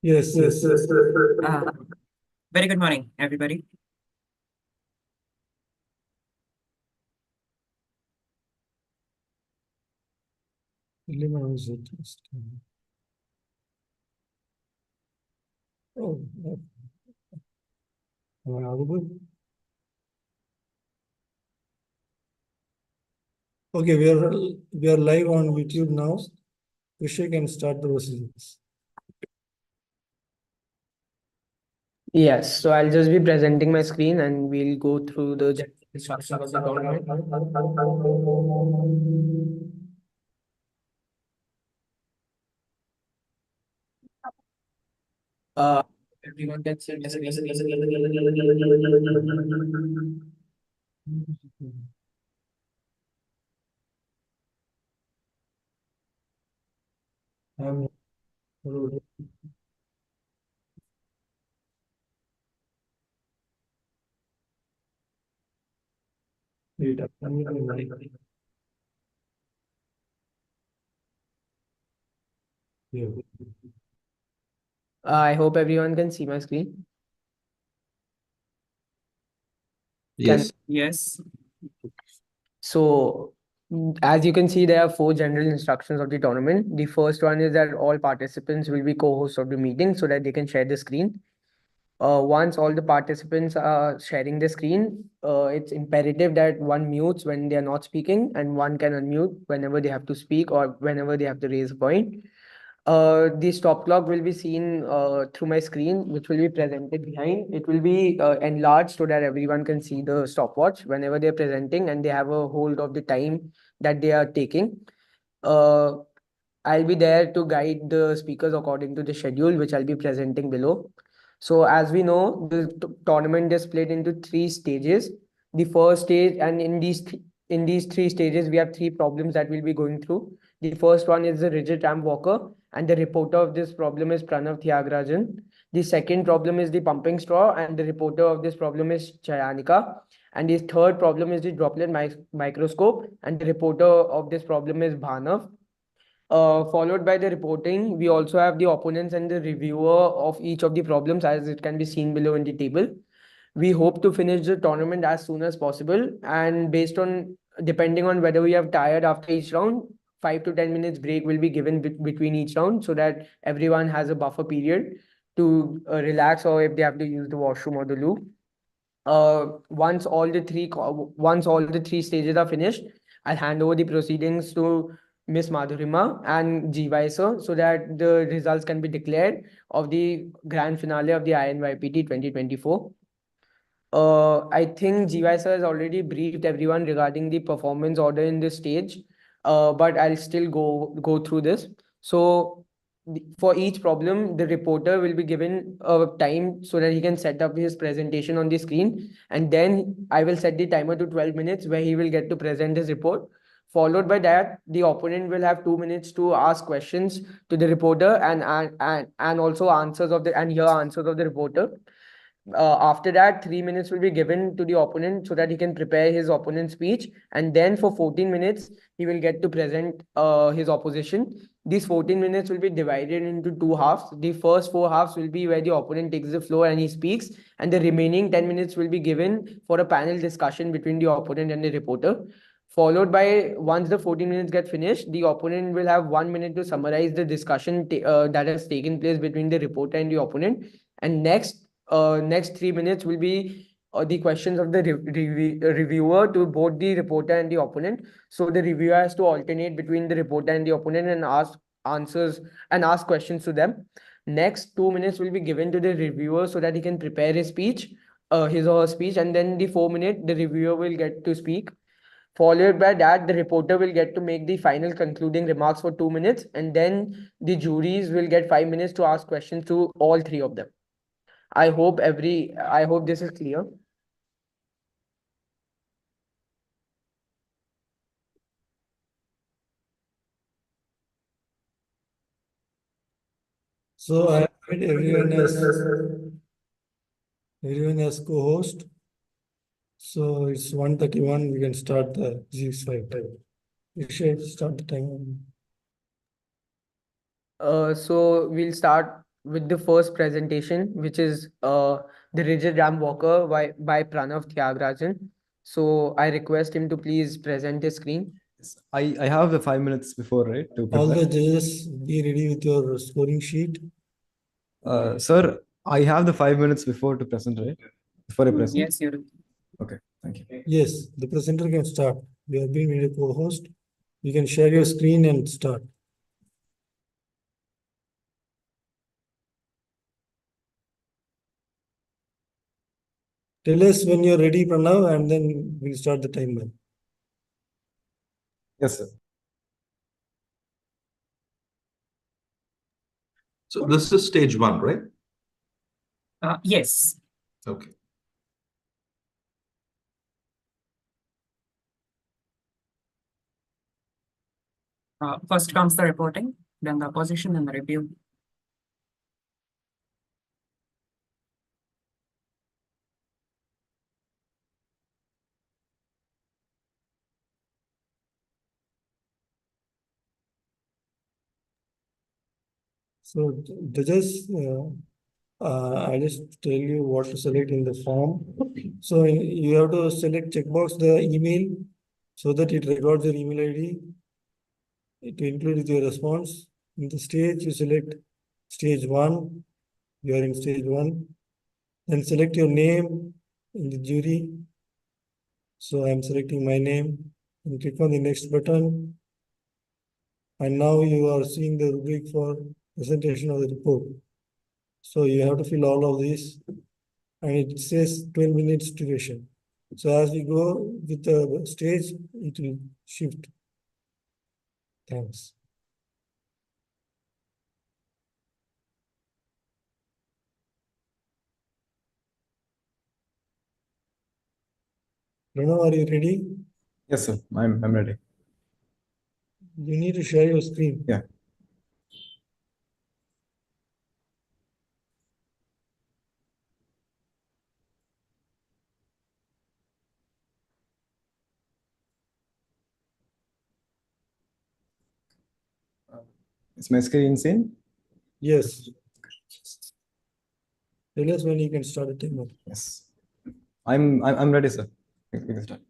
Yes, yes. Uh, Very good morning, everybody. Lemon is it? Oh, am I audible? Okay, we are live on YouTube now. Vishay can start the proceedings. Yes, so I'll just be presenting my screen and we'll go through the general instructions of the tournament. Uh, Everyone can see my screen. I'm wait, I'm live. Yeah. I hope everyone can see my screen. Yes. Yes. So, as you can see, there are four general instructions of the tournament. The first one is that all participants will be co-hosts of the meeting so that they can share the screen. Once all the participants are sharing the screen, it's imperative that one mutes when they are not speaking and one can unmute whenever they have to speak or whenever they have to raise a point. The stop clock will be seen through my screen, which will be presented behind. It will be enlarged so that everyone can see the stopwatch whenever they're presenting and they have a hold of the time that they are taking. Uh, I'll be there to guide the speakers according to the schedule, which I'll be presenting below. So as we know, the tournament is split into three stages. The first stage, and in these three stages, we have three problems that we'll be going through. The first one is the rigid ramp walker, and the reporter of this problem is Pranav Thiagarajan. The second problem is the pumping straw, and the reporter of this problem is Chayanika. And the third problem is the droplet microscope, and the reporter of this problem is Bhanav. Followed by the reporting, we also have the opponents and the reviewer of each of the problems as it can be seen below in the table. We hope to finish the tournament as soon as possible, and based on depending on whether we have tired after each round, 5 to 10 minutes break will be given between each round so that everyone has a buffer period to relax or if they have to use the washroom or the loo. Once all the three stages are finished, I'll hand over the proceedings to Miss Madhurima and GY so that the results can be declared of the grand finale of the INYPT 2024. I think GY sir has already briefed everyone regarding the performance order in this stage, but I'll still go through this. So for each problem, the reporter will be given a time so that he can set up his presentation on the screen, and then I will set the timer to 12 minutes where he will get to present his report. Followed by that, the opponent will have 2 minutes to ask questions to the reporter and also answers of the and hear answers of the reporter. After that, 3 minutes will be given to the opponent so that he can prepare his opponent's speech. And then for 14 minutes, he will get to present his opposition. These 14 minutes will be divided into two halves. The first four halves will be where the opponent takes the floor and he speaks. And the remaining 10 minutes will be given for a panel discussion between the opponent and the reporter. Followed by, once the 14 minutes get finished, the opponent will have 1 minute to summarize the discussion that has taken place between the reporter and the opponent. And next 3 minutes will be the questions of the reviewer to both the reporter and the opponent. So the reviewer has to alternate between the reporter and the opponent and ask questions to them. Next 2 minutes will be given to the reviewer so that he can prepare his speech, his or her speech, and then the 4 minute the reviewer will get to speak. Followed by that, the reporter will get to make the final concluding remarks for 2 minutes, and then the juries will get 5 minutes to ask questions to all three of them. I hope this is clear. So I made everyone as co-host. So it's 1:31. We can start the G5. Vishay, start the time. So we'll start with the first presentation, which is the rigid ramp walker by Pranav Tyagarajan. So I request him to please present his screen. I have the 5 minutes before, right, to All prepare. the judges, be ready with your scoring sheet. Sir, I have the 5 minutes before to present, right? Before I present. Yes, you do. Okay, thank you. Yes, the presenter can start. You have been made a co-host. You can share your screen and start. Tell us when you're ready, Pranav, and then we'll start the timer. Yes, sir. So this is stage 1, right? Yes. Okay. First comes the reporting, then the opposition, then the review. So judges, I just tell you what to select in the form. So you have to select checkbox the email so that it records your email ID. To include with your response. In the stage, you select stage 1. You are in stage 1. Then select your name in the jury. So I'm selecting my name and click on the next button. And now you are seeing the rubric for presentation of the report. So you have to fill all of these, and it says 12 minutes duration. So as we go with the stage, it will shift. Thanks. Pranav, are you ready? Yes, sir. I'm ready. You need to share your screen. Yeah. Is my screen seen? Yes. Tell us when you can start a timer. Yes. I'm ready, sir. We can start.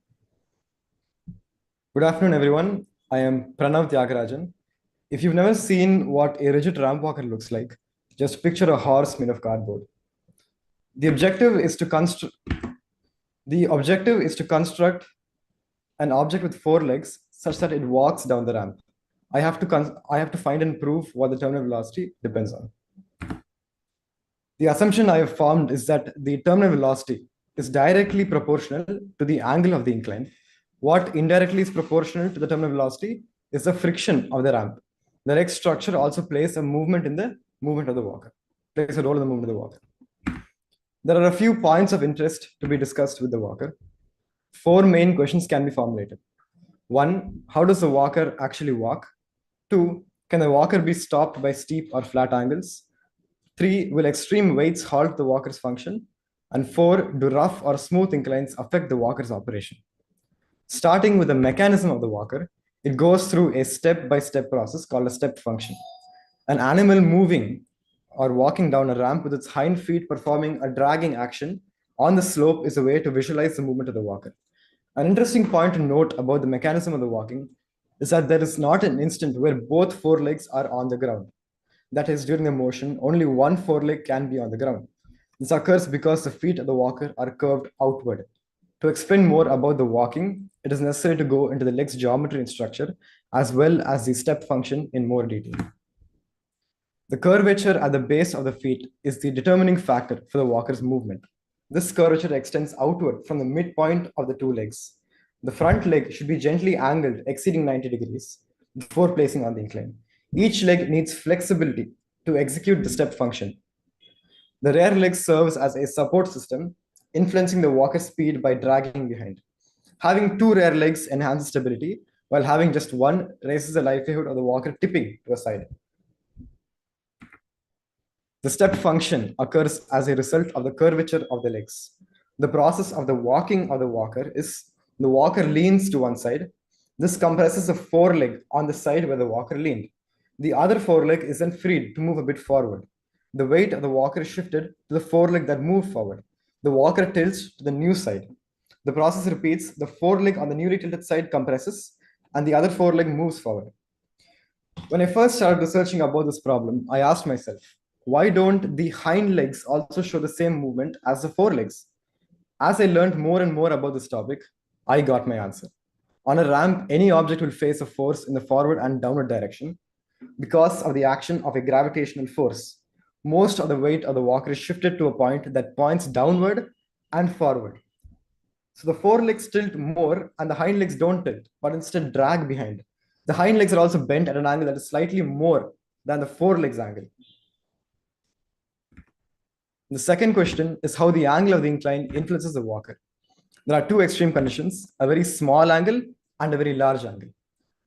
Good afternoon, everyone. I am Pranav Tyagarajan. If you've never seen what a rigid ramp walker looks like, just picture a horse made of cardboard. The objective is to construct an object with 4 legs such that it walks down the ramp. I have to find and prove what the terminal velocity depends on. The assumption I have formed is that the terminal velocity is directly proportional to the angle of the incline. What indirectly is proportional to the terminal velocity is the friction of the ramp. The leg structure also plays a movement in the movement of the walker, plays a role in the movement of the walker. There are a few points of interest to be discussed with the walker. 4 main questions can be formulated. 1, how does the walker actually walk? 2, can the walker be stopped by steep or flat angles? 3, will extreme weights halt the walker's function? And 4, do rough or smooth inclines affect the walker's operation? Starting with the mechanism of the walker, it goes through a step-by-step process called a step function. An animal moving or walking down a ramp with its hind feet performing a dragging action on the slope is a way to visualize the movement of the walker. An interesting point to note about the mechanism of the walking is that there is not an instant where both 4 legs are on the ground. That is, during the motion, only one foreleg can be on the ground. This occurs because the feet of the walker are curved outward. To explain more about the walking, it is necessary to go into the leg's geometry and structure, as well as the step function in more detail. The curvature at the base of the feet is the determining factor for the walker's movement. This curvature extends outward from the midpoint of the 2 legs. The front leg should be gently angled, exceeding 90 degrees, before placing on the incline. Each leg needs flexibility to execute the step function. The rear leg serves as a support system, influencing the walker's speed by dragging behind. Having 2 rear legs enhances stability, while having just one raises the likelihood of the walker tipping to a side. The step function occurs as a result of the curvature of the legs. The process of the walking of the walker is the walker leans to one side. This compresses the foreleg on the side where the walker leaned. The other foreleg is then freed to move a bit forward. the weight of the walker is shifted to the foreleg that moved forward. The walker tilts to the new side. The process repeats. The foreleg on the newly tilted side compresses, and the other foreleg moves forward. When I first started researching about this problem, I asked myself, why don't the hind legs also show the same movement as the forelegs? As I learned more and more about this topic, I got my answer. On a ramp, any object will face a force in the forward and downward direction because of the action of a gravitational force. Most of the weight of the walker is shifted to a point that points downward and forward. So the forelegs tilt more and the hind legs don't tilt, but instead drag behind. The hind legs are also bent at an angle that is slightly more than the forelegs angle. The second question is how the angle of the incline influences the walker. There are two extreme conditions, a very small angle and a very large angle.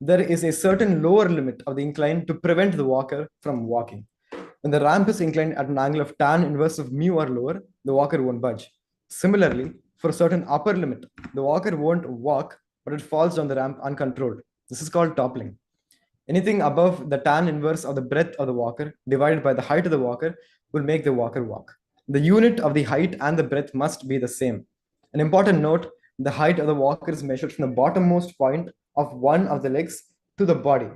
There is a certain lower limit of the incline to prevent the walker from walking. When the ramp is inclined at an angle of tan inverse of mu or lower, the walker won't budge. Similarly, for a certain upper limit, the walker won't walk, but it falls down the ramp uncontrolled. This is called toppling. Anything above the tan inverse of the breadth of the walker divided by the height of the walker will make the walker walk. The unit of the height and the breadth must be the same. An important note, the height of the walker is measured from the bottommost point of one of the legs to the body.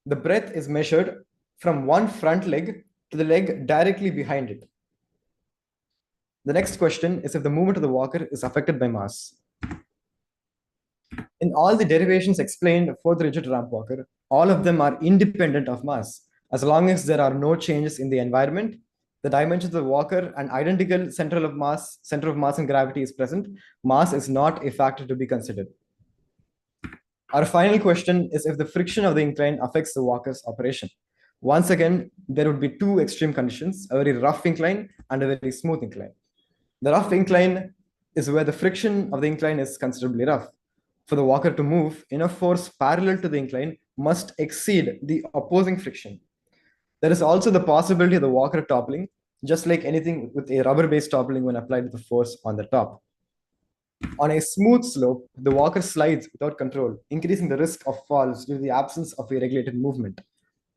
The breadth is measured from one front leg to the leg directly behind it. The next question is if the movement of the walker is affected by mass. In all the derivations explained for the rigid ramp walker, all of them are independent of mass. As long as there are no changes in the environment, the dimensions of the walker and identical center of mass and gravity is present, mass is not a factor to be considered. Our final question is if the friction of the incline affects the walker's operation. Once again, there would be two extreme conditions, a very rough incline and a very smooth incline. The rough incline is where the friction of the incline is considerably rough. For the walker to move, enough force parallel to the incline must exceed the opposing friction. There is also the possibility of the walker toppling, just like anything with a rubber-based toppling when applied with the force on the top. On a smooth slope, the walker slides without control, increasing the risk of falls due to the absence of a regulated movement.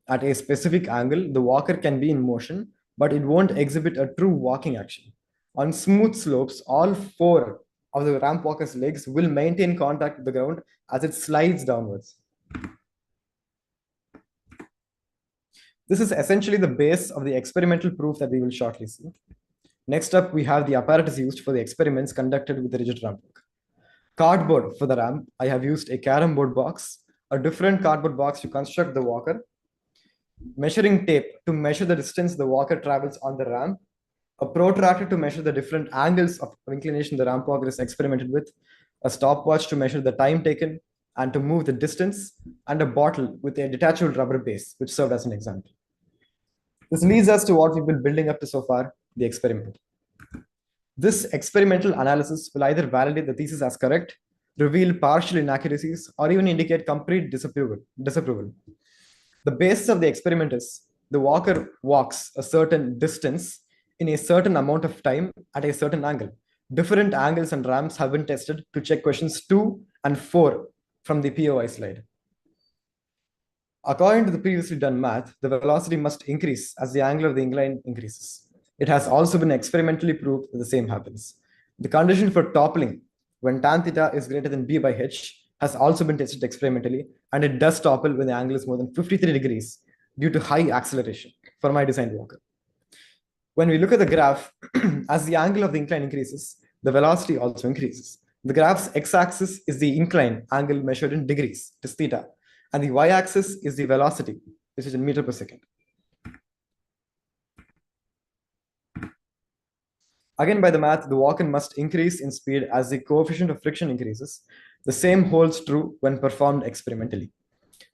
At a specific angle, the walker can be in motion, but it won't exhibit a true walking action. On smooth slopes, all four of the ramp walker's legs will maintain contact with the ground as it slides downwards. This is essentially the base of the experimental proof that we will shortly see. Next up, we have the apparatus used for the experiments conducted with the rigid ramp walker. Cardboard for the ramp, I have used a carom board box, a different cardboard box to construct the walker, measuring tape to measure the distance the walker travels on the ramp, a protractor to measure the different angles of inclination the ramp walker is experimented with, a stopwatch to measure the time taken and to move the distance, and a bottle with a detachable rubber base, which served as an example. This leads us to what we've been building up to so far, the experiment. This experimental analysis will either validate the thesis as correct, reveal partial inaccuracies, or even indicate complete disapproval. The basis of the experiment is the walker walks a certain distance in a certain amount of time at a certain angle. Different angles and ramps have been tested to check questions 2 and 4 from the POI slide. According to the previously done math, the velocity must increase as the angle of the incline increases. It has also been experimentally proved that the same happens. The condition for toppling when tan theta is greater than b by h has also been tested experimentally, and it does topple when the angle is more than 53 degrees due to high acceleration for my designed walker. When we look at the graph, as the angle of the incline increases, the velocity also increases. The graph's x-axis is the incline angle measured in degrees, it is theta, and the y-axis is the velocity, which is in meter per second. Again, by the math, the walker must increase in speed as the coefficient of friction increases. The same holds true when performed experimentally.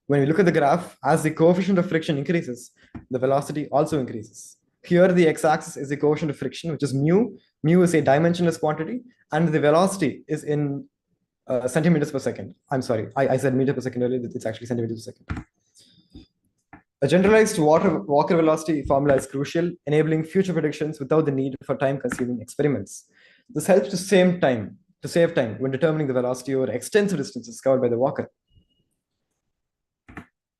When we look at the graph, as the coefficient of friction increases, the velocity also increases. Here, the x-axis is the coefficient of friction, which is mu. Mu is a dimensionless quantity, and the velocity is in centimeters per second. I'm sorry, I said meter per second earlier, it's actually centimeters per second. A generalized walker velocity formula is crucial, enabling future predictions without the need for time-consuming experiments. This helps to save time when determining the velocity over extensive distances covered by the walker.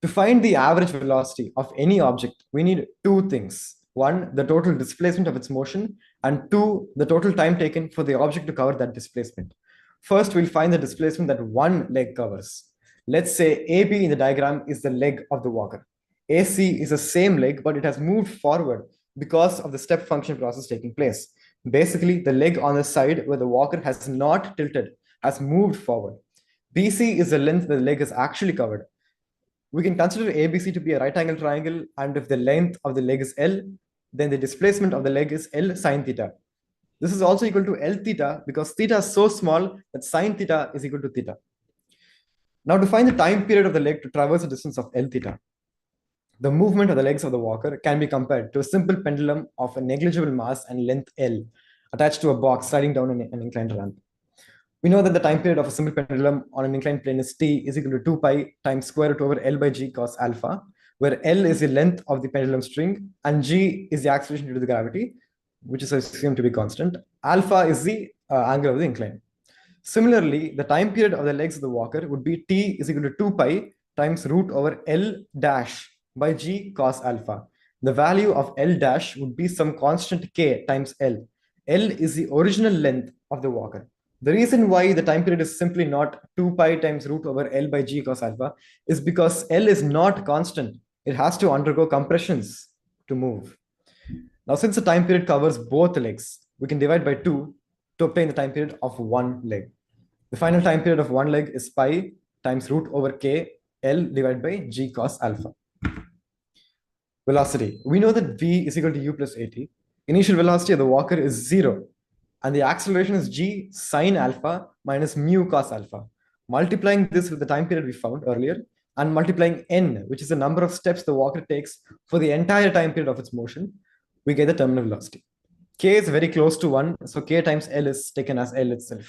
To find the average velocity of any object, we need two things. One, the total displacement of its motion, and two, the total time taken for the object to cover that displacement. First, we'll find the displacement that one leg covers. Let's say AB in the diagram is the leg of the walker. AC is the same leg, but it has moved forward because of the step function process taking place. Basically, the leg on the side where the walker has not tilted has moved forward. BC is the length the leg is actually covered. We can consider ABC to be a right angle triangle, and if the length of the leg is L, then the displacement of the leg is L sine theta. This is also equal to L theta because theta is so small that sine theta is equal to theta. Now, to find the time period of the leg to traverse a distance of L theta, the movement of the legs of the walker can be compared to a simple pendulum of a negligible mass and length L attached to a box sliding down an inclined ramp. We know that the time period of a simple pendulum on an inclined plane is t is equal to 2 pi times square root over L by g cos alpha, where L is the length of the pendulum string and g is the acceleration due to the gravity, which is assumed to be constant. Alpha is the angle of the incline. Similarly, the time period of the legs of the walker would be t is equal to 2 pi times root over L dash by g cos alpha. The value of L dash would be some constant k times L. L is the original length of the walker. The reason why the time period is simply not 2 pi times root over L by g cos alpha is because L is not constant. It has to undergo compressions to move. Now, since the time period covers both legs, we can divide by 2 to obtain the time period of one leg. The final time period of one leg is pi times root over k L divided by g cos alpha. Velocity. We know that v is equal to u plus at. Initial velocity of the walker is 0, and the acceleration is g sine alpha minus mu cos alpha. Multiplying this with the time period we found earlier, and multiplying n, which is the number of steps the walker takes for the entire time period of its motion, we get the terminal velocity. K is very close to 1, so k times L is taken as L itself.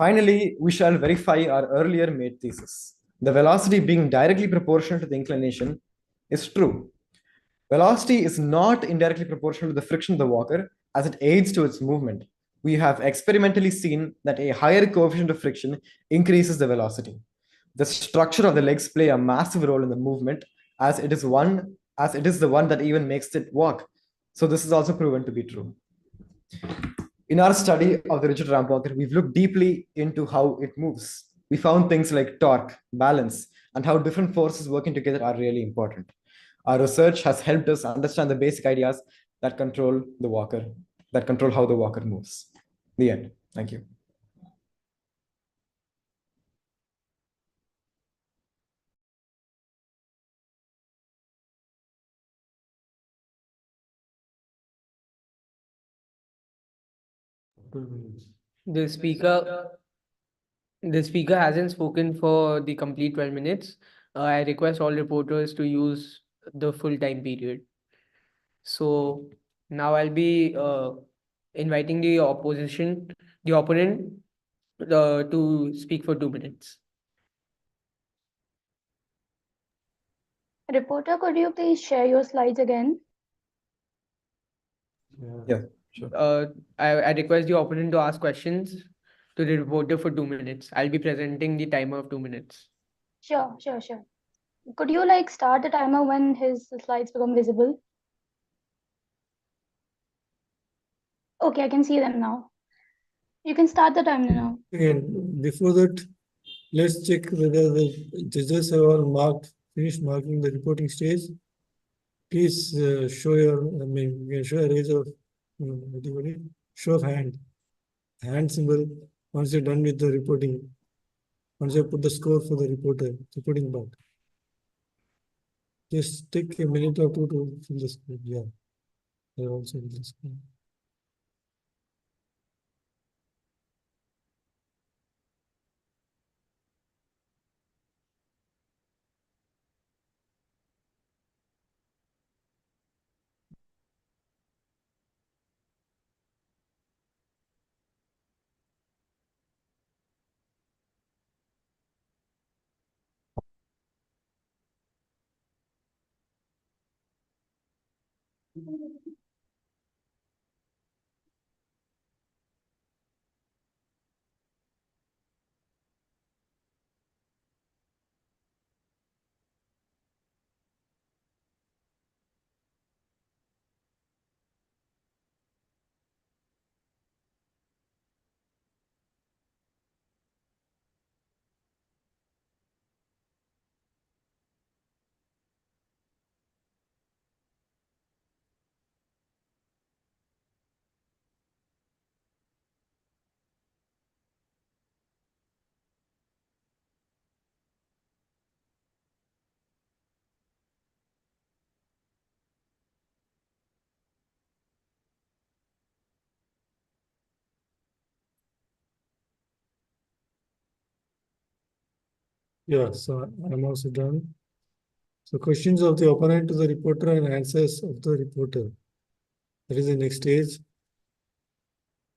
Finally, we shall verify our earlier made thesis. The velocity being directly proportional to the inclination is true. Velocity is not indirectly proportional to the friction of the walker as it aids to its movement. We have experimentally seen that a higher coefficient of friction increases the velocity. The structure of the legs play a massive role in the movement as it is the one that even makes it walk. So this is also proven to be true. In our study of the rigid ramp walker, we've looked deeply into how it moves. We found things like torque, balance, and how different forces working together are really important. Our research has helped us understand the basic ideas that control how the walker moves. The end. Thank you. The speaker hasn't spoken for the complete 12 minutes. I request all reporters to use the full time period. So now I'll be inviting the opponent, to speak for 2 minutes. Reporter, could you please share your slides again? Yeah, sure. I request the opponent to ask questions to the reporter for 2 minutes. I'll be presenting the timer of 2 minutes. Sure. Could you start the timer when his slides become visible? Okay, I can see them now. You can start the timer now. And before that, let's check whether the judges have all finished marking the reporting stage. Please show your, you can show a raise of, what do you call it? Show of hand symbol once you're done with the reporting. Once you put the score for the reporting part. Just take a minute or two to fill the score. Yeah, I also fill the score. Yeah, so I'm also done. So questions of the opponent to the reporter and answers of the reporter. That is the next stage.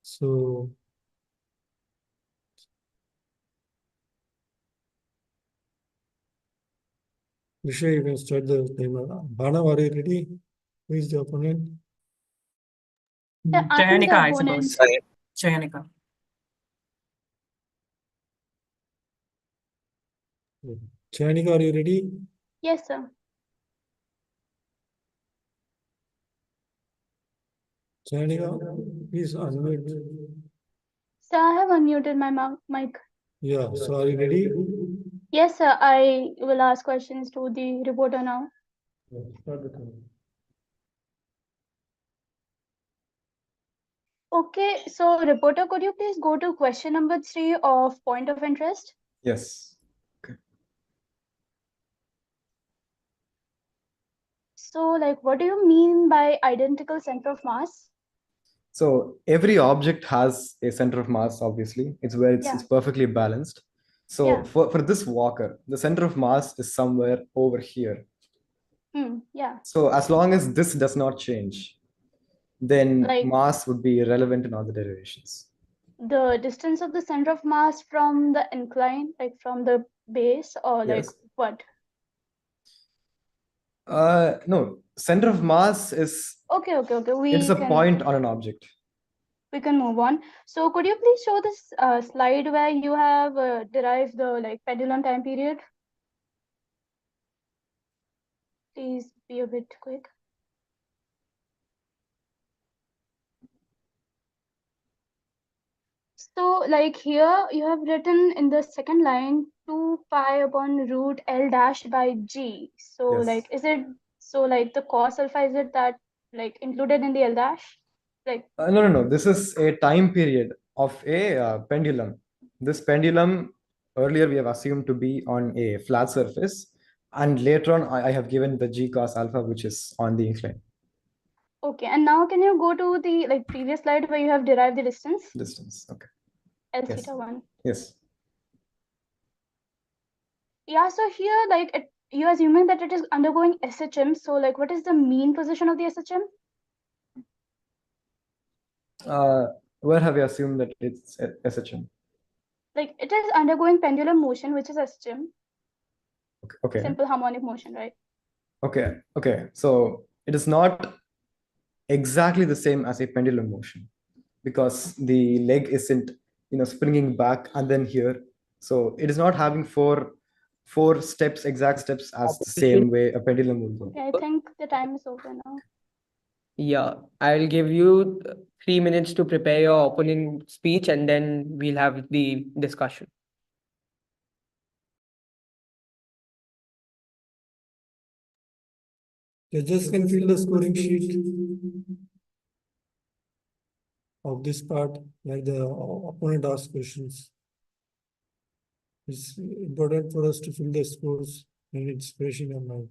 So Vishay, you can start the timer. Bhana, are you ready? Who is the opponent? Yeah, I'm the Chayanika, I opponent. suppose. Chayanika. Chanika, are you ready? Yes, sir. Chanika, please unmute. Sir, I have unmuted my mic. Yeah, so are you ready? Yes, sir. I will ask questions to the reporter now. Yeah, start the timer. Okay, so reporter, could you please go to question number 3 of point of interest? Yes. So, like, what do you mean by identical center of mass? So every object has a center of mass, obviously. It's where it's Yeah. perfectly balanced. So Yeah. for this walker, the center of mass is somewhere over here. Yeah. So as long as this does not change, then Like mass would be irrelevant in all the derivations. the distance of the center of mass from the incline, like from the base, or like Yes. what? No, center of mass is Okay. it's a point on an object. We can move on. So, could you please show this slide where you have derived the like pendulum time period? Please be a bit quick. So, like here, you have written in the second line 2 pi upon root L dash by G. So, Yes. like, is it so like the cos alpha, is it that like included in the L dash? Like, No. This is a time period of a pendulum. This pendulum earlier we have assumed to be on a flat surface, and later on I have given the g cos alpha, which is on the incline okay. And now can you go to the like previous slide where you have derived the distance? distance. Okay. L Yes. theta 1. Yes. Yeah, so here, like, you're assuming that it is undergoing SHM. So, like, what is the mean position of the SHM? Where have you assumed that it's SHM? Like, it is undergoing pendulum motion, which is SHM, Okay. simple harmonic motion, right? Okay. So it is not exactly the same as a pendulum motion because the leg isn't springing back and then here. So it is not having four steps, exact steps as the same way a pendulum would go. Okay, I think the time is over now. Yeah, I'll give you 3 minutes to prepare your opening speech and then we'll have the discussion. Judges can fill the scoring sheet of this part where the opponent asks questions. It's important for us to fill the scores when it's fresh in our mind.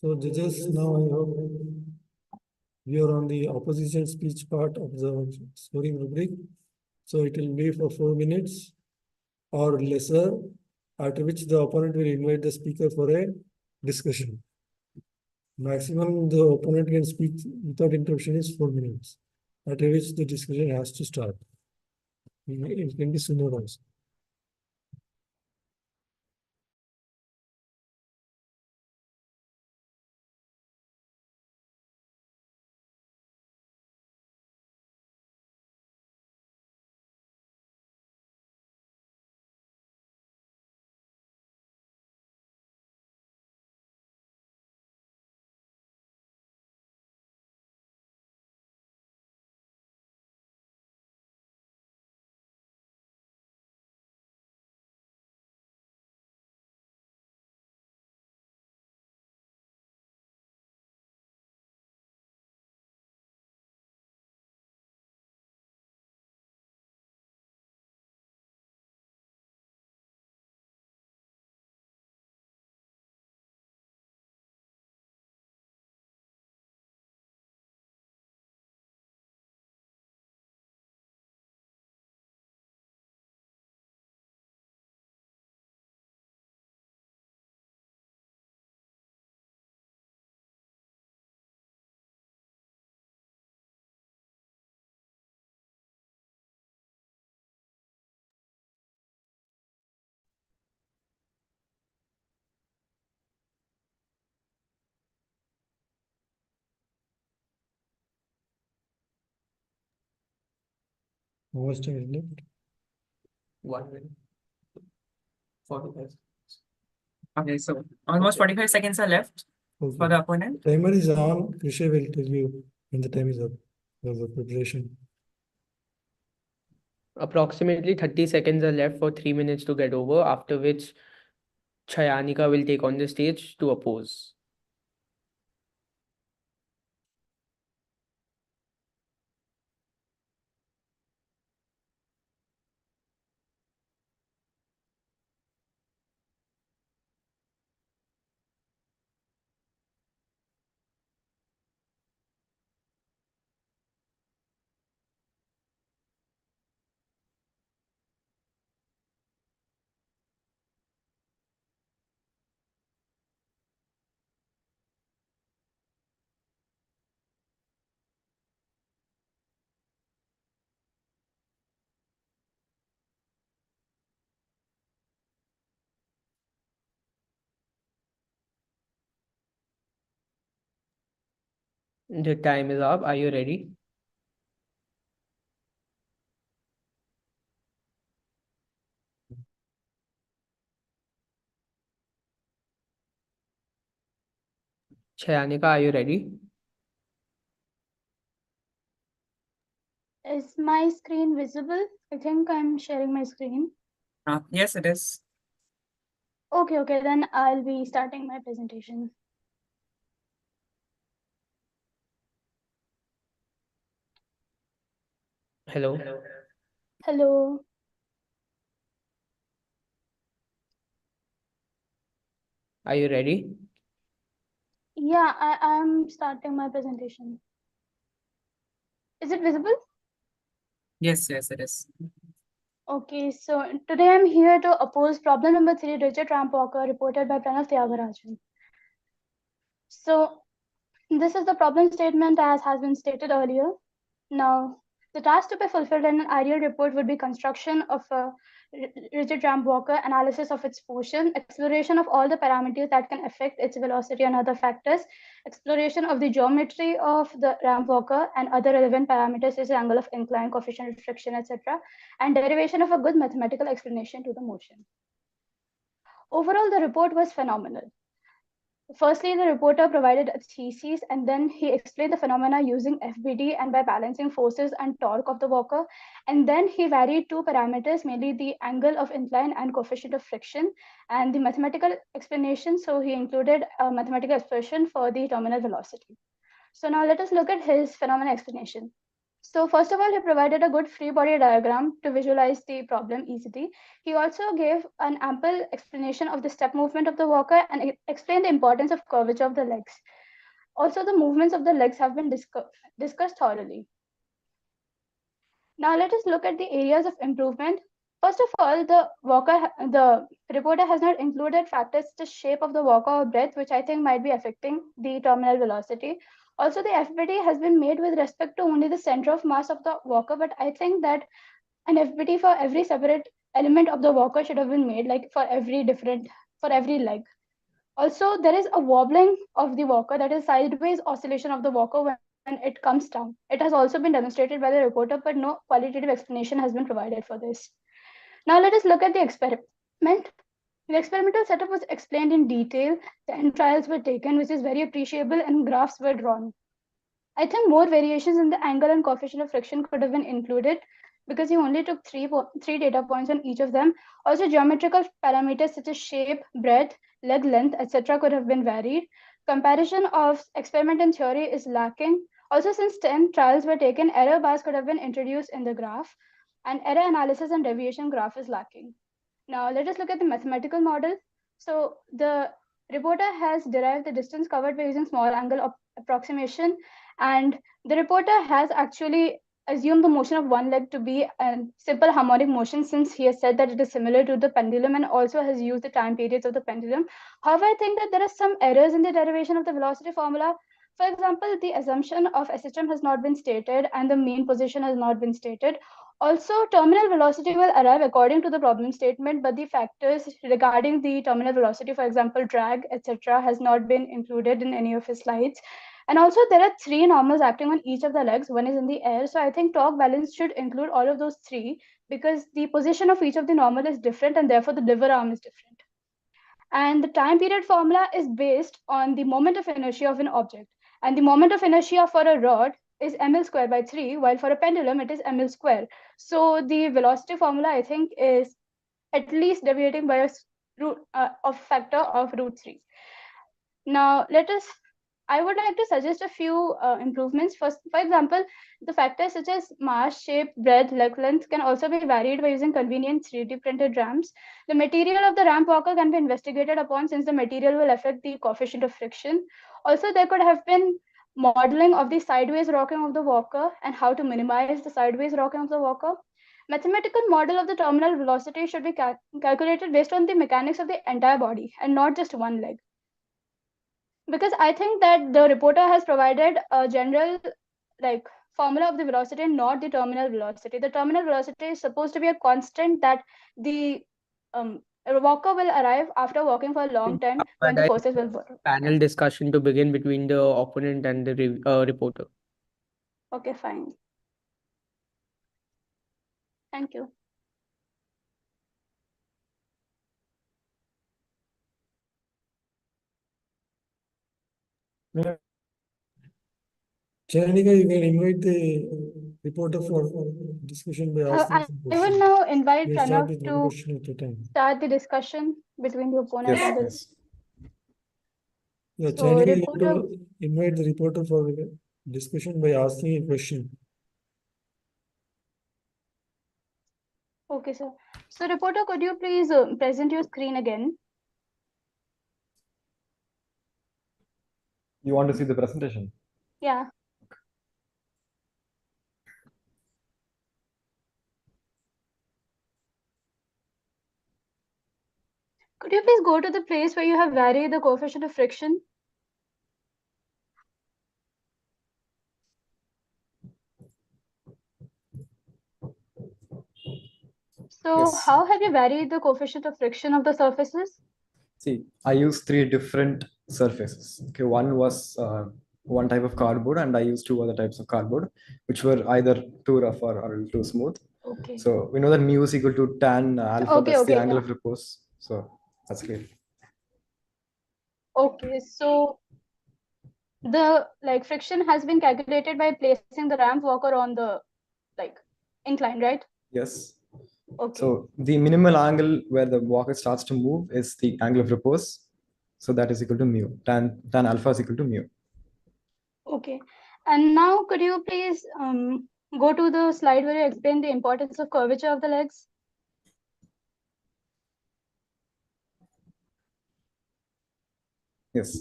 So judges, now I hope we are on the opposition speech part of the scoring rubric. So it will be for 4 minutes or lesser, after which the opponent will invite the speaker for a discussion. Maximum the opponent can speak without interruption is 4 minutes, after which the discussion has to start. It can be sooner also. How much time is left? 1 minute. 45. Okay, so almost 45 seconds are left for Okay. the opponent. Timer is on. Krishay will tell you when the time is up for the preparation. Approximately 30 seconds are left for 3 minutes to get over, after which Chayanika will take on the stage to oppose. The time is up. Are you ready? Chayanika, are you ready? Is my screen visible? I think I'm sharing my screen. Yes, it is. Okay, then I'll be starting my presentation. Hello. Hello. Are you ready? Yeah, I'm starting my presentation. Is it visible? Yes, it is. Okay, so today I'm here to oppose problem number 3, rigid ramp walker, reported by Pranav Tyagarajan. So this is the problem statement as has been stated earlier. Now, the task to be fulfilled in an ideal report would be construction of a rigid ramp walker, analysis of its motion, exploration of all the parameters that can affect its velocity and other factors, exploration of the geometry of the ramp walker and other relevant parameters such as angle of incline, coefficient of friction, etc., and derivation of a good mathematical explanation to the motion. Overall, the report was phenomenal. Firstly, the reporter provided a thesis and then he explained the phenomena using FBD and by balancing forces and torque of the walker. And then he varied two parameters, mainly the angle of incline and coefficient of friction and the mathematical explanation. So he included a mathematical expression for the terminal velocity. So now let us look at his phenomena explanation. So first of all, he provided a good free body diagram to visualize the problem easily. He also gave an ample explanation of the step movement of the walker and explained the importance of curvature of the legs. Also, the movements of the legs have been discussed thoroughly. Now let us look at the areas of improvement. First of all, the reporter has not included factors such as shape of the walker or breadth, which I think might be affecting the terminal velocity. Also, the FBD has been made with respect to only the center of mass of the walker, but I think that an FBD for every separate element of the walker should have been made, like for every leg. Also, there is a wobbling of the walker, that is sideways oscillation of the walker when it comes down. It has also been demonstrated by the reporter, but no qualitative explanation has been provided for this. Now let us look at the experiment. The experimental setup was explained in detail. 10 trials were taken, which is very appreciable, and graphs were drawn. I think more variations in the angle and coefficient of friction could have been included because he only took three data points on each of them. Also, geometrical parameters such as shape, breadth, leg length, etc. could have been varied. Comparison of experiment and theory is lacking. Also, since 10 trials were taken, error bars could have been introduced in the graph, and error analysis and deviation graph is lacking. Now, let us look at the mathematical model. So, the reporter has derived the distance covered by using small angle approximation, and the reporter has actually assumed the motion of one leg to be a simple harmonic motion, since he has said that it is similar to the pendulum and also has used the time periods of the pendulum. However, I think that there are some errors in the derivation of the velocity formula. For example, the assumption of SHM has not been stated and the mean position has not been stated. Also, terminal velocity will arrive according to the problem statement, but the factors regarding the terminal velocity, for example, drag, etc., has not been included in any of his slides. And also there are 3 normals acting on each of the legs. One is in the air. So I think torque balance should include all of those 3 because the position of each of the normal is different and therefore the lever arm is different. And the time period formula is based on the moment of inertia of an object. And the moment of inertia for a rod is ml square by 3, while for a pendulum it is ml square. So the velocity formula, I think, is at least deviating by a factor of root 3. Now, I would like to suggest a few improvements. First, for example, the factors such as mass, shape, breadth, leg length can also be varied by using convenient 3D printed ramps. The material of the ramp walker can be investigated upon since the material will affect the coefficient of friction. Also, there could have been modeling of the sideways rocking of the walker and how to minimize the sideways rocking of the walker. Mathematical model of the terminal velocity should be calculated based on the mechanics of the entire body and not just one leg. Because I think that the reporter has provided a general formula of the velocity and not the terminal velocity. The terminal velocity is supposed to be a constant that the walker will arrive after walking for a long time when the forces will work. Panel discussion to begin between the opponent and the reporter. Okay, fine. Thank you. Chanika, you can invite the reporter for discussion by asking I some will questions. now invite We start Pranav with one to question at a time. start the discussion between the opponent Yes, and the yes. Yeah, So, Chanika, you reporter- have to invite the reporter for discussion by asking a question. Okay, sir. So, reporter, could you please present your screen again? You want to see the presentation? Yeah. Could you please go to the place where you have varied the coefficient of friction? So, Yes. how have you varied the coefficient of friction of the surfaces? See, I used 3 different surfaces. Okay, one was one type of cardboard, and I used 2 other types of cardboard, which were either too rough or too smooth. Okay. So we know that mu is equal to tan alpha. Okay, That's the okay, angle yeah. of repose. So that's clear. Okay, so the friction has been calculated by placing the ramp walker on the incline, right? Yes. Okay. So the minimal angle where the walker starts to move is the angle of repose. So that is equal to mu. Tan alpha is equal to mu. Okay. And now could you please go to the slide where you explain the importance of curvature of the legs? Yes.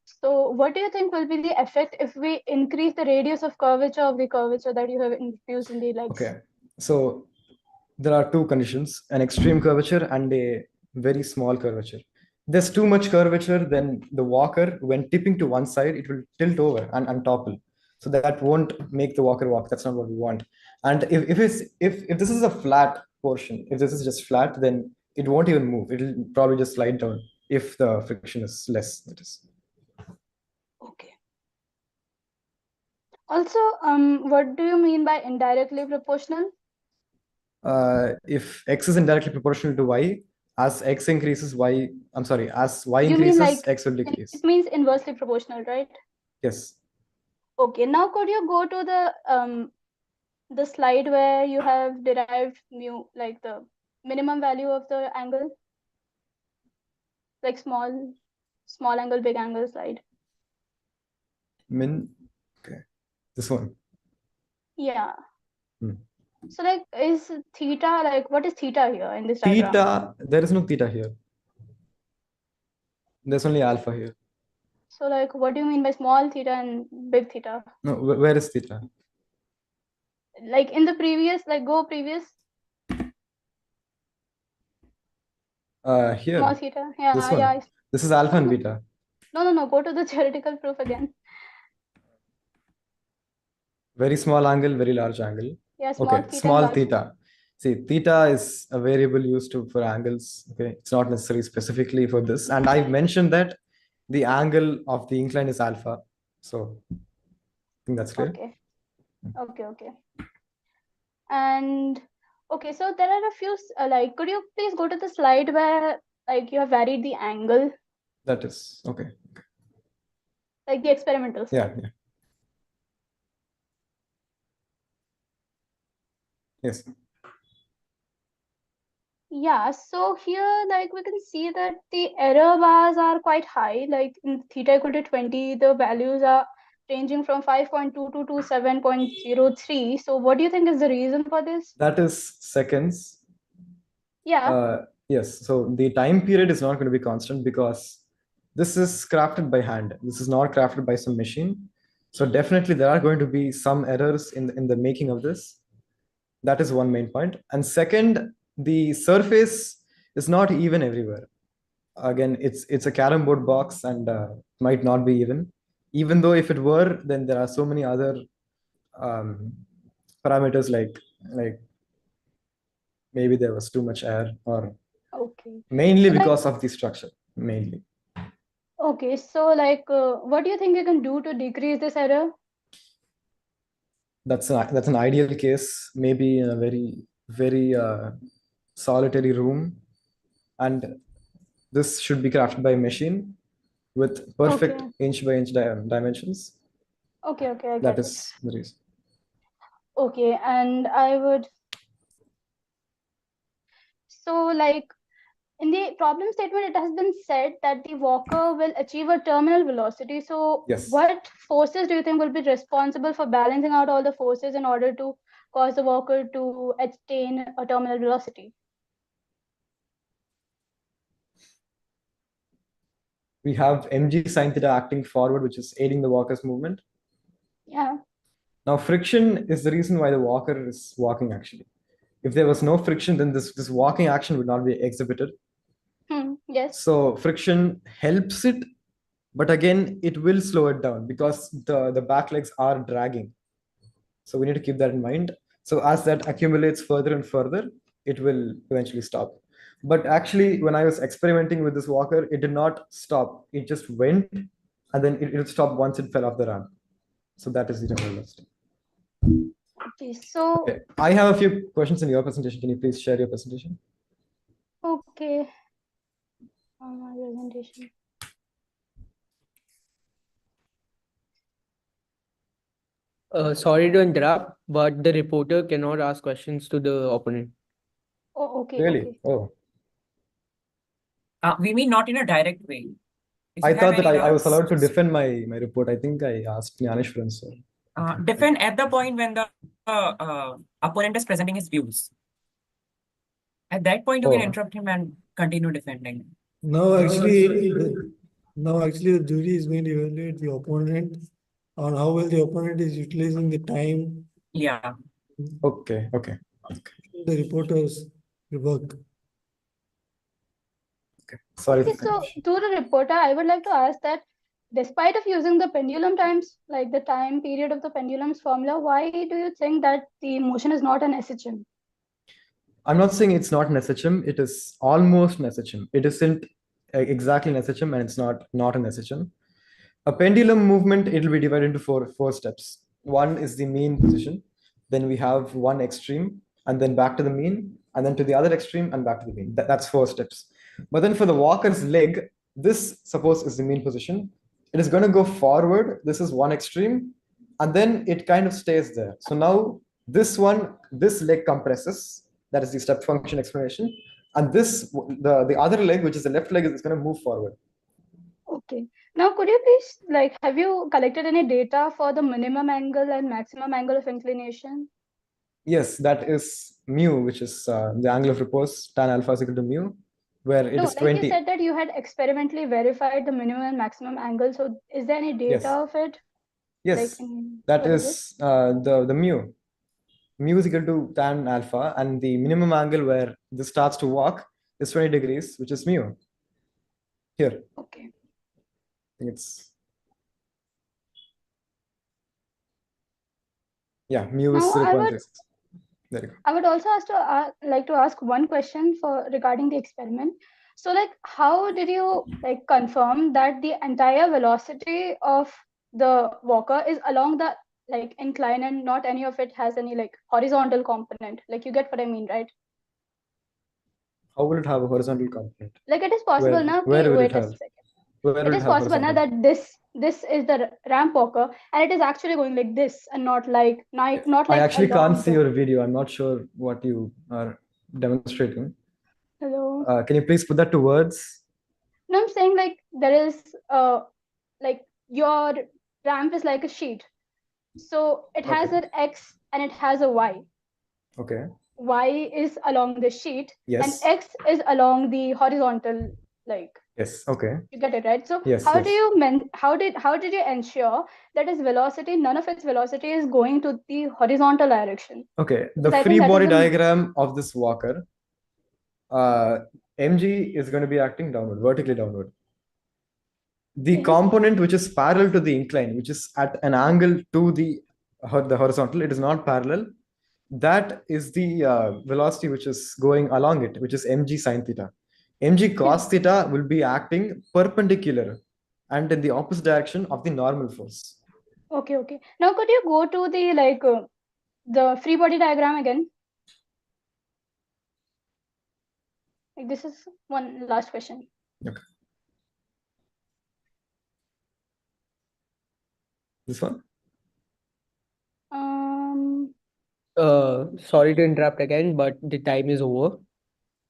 So what do you think will be the effect if we increase the radius of curvature of the curvature that you have infused in the legs? Okay. So there are 2 conditions: an extreme curvature and a very small curvature. There's too much curvature, then the walker, when tipping to one side, it will tilt over and topple. So that won't make the walker walk. That's not what we want. And if this is a flat portion, if this is just flat, then it won't even move. It'll probably just slide down if the friction is less. That is. Okay. Also, what do you mean by indirectly proportional? If x is indirectly proportional to y, as x increases, as y You mean increases, x will decrease. It means inversely proportional, right? Yes. Okay. Now, could you go to the slide where you have derived mu, like the minimum value of the angle, like small angle, big angle slide? Min. Okay. This one. Yeah. Hmm. So is theta, what is theta here in this diagram? Theta, there is no theta here. There's only alpha here. So what do you mean by small theta and big theta? No, where is theta? Like in the previous, go previous. Here. Small theta. Yeah, This one. yeah. This is alpha and beta. No. Go to the theoretical proof again. Very small angle, very large angle. Yeah, small Okay, theta. small large theta. See, theta is a variable used for angles. Okay, it's not necessary specifically for this. And I mentioned that the angle of the incline is alpha. So I think that's clear. Okay. And okay, so there are a few like, could you please go to the slide where like you have varied the angle, That is okay. like the experimental Yeah, slide? yeah. Yes. Yeah, so here like we can see that the error bars are quite high, like in theta equal to 20, the values are ranging from 5.22 to 7.03. So what do you think is the reason for this? That is seconds. Yeah. Yes. So the time period is not going to be constant because this is crafted by hand. This is not crafted by some machine. So definitely there are going to be some errors in the making of this. That is one main point. And second, the surface is not even everywhere. Again, it's a carom board box and might not be even. Even though if it were, then there are so many other parameters like maybe there was too much air or Okay. mainly So like, because of the structure mainly. okay, so like, what do you think you can do to decrease this error? That's an ideal case, maybe in a very solitary room, and this should be crafted by a machine with perfect Okay. inch by inch dimensions. Okay, I That get it. is the reason. Okay, and I would, so like in the problem statement, it has been said that the walker will achieve a terminal velocity. So Yes. what forces do you think will be responsible for balancing out all the forces in order to cause the walker to attain a terminal velocity? We have mg sin theta acting forward, which is aiding the walker's movement. Yeah. Now, friction is the reason why the walker is walking actually. If there was no friction, then this walking action would not be exhibited. Yes. So friction helps it, but again, it will slow it down because the back legs are dragging. So we need to keep that in mind. So as that accumulates further and further, it will eventually stop. But actually, when I was experimenting with this walker, it did not stop. It just went, and then it stopped once it fell off the ramp. So that is the terminal velocity. Okay, so Okay. I have a few questions in your presentation. Can you please share your presentation? okay. My presentation. Sorry to interrupt, but the reporter cannot ask questions to the opponent. Oh, okay. Really? Okay. Oh, We mean not in a direct way. If I you have thought that any I was doubts, allowed to just, defend my report. I think I asked Nyaneshwaran, sir. defend at the point when the opponent is presenting his views. At that point, you can Oh, interrupt him and continue defending. Now actually, the jury is going to evaluate the opponent on how well the opponent is utilizing the time, Yeah. okay. the reporter's work. Sorry Okay, for so confusion. to the reporter, I would like to ask that despite of using the pendulum times, like the time period of the pendulum's formula, why do you think that the motion is not an SHM? I'm not saying it's not an SHM. It is almost an SHM. It isn't exactly an SHM, and it's not an SHM. A pendulum movement, it will be divided into four steps. One is the mean position. Then we have one extreme, and then back to the mean, and then to the other extreme, and back to the mean. That's 4 steps. But then for the walker's leg, this suppose is the mean position. It is going to go forward. This is one extreme, and then it kind of stays there. So now this leg compresses. That is the step function explanation. And the other leg, which is the left leg, is going to move forward. Okay. Now, could you please, like, have you collected any data for the minimum angle and maximum angle of inclination? Yes, that is mu, which is the angle of repose, tan alpha is equal to mu, where it No, is like you 20. said that you had experimentally verified the minimum and maximum angle. So is there any data Yes. of it? Yes, Like, that what is it? is the mu. Mu is equal to tan alpha, and the minimum angle where this starts to walk is 20 degrees, which is mu. Here, Okay. I think it's, yeah, mu is Now, 0.36. There you go. I would also like to ask one question for regarding the experiment. So, like, how did you like confirm that the entire velocity of the walker is along the like incline and not any of it has any like horizontal component. Like you get what I mean, right? How will it have a horizontal component? Like it is possible Where- now. where will Wait it a have? second. Where It will is it have possible now horizontal? that this is the ramp walker and it is actually going like this and not like not I like actually can't along see the- your video. I'm not sure what you are demonstrating. Hello. Can you please put that to words? No, I'm saying like there is like your ramp is like a sheet. So it has Okay. an X and it has a Y. Okay. Y is along the sheet and Yes. X is along the horizontal, like Yes. Okay. you get it, right? So Yes, how do yes. you how did you ensure that its velocity, none of its velocity is going to the horizontal direction? Okay. The Because I free think that body is a diagram of this walker, mg is going to be acting downward, vertically downward. The yes. component which is parallel to the incline, which is at an angle to the horizontal, it is not parallel. That is the velocity which is going along it, which is mg sine theta. Mg cos theta will be acting perpendicular and in the opposite direction of the normal force. Okay, okay. Now could you go to the like the free body diagram again? Like this is one last question. Okay. This one? Um, Sorry to interrupt again, but the time is over.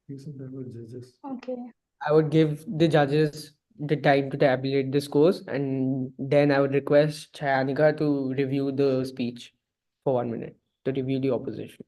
You said that were judges. okay. I would give the judges the time to tabulate the scores, and then I would request Chayanika to review the speech for 1 minute to review the opposition.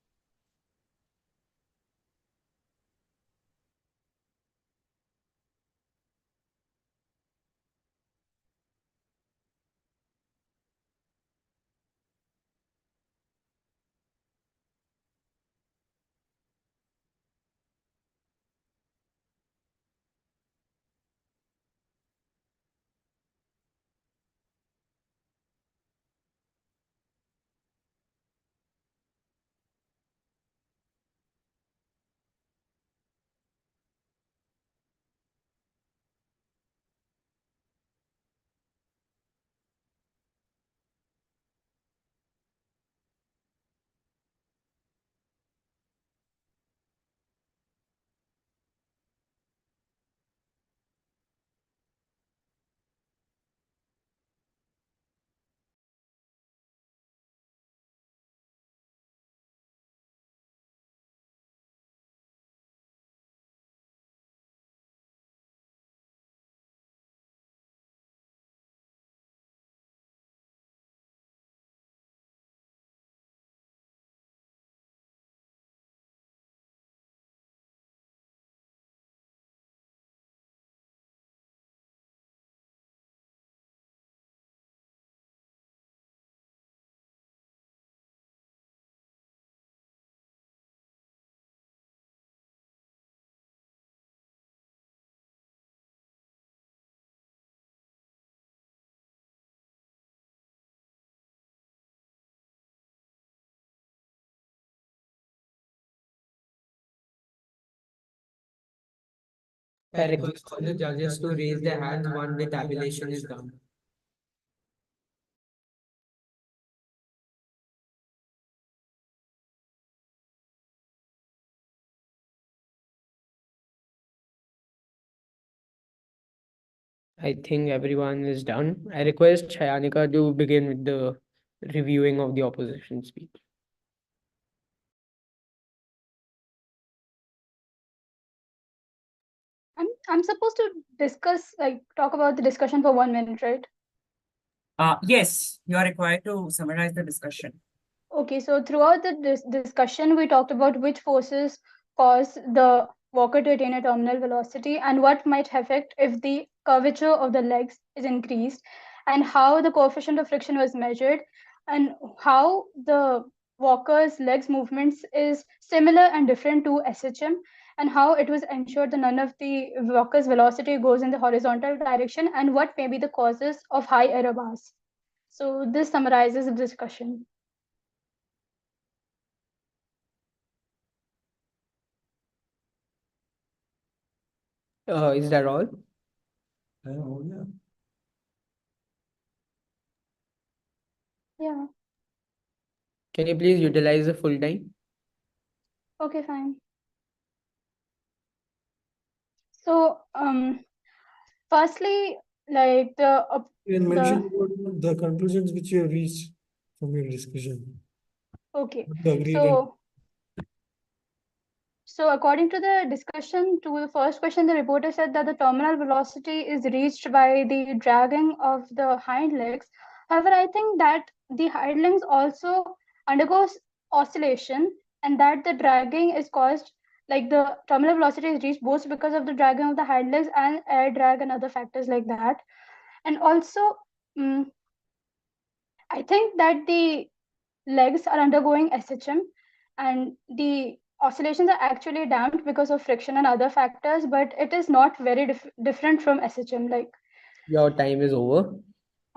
I request all the judges to raise their hands once the tabulation is done. I think everyone is done. I request Chayanika to begin with the reviewing of the opposition speech. I'm supposed to discuss like talk about the discussion for 1 minute, right? Yes, you are required to summarize the discussion. Okay, so throughout the discussion, we talked about which forces cause the walker to attain a terminal velocity and what might affect if the curvature of the legs is increased, and how the coefficient of friction was measured, and how the walker's legs movements is similar and different to SHM, and how it was ensured that none of the walker's velocity goes in the horizontal direction, and what may be the causes of high error bars. So this summarizes the discussion. Is that all? Oh, yeah. Yeah. Can you please utilize the full time? Okay, fine. So, firstly, like You can the mention about the conclusions which you have reached from your discussion. okay. What you agreed and So according to the discussion to the first question, the reporter said that the terminal velocity is reached by the dragging of the hind legs. However, I think that the hind legs also undergoes oscillation and that the dragging is caused, like the terminal velocity is reached both because of the dragging of the hind legs and air drag and other factors like that. And also, I think that the legs are undergoing SHM and the oscillations are actually damped because of friction and other factors, but it is not very different from SHM. Like, Your time is over.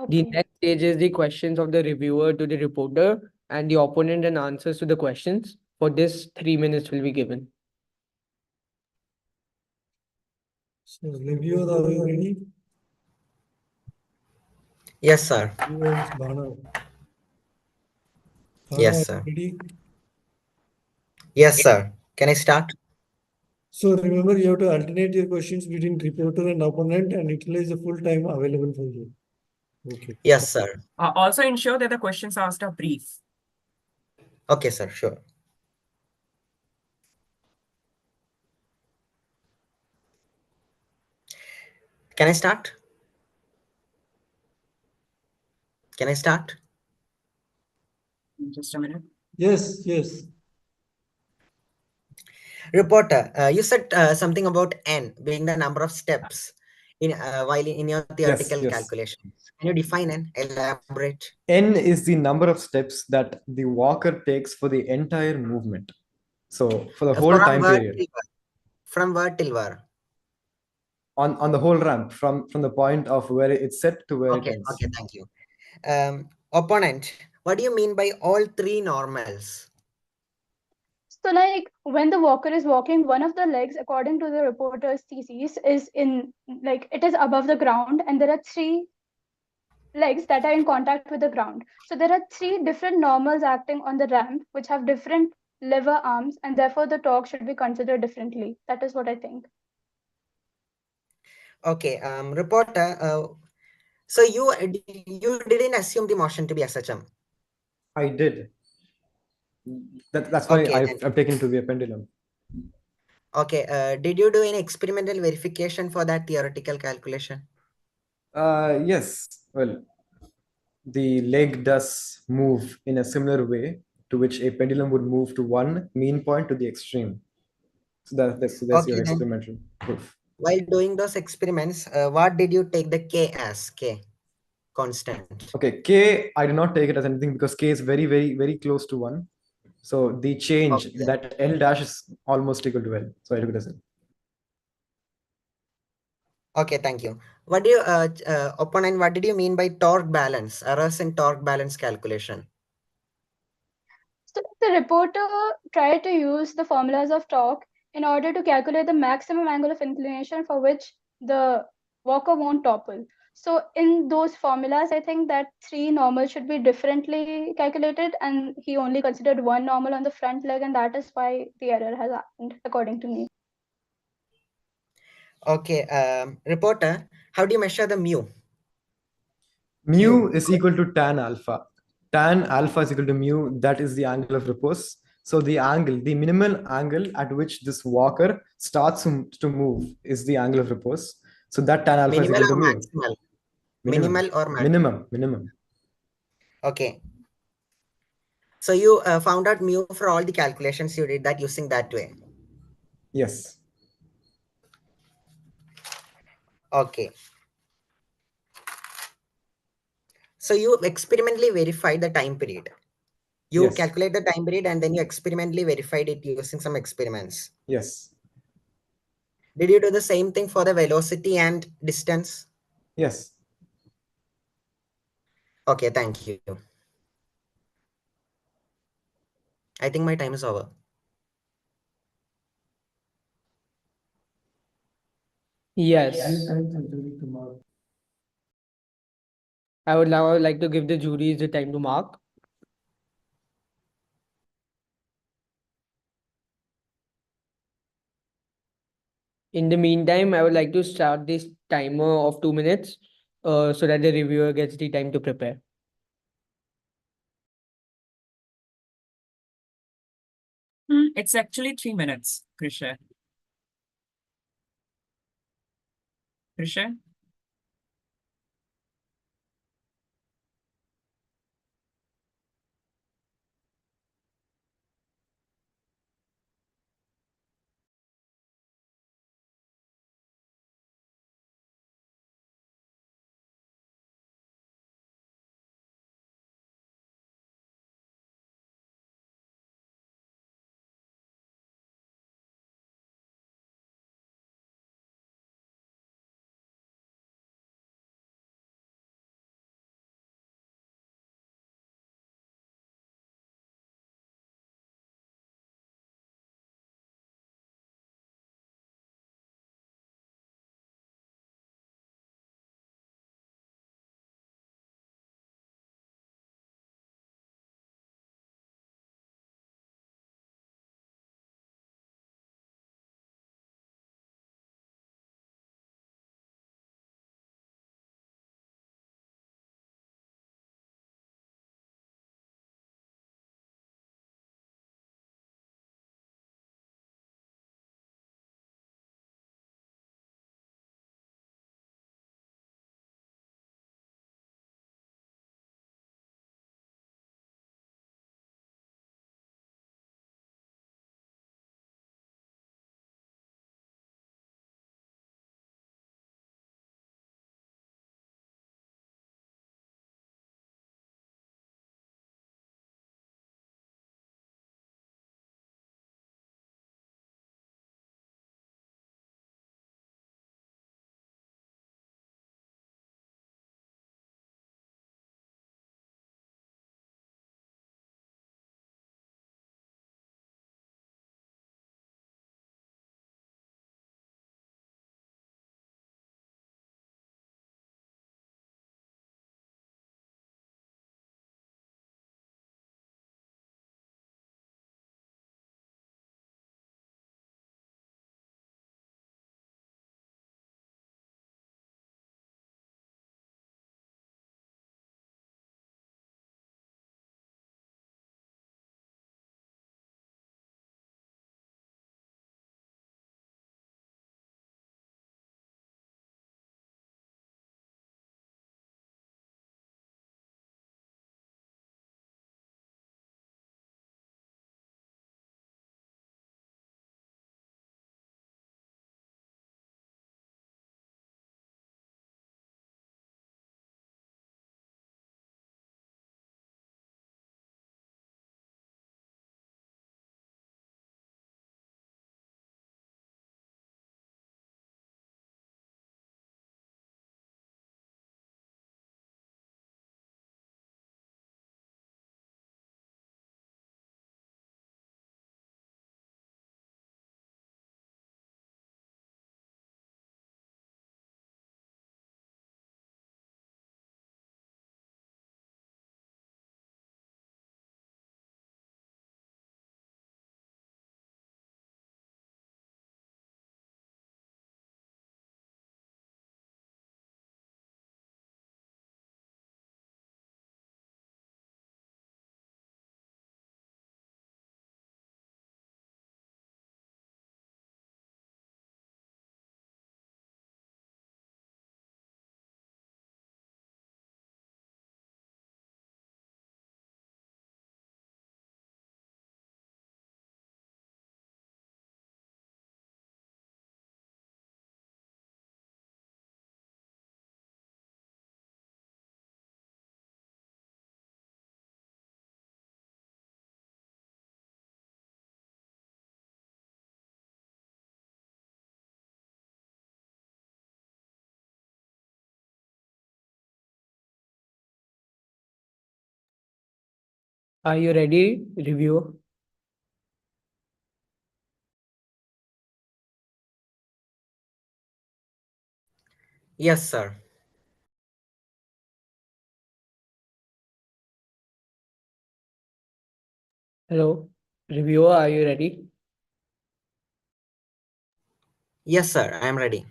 The okay. next stage is the questions of the reviewer to the reporter and the opponent and answers to the questions. For this, 3 minutes will be given. so reviewer, are you ready? Yes, sir. Reviewer is Bhana. Bhana, Yes, are you sir. ready? Yes, sir. Can I start? So remember, you have to alternate your questions between reporter and opponent and utilize the full time available for you. Okay. Yes, sir. Also ensure that the questions asked are brief. Okay, sir. Sure. Can I start? Can I start? Just a minute. Yes, yes. Reporter, you said something about n being the number of steps in while in your theoretical yes. calculations. Can you define n? Elaborate. N is the number of steps that the walker takes for the entire movement. So for the whole From time where period, till where? From where till where? on the whole ramp, from the point of where it's set to where it Okay. ends. Okay. Thank you. Opponent, what do you mean by all three normals? So, like when the walker is walking, one of the legs, according to the reporter's thesis, is in like it is above the ground, and there are three legs that are in contact with the ground. So there are three different normals acting on the ramp, which have different lever arms, and therefore the torque should be considered differently. That is what I think. Okay. Reporter, so you didn't assume the motion to be SHM. I did. That's why Okay, then. I've taken it to be a pendulum. Okay. Did you do any experimental verification for that theoretical calculation? Yes. Well, the leg does move in a similar way to which a pendulum would move to one mean point to the extreme. So that's Okay, your then. experimental proof. While doing those experiments, what did you take the K as? K constant. Okay, K, I do not take it as anything because K is very, very, very close to one. So the change Okay, then. that L dash is almost equal to L. So I took it as L. Okay, thank you. What do you, opponent, what did you mean by torque balance, errors in torque balance calculation? So the reporter tried to use the formulas of torque in order to calculate the maximum angle of inclination for which the walker won't topple. So in those formulas, I think that three normals should be differently calculated, and he only considered one normal on the front leg, and that is why the error has happened, according to me. Okay, reporter, how do you measure the mu? Mu is equal to tan alpha. Tan alpha is equal to mu. That is the angle of repose. So the angle, the minimal angle at which this walker starts to move is the angle of repose. So that tan alpha is Minimal equal to or mu. maximal? Minimum. Minimal or maximum? Minimum. Okay. So you found out mu for all the calculations you did that using that way. Yes. Okay. So you experimentally verified the time period. You Yes. calculate the time period and then you experimentally verified it using some experiments. Yes. Did you do the same thing for the velocity and distance? Yes. Okay, thank you. I think my time is over. Yes. Any time to tomorrow. I would now like to give the juries the time to mark. In the meantime, I would like to start this timer of 2 minutes so that the reviewer gets the time to prepare. It's actually 3 minutes, Krisha. Krisha? Are you ready, reviewer? Yes, sir. Hello, reviewer, are you ready? Yes, sir, I am ready.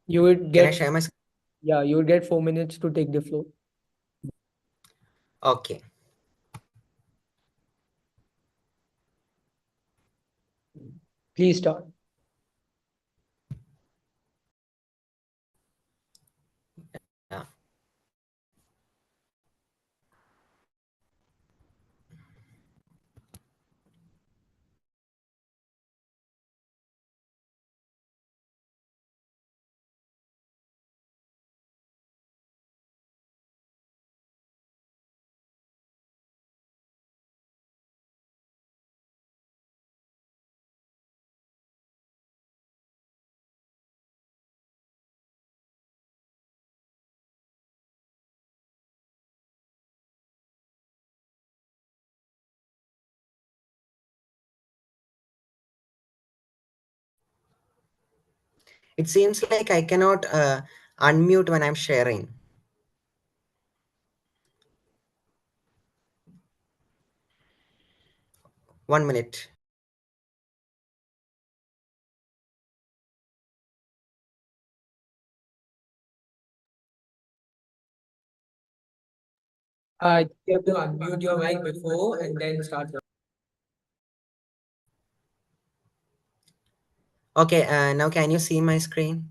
You would Can I get, share my screen? yeah, you would get 4 minutes to take the floor. Okay. Please start. Yeah. It seems like I cannot unmute when I'm sharing. One minute. You have to unmute your mic before and then start. Okay, now can you see my screen?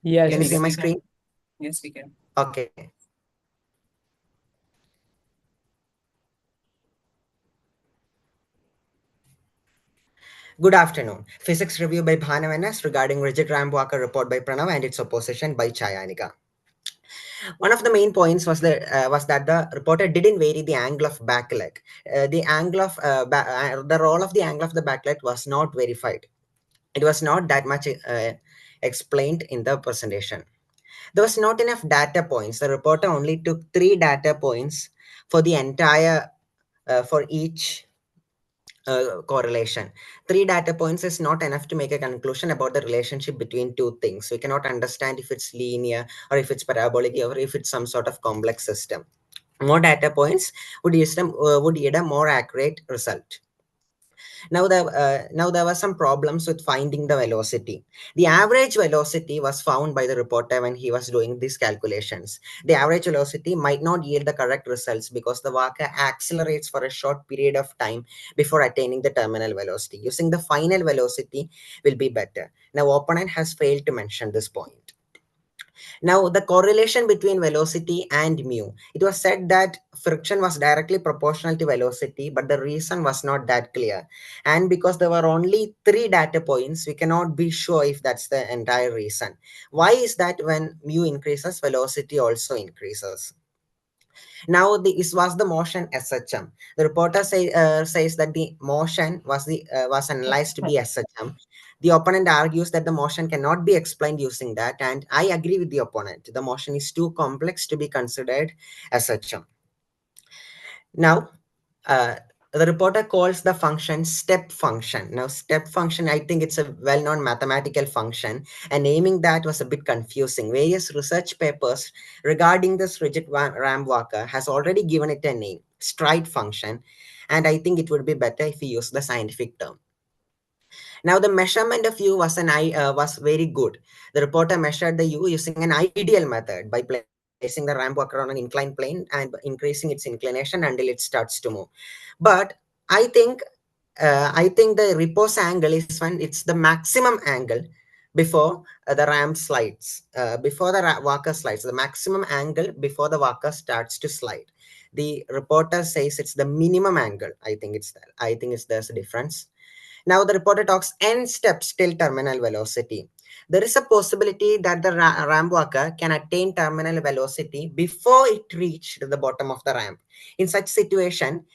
Yes, Can you we see can. my we can. screen? Yes, we can. Okay. Good afternoon. Physics review by Bhanav regarding rigid ramp walker report by Pranav and its opposition by Chayanika. One of the main points was that the reporter didn't vary the angle of backlight. The angle of the role of the angle of the backlight was not verified. It was not that much explained in the presentation. There was not enough data points. The reporter only took 3 data points for the entire for each correlation. 3 data points is not enough to make a conclusion about the relationship between two things. We cannot understand if it's linear or if it's parabolic or if it's some sort of complex system. More data points would yield a more accurate result. Now there were some problems with finding the velocity. The average velocity was found by the reporter when he was doing these calculations. The average velocity might not yield the correct results because the walker accelerates for a short period of time before attaining the terminal velocity. Using the final velocity will be better. Now opponent has failed to mention this point. Now, the correlation between velocity and mu. It was said that friction was directly proportional to velocity, but the reason was not that clear. And because there were only 3 data points, we cannot be sure if that's the entire reason. Why is that when mu increases, velocity also increases? Now, this was the motion SHM. The reporter says that the motion was analyzed to be SHM. The opponent argues that the motion cannot be explained using that, and I agree with the opponent. The motion is too complex to be considered SHM. Now, uh, the reporter calls the function step function. Now, step function, I think it's a well-known mathematical function, and naming that was a bit confusing. Various research papers regarding this rigid ramp walker has already given it a name, stride function, and I think it would be better if we use the scientific term. Now, the measurement of U was very good. The reporter measured the U using an ideal method by placing the ramp walker on an inclined plane and increasing its inclination until it starts to move. But I think the repose angle is when it's the maximum angle before the ramp slides, before the walker slides, the maximum angle before the walker starts to slide. The reporter says it's the minimum angle. I think there's a difference. Now the reporter talks n steps till terminal velocity. There is a possibility that the ramp walker can attain terminal velocity before it reached the bottom of the ramp. In such situation,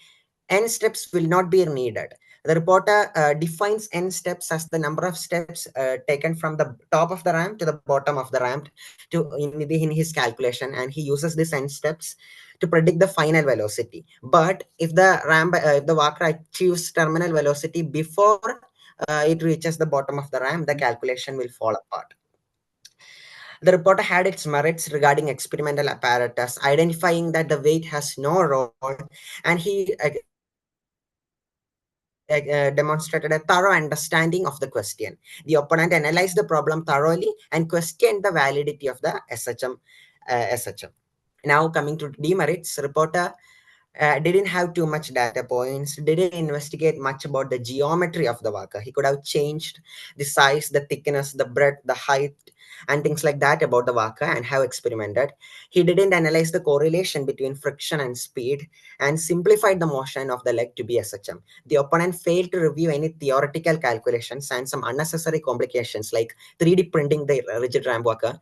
n steps will not be needed. The reporter defines n steps as the number of steps taken from the top of the ramp to the bottom of the ramp in his calculation, and he uses this n steps to predict the final velocity. But if the walker achieves terminal velocity before it reaches the bottom of the ramp, the calculation will fall apart. The reporter had its merits regarding experimental apparatus, identifying that the weight has no role, and he demonstrated a thorough understanding of the question. The opponent analyzed the problem thoroughly and questioned the validity of the SHM. Now coming to demerits, reporter didn't have too much data points, didn't investigate much about the geometry of the waka. He could have changed the size, the thickness, the breadth, the height, and things like that about the waka and have experimented. He didn't analyze the correlation between friction and speed and simplified the motion of the leg to be SHM. The opponent failed to review any theoretical calculations, and some unnecessary complications like 3D printing the rigid ramp waka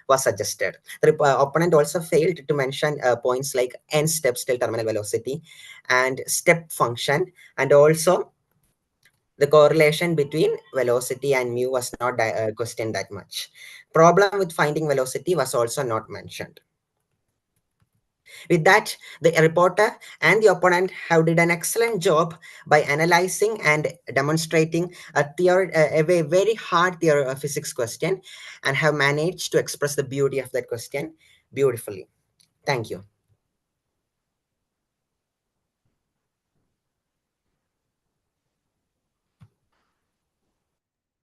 was suggested. The opponent also failed to mention points like end steps till terminal velocity and step function, and also the correlation between velocity and mu was not questioned that much. Problem with finding velocity was also not mentioned. With that, the reporter and the opponent have did an excellent job by analyzing and demonstrating a very hard physics question, and have managed to express the beauty of that question beautifully. Thank you.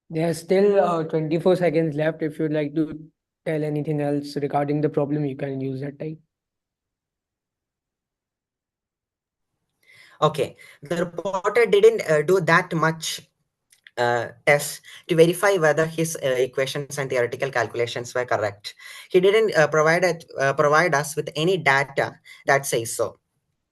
There's still 24 seconds left. If you'd like to tell anything else regarding the problem, you can use that time. Okay, the reporter didn't do that much tests to verify whether his equations and theoretical calculations were correct. He didn't provide us with any data that says so.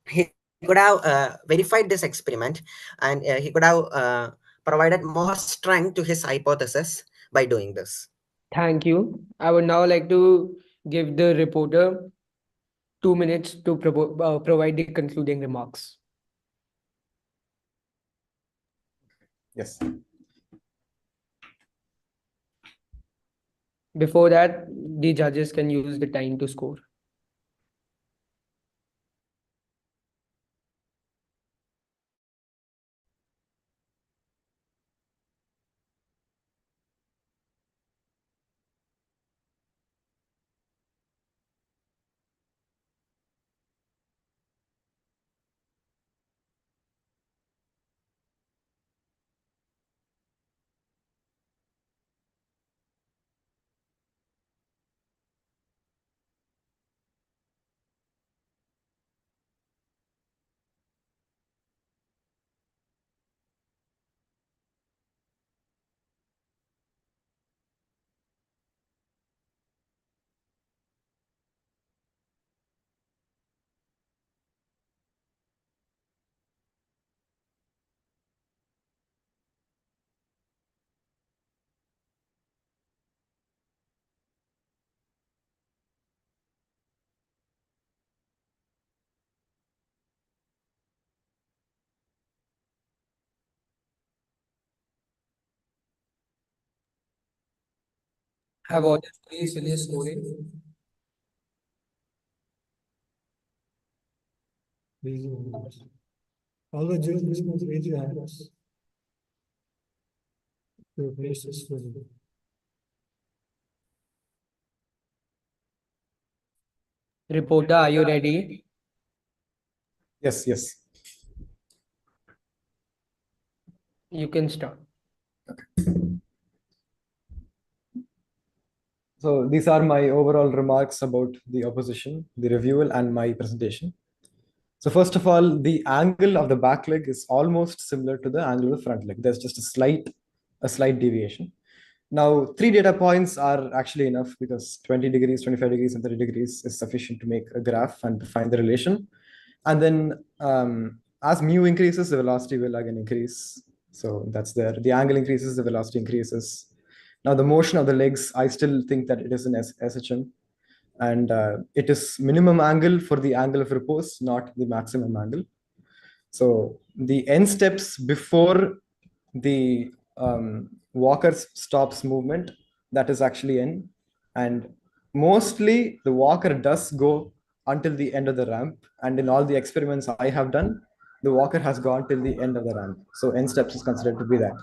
He could have verified this experiment, and he could have provided more strength to his hypothesis by doing this. Thank you. I would now like to give the reporter 2 minutes to provide the concluding remarks. Yes. Before that, the judges can use the time to score. Have all the judges finished scoring? All the judges must raise your hands. Your place is full. Reporter, are you ready? Yes, yes. You can start. So these are my overall remarks about the opposition, the reviewal, and my presentation. So first of all, the angle of the back leg is almost similar to the angle of the front leg. There's just a slight deviation. Now, 3 data points are actually enough because 20 degrees, 25 degrees, and 30 degrees is sufficient to make a graph and to find the relation. And then as mu increases, the velocity will again increase. So that's there. The angle increases, the velocity increases. Now, the motion of the legs, I still think that it is an SHM. And it is minimum angle for the angle of repose, not the maximum angle. So the end steps before the walker stops movement, that is actually N. And mostly the walker does go until the end of the ramp. And in all the experiments I have done, the walker has gone till the end of the ramp. So N steps is considered to be that.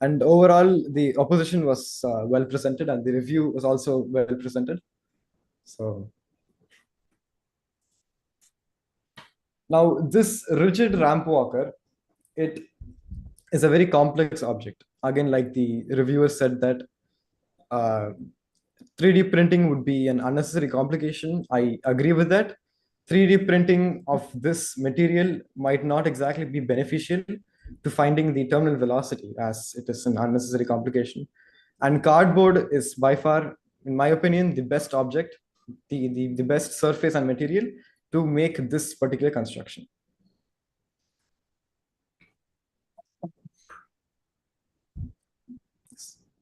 And overall, the opposition was well presented, and the review was also well presented. So now this rigid ramp walker, it is a very complex object. Again, like the reviewer said that 3D printing would be an unnecessary complication. I agree with that. 3D printing of this material might not exactly be beneficial to finding the terminal velocity, as it is an unnecessary complication. And cardboard is by far, in my opinion, the best object, the best surface and material to make this particular construction.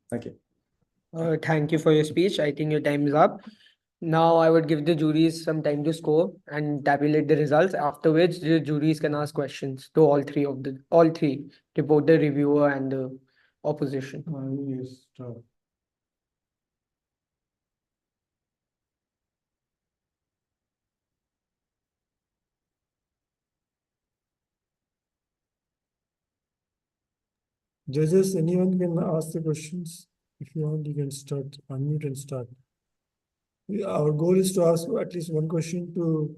Thank you. Thank you for your speech. I think your time is up. Now I would give the juries some time to score and tabulate the results, after which the juries can ask questions to all three, reporter, reviewer, and the opposition. Yes, start. Judges, anyone can ask the questions. If you want, you can start, unmute and start. Our goal is to ask at least one question to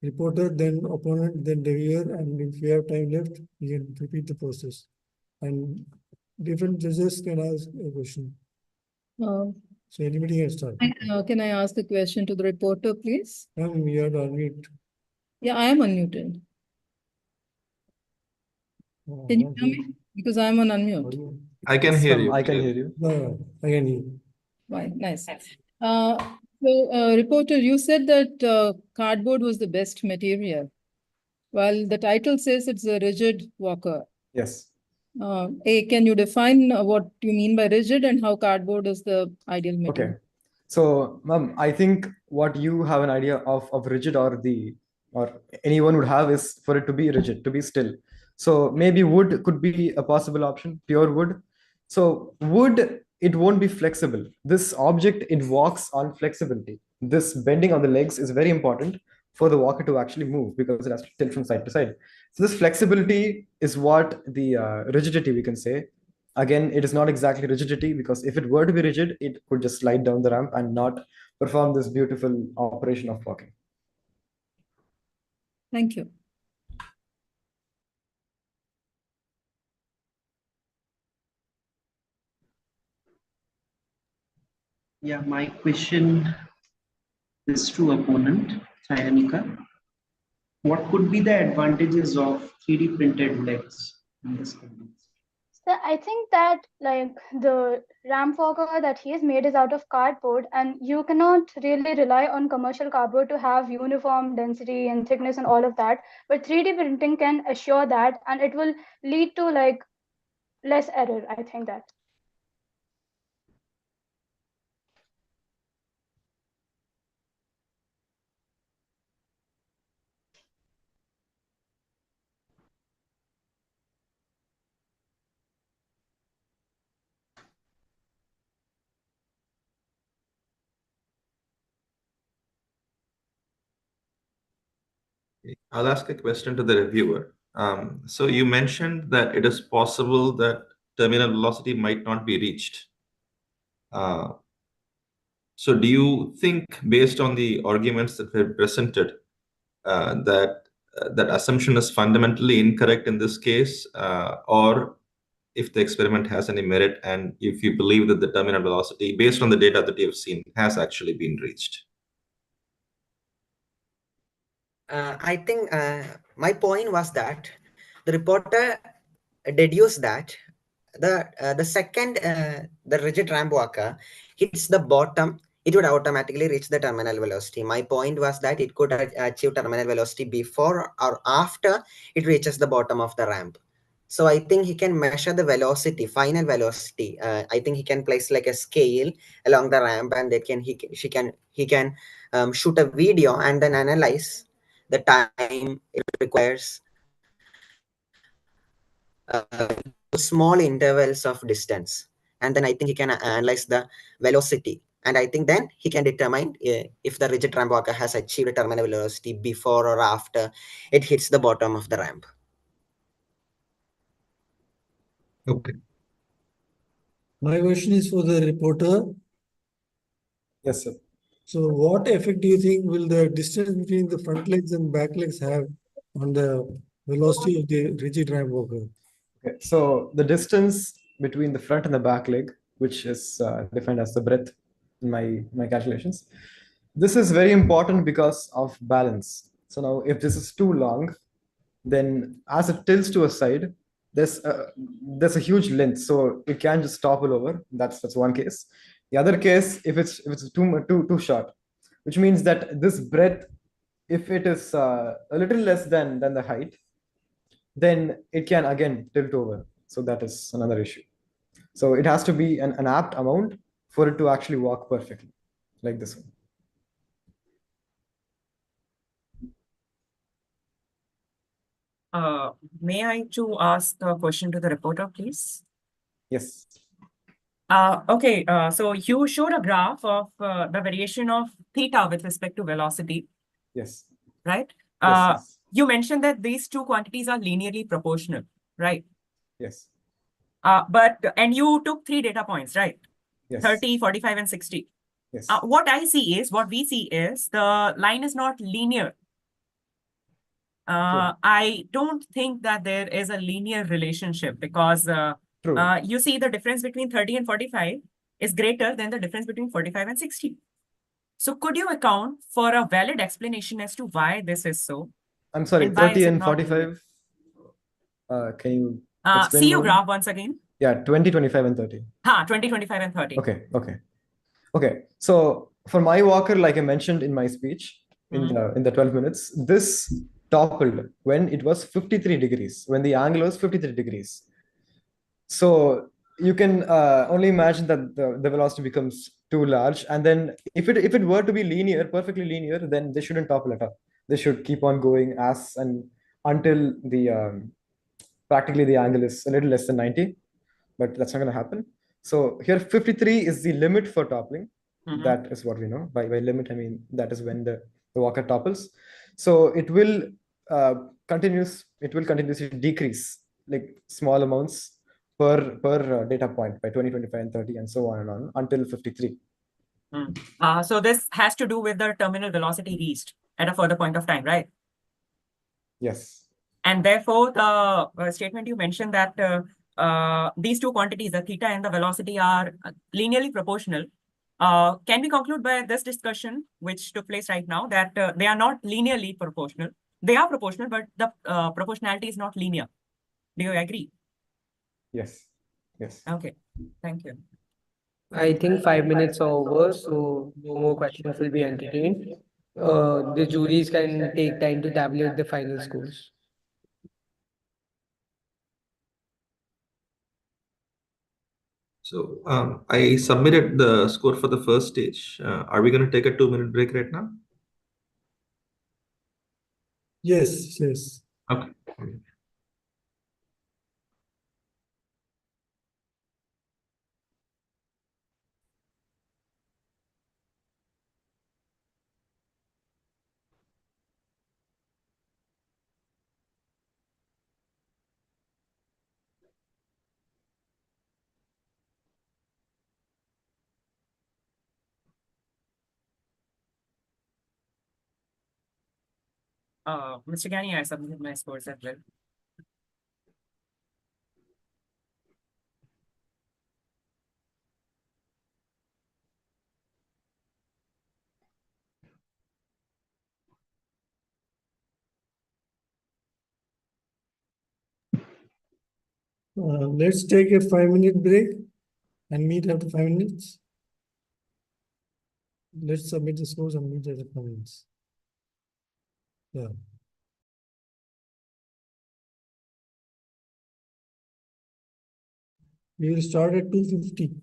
reporter, then opponent, then reviewer, and if we have time left, we can repeat the process. And different judges can ask a question. Uh, So anybody can start. Can I ask a question to the reporter, please? We have to unmute. Yeah, I am unmuted. Can you hear me? Because I'm on unmute. I can hear you. I can hear you. No, I can hear. Fine, nice. Reporter, you said that cardboard was the best material. Well, the title says it's a rigid walker. Yes. Can you define what you mean by rigid and how cardboard is the ideal material? Okay. So, ma'am, I think what you have an idea of rigid or anyone would have is for it to be rigid, to be still. So maybe wood could be a possible option, pure wood. So wood, it won't be flexible. This object, it walks on flexibility. This bending of the legs is very important for the walker to actually move because it has to tilt from side to side. So this flexibility is what the rigidity we can say. Again, it is not exactly rigidity because if it were to be rigid, it could just slide down the ramp and not perform this beautiful operation of walking. Thank you. Yeah, my question is to opponent, Sayanika. What could be the advantages of 3D printed legs in this context? So I think that like the ramp walker that he has made is out of cardboard, and you cannot really rely on commercial cardboard to have uniform density and thickness and all of that. But 3D printing can assure that, and it will lead to like less error. I think that. I'll ask a question to the reviewer. So you mentioned that it is possible that terminal velocity might not be reached. So do you think, based on the arguments that were presented, that assumption is fundamentally incorrect in this case, or if the experiment has any merit, and if you believe that the terminal velocity, based on the data that you have seen, has actually been reached? I think my point was that the reporter deduced that the second the rigid ramp walker hits the bottom, it would automatically reach the terminal velocity. My point was that it could achieve terminal velocity before or after it reaches the bottom of the ramp. So I think he can measure the velocity, final velocity. I think he can place like a scale along the ramp, and he can shoot a video and then analyze the time it requires small intervals of distance, and then I think he can analyze the velocity, and I think then he can determine if the rigid ramp walker has achieved a terminal velocity before or after it hits the bottom of the ramp. Okay. My question is for the reporter. Yes, sir. So what effect do you think will the distance between the front legs and back legs have on the velocity of the rigid ramp walker? Okay. So the distance between the front and the back leg, which is defined as the breadth in my calculations, this is very important because of balance. So now if this is too long, then as it tilts to a side, there's a huge length, so it can just topple over. That's one case. The other case, if it's too short, which means that this breadth, if it is a little less than the height, then it can again tilt over. So that is another issue. So it has to be an apt amount for it to actually walk perfectly, like this one. May I to ask a question to the reporter, please? Yes. Okay, so you showed a graph of the variation of theta with respect to velocity, Yes. right? Yes. You mentioned that these two quantities are linearly proportional, right? Yes. And you took 3 data points, right? Yes. 30, 45, and 60. Yes. What we see is the line is not linear. True. I don't think that there is a linear relationship because True. you see the difference between 30 and 45 is greater than the difference between 45 and 60. So could you account for a valid explanation as to why this is so? I'm sorry, And why 30 is it and not linear? 45. Can you explain See your more? graph once again. Yeah, 20, 25, and 30. 20, 25, and 30. Okay. So for my walker, like I mentioned in my speech, in the 12 minutes, this toppled when it was 53 degrees, when the angle was 53 degrees. So you can only imagine that the velocity becomes too large. And then if it were to be linear, perfectly linear, then they shouldn't topple at all. They should keep on going as and until the practically the angle is a little less than 90, but that's not going to happen. So here 53 is the limit for toppling. That is what we know. By limit, I mean that is when the walker topples. So it will continuously decrease like small amounts per data point by 20, 25, and 30, and so on and on until 53. So this has to do with the terminal velocity reached at a further point of time, right? Yes. And therefore, the statement you mentioned that these two quantities, the theta and the velocity, are linearly proportional. Can we conclude by this discussion, which took place right now, that they are not linearly proportional? They are proportional, but the proportionality is not linear. Do you agree? Yes. Yes. Okay. Thank you. I think 5 minutes are over, so no more questions will be entertained. The juries can take time to tabulate the final scores. So I submitted the score for the first stage. Are we going to take a 2-minute break right now? Yes, yes. Okay. Mr. Gani, I submitted my scores as well. Let's take a 5-minute break and meet after 5 minutes. Let's submit the scores and meet after 5 minutes. Yeah. We will start at 2:50.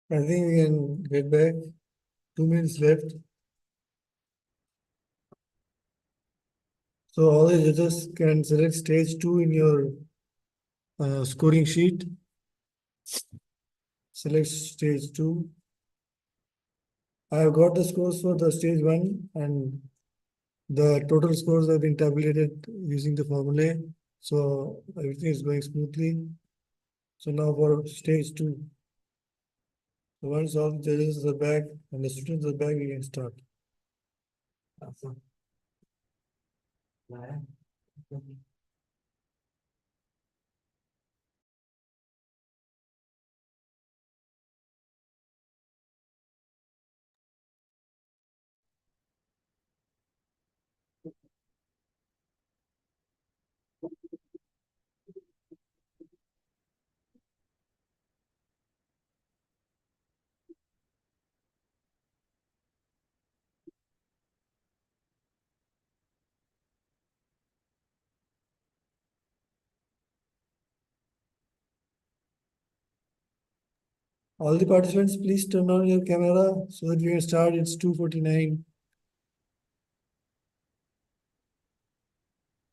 I think we can get back. 2 minutes left. So all the judges can select stage 2 in your scoring sheet. Select stage 2. I have got the scores for the stage 1 and the total scores have been tabulated using the formulae. So everything is going smoothly. So now for stage 2. So once all the judges are back and the students are back, we can start. All the participants, please turn on your camera so that we can start. It's 2:49.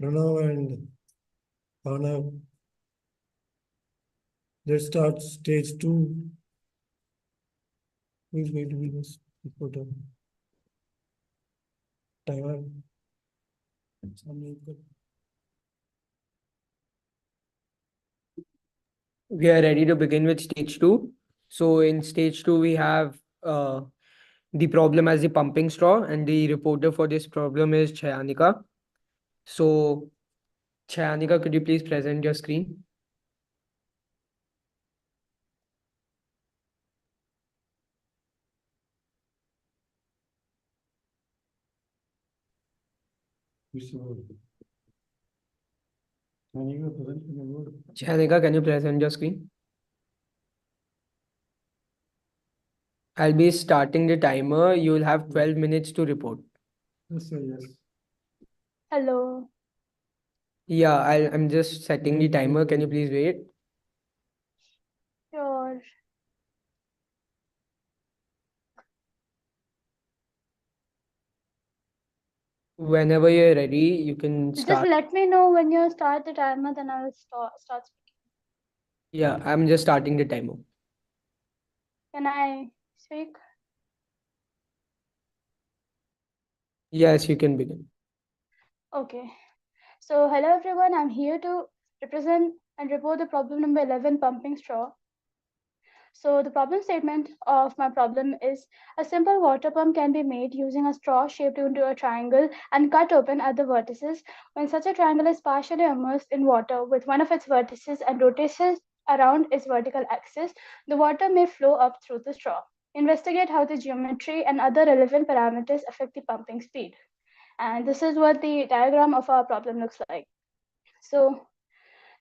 Pranav and Bhavna. Let's start stage 2. Who is going to be this reporter? Timer. We are ready to begin with stage 2. So in stage 2, we have the problem as the pumping straw, and the reporter for this problem is Chayanika. So Chayanika, could you please present your screen? Chayanika, can you present your screen? I'll be starting the timer. You will have 12 minutes to report. Yes, sir, yes. Hello. Yeah, I'm just setting the timer. Can you please wait? Sure. Whenever you're ready, you can Just start. let me know when you start the timer, then I will start speaking. Yeah, I'm just starting the timer. Can I speak? Yes, you can begin. Okay. So hello everyone, I'm here to represent and report the problem number 11, pumping straw. So the problem statement of my problem is a simple water pump can be made using a straw shaped into a triangle and cut open at the vertices. When such a triangle is partially immersed in water with one of its vertices and rotates around its vertical axis, the water may flow up through the straw. Investigate how the geometry and other relevant parameters affect the pumping speed. And this is what the diagram of our problem looks like. So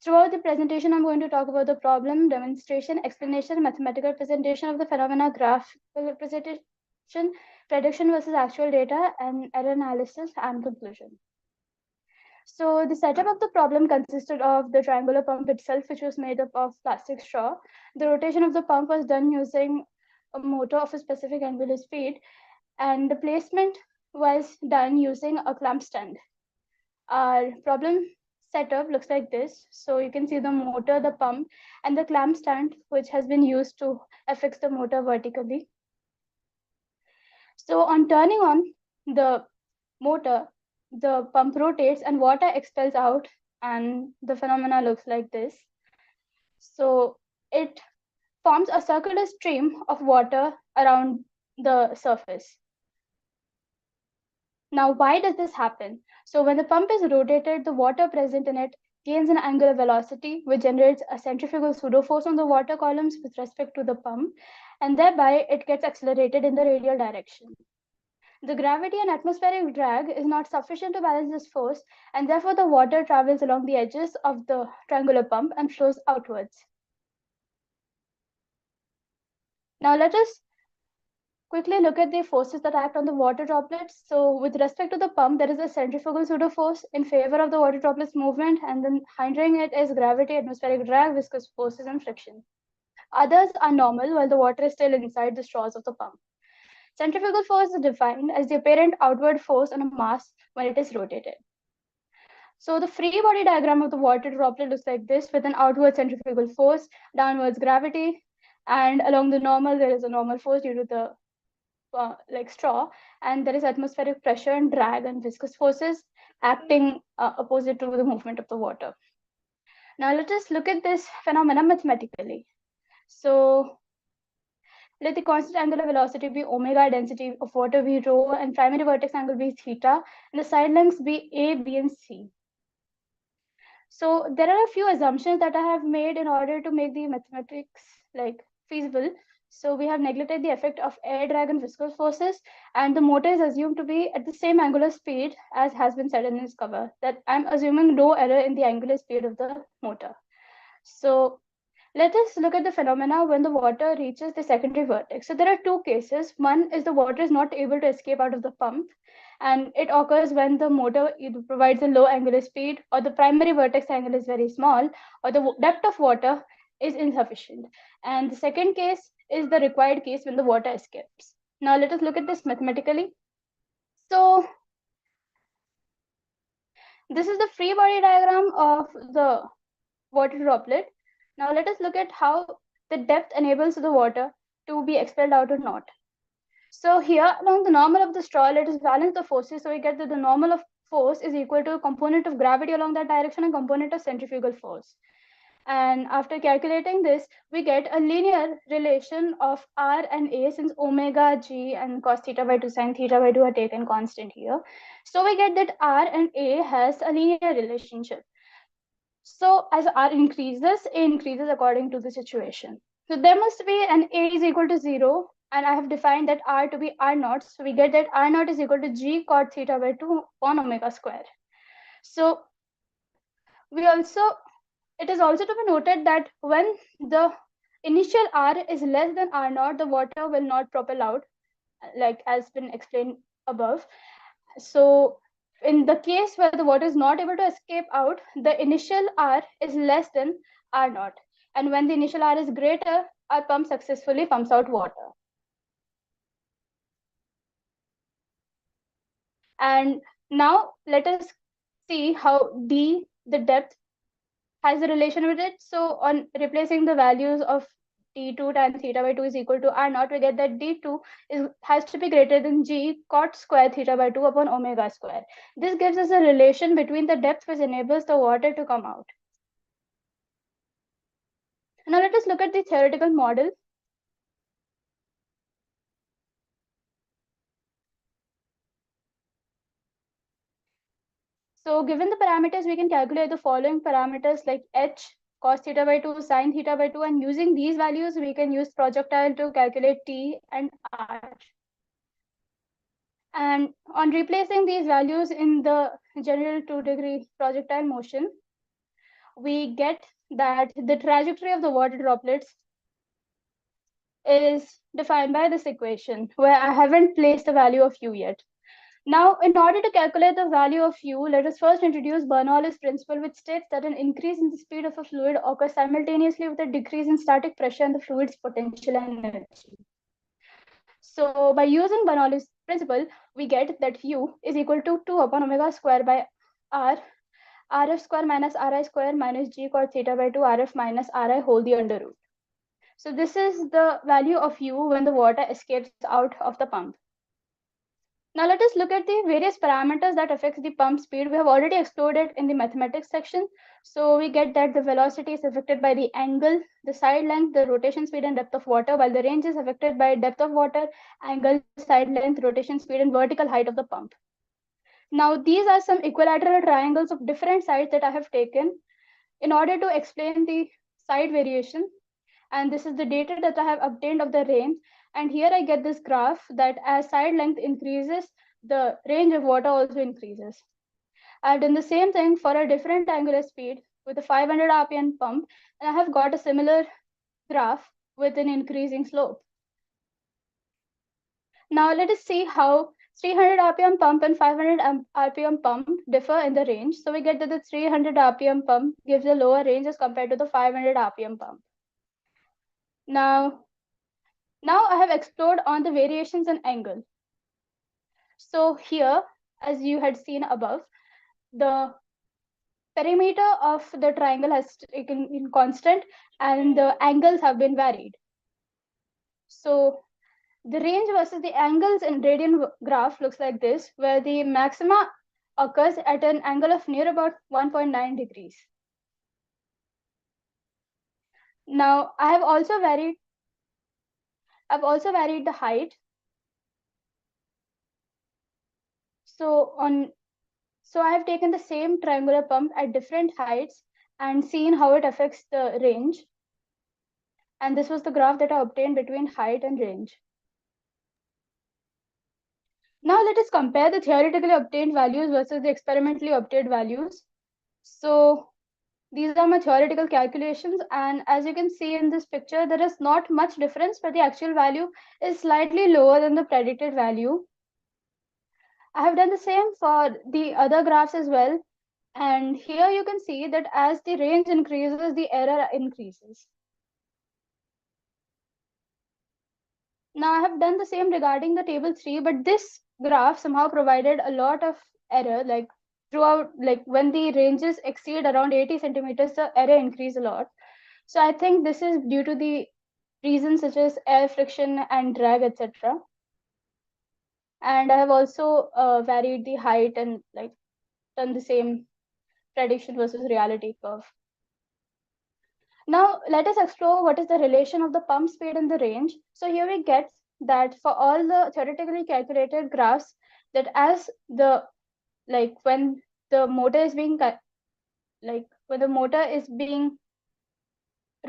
throughout the presentation, I'm going to talk about the problem, demonstration, explanation, mathematical presentation of the phenomena, graphical representation, prediction versus actual data, and error analysis and conclusion. So the setup of the problem consisted of the triangular pump itself, which was made up of plastic straw. The rotation of the pump was done using a motor of a specific angular speed, and the placement was done using a clamp stand. Our problem setup looks like this. So you can see the motor, the pump, and the clamp stand, which has been used to affix the motor vertically. So on turning on the motor, the pump rotates and water expels out, and the phenomena looks like this. So it forms a circular stream of water around the surface. Now, why does this happen? So when the pump is rotated, the water present in it gains an angular velocity, which generates a centrifugal pseudo-force on the water columns with respect to the pump, and thereby it gets accelerated in the radial direction. The gravity and atmospheric drag is not sufficient to balance this force, and therefore the water travels along the edges of the triangular pump and flows outwards. Now let us quickly look at the forces that act on the water droplets. So with respect to the pump, there is a centrifugal pseudo force in favor of the water droplets movement, and then hindering it is gravity, atmospheric drag, viscous forces, and friction. Others are normal while the water is still inside the straws of the pump. Centrifugal force is defined as the apparent outward force on a mass when it is rotated. So the free body diagram of the water droplet looks like this, with an outward centrifugal force, downwards gravity, and along the normal there is a normal force due to the like straw, and there is atmospheric pressure and drag and viscous forces acting opposite to the movement of the water. Now let us look at this phenomenon mathematically. So let the constant angular velocity be omega, density of water be rho, and primary vertex angle be theta, and the side lengths be A, B, and C. So there are a few assumptions that I have made in order to make the mathematics like feasible. So we have neglected the effect of air drag and viscous forces, and the motor is assumed to be at the same angular speed as has been said in this cover. That I'm assuming no error in the angular speed of the motor. So let us look at the phenomena when the water reaches the secondary vertex. So there are two cases. One is the water is not able to escape out of the pump, and it occurs when the motor either provides a low angular speed, or the primary vertex angle is very small, or the depth of water is insufficient. And the second case is the required case when the water escapes. Now let us look at this mathematically. So this is the free body diagram of the water droplet. Now let us look at how the depth enables the water to be expelled out or not. So here along the normal of the straw, let us balance the forces. So we get that the normal of force is equal to a component of gravity along that direction and component of centrifugal force. And after calculating this, we get a linear relation of R and A, since omega G and cos theta by 2 sin theta by 2 are taken constant here. So we get that R and A has a linear relationship. So as R increases, A increases according to the situation. So there must be an A is equal to 0, and I have defined that R to be R naught. So we get that R naught is equal to G cot theta by 2 on omega square. So it is also to be noted that when the initial R is less than R naught, the water will not propel out, like as been explained above. So in the case where the water is not able to escape out, the initial R is less than R naught. And when the initial R is greater, our pump successfully pumps out water. And now let us see how D, the depth, has a relation with it. So on replacing the values of d2 tan theta by 2 is equal to R naught, we get that d2 has to be greater than G cot square theta by 2 upon omega square. This gives us a relation between the depth which enables the water to come out. Now let us look at the theoretical model. So given the parameters, we can calculate the following parameters like h, cos theta by 2, sin theta by 2, and using these values, we can use projectile to calculate T and R. And on replacing these values in the general 2-degree projectile motion, we get that the trajectory of the water droplets is defined by this equation, where I haven't placed the value of u yet. Now, in order to calculate the value of u, let us first introduce Bernoulli's principle, which states that an increase in the speed of a fluid occurs simultaneously with a decrease in static pressure and the fluid's potential energy. So by using Bernoulli's principle, we get that u is equal to 2 upon omega square by r, rf square minus ri square minus g cot theta by 2 rf minus ri whole the under root. So this is the value of u when the water escapes out of the pump. Now let us look at the various parameters that affects the pump speed. We have already explored it in the mathematics section. So we get that the velocity is affected by the angle, the side length, the rotation speed and depth of water, while the range is affected by depth of water, angle, side length, rotation speed and vertical height of the pump. Now these are some equilateral triangles of different sides that I have taken in order to explain the side variation. And this is the data that I have obtained of the range. And here I get this graph that as side length increases, the range of water also increases. I've done the same thing for a different angular speed with a 500 RPM pump, and I have got a similar graph with an increasing slope. Now let us see how 300 RPM pump and 500 RPM pump differ in the range. So we get that the 300 RPM pump gives a lower range as compared to the 500 RPM pump. Now I have explored on the variations in angle. So here, as you had seen above, the perimeter of the triangle has taken in constant and the angles have been varied. So the range versus the angles in radian graph looks like this, where the maxima occurs at an angle of near about 1.9 degrees. Now I've also varied the height. So I have taken the same triangular pump at different heights and seen how it affects the range. And this was the graph that I obtained between height and range. Now let us compare the theoretically obtained values versus the experimentally obtained values. So these are my theoretical calculations, and as you can see in this picture, there is not much difference, but the actual value is slightly lower than the predicted value. I have done the same for the other graphs as well. And here you can see that as the range increases, the error increases. Now I have done the same regarding the table 3, but this graph somehow provided a lot of error, like throughout, like when the ranges exceed around 80 centimeters, the error increase a lot. So I think this is due to the reasons such as air friction and drag, etc. And I have also varied the height and like done the same prediction versus reality curve. Now let us explore what is the relation of the pump speed and the range. So here we get that for all the theoretically calculated graphs, that as the when the motor is being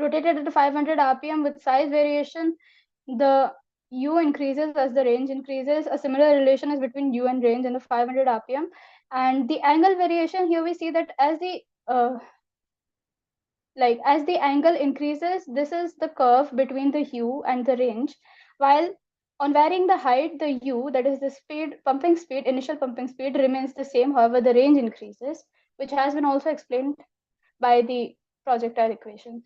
rotated at 500 rpm with size variation, the u increases as the range increases. A similar relation is between u and range and the 500 rpm. And the angle variation, here we see that as the angle increases, this is the curve between the u and the range, while on varying the height, the u, that is the initial pumping speed, remains the same. However, the range increases, which has been also explained by the projectile equation.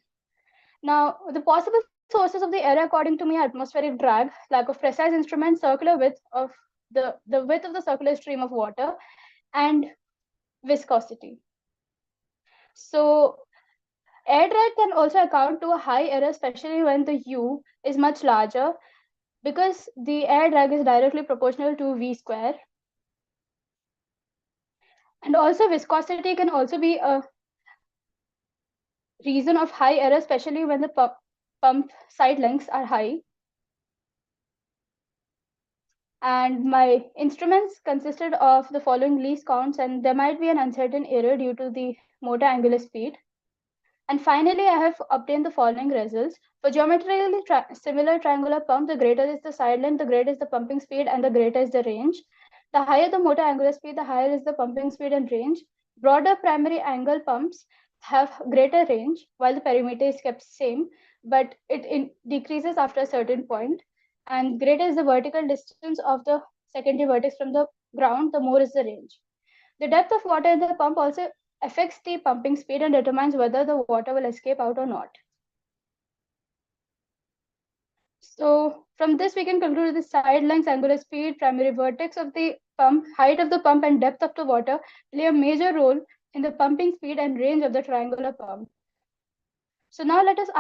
Now, the possible sources of the error according to me are atmospheric drag, lack of precise instrument, circular width of the width of the circular stream of water, and viscosity. So air drag can also account to a high error, especially when the U is much larger, because the air drag is directly proportional to V square. And also viscosity can also be a reason of high error, especially when the pump side lengths are high. And my instruments consisted of the following least counts, and there might be an uncertain error due to the motor angular speed. And finally, I have obtained the following results. For geometrically similar triangular pump, the greater is the side length, the greater is the pumping speed, and the greater is the range. The higher the motor angular speed, the higher is the pumping speed and range. Broader primary angle pumps have greater range, while the perimeter is kept same, but it decreases after a certain point. And greater is the vertical distance of the secondary vertex from the ground, the more is the range. The depth of water in the pump also affects the pumping speed and determines whether the water will escape out or not. So from this, we can conclude the side length, angular speed, primary vertex of the pump, height of the pump, and depth of the water play a major role in the pumping speed and range of the triangular pump. So now let us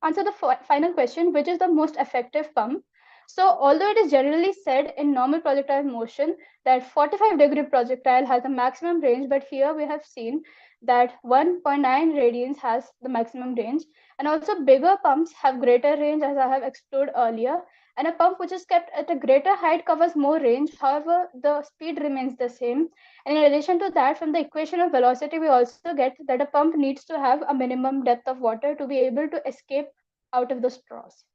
answer the final question, which is the most effective pump? So although it is generally said in normal projectile motion that 45-degree projectile has a maximum range, but here we have seen that 1.9 radians has the maximum range. And also bigger pumps have greater range, as I have explored earlier. And a pump which is kept at a greater height covers more range. However, the speed remains the same. And in addition to that, from the equation of velocity, we also get that a pump needs to have a minimum depth of water to be able to escape out of the straws.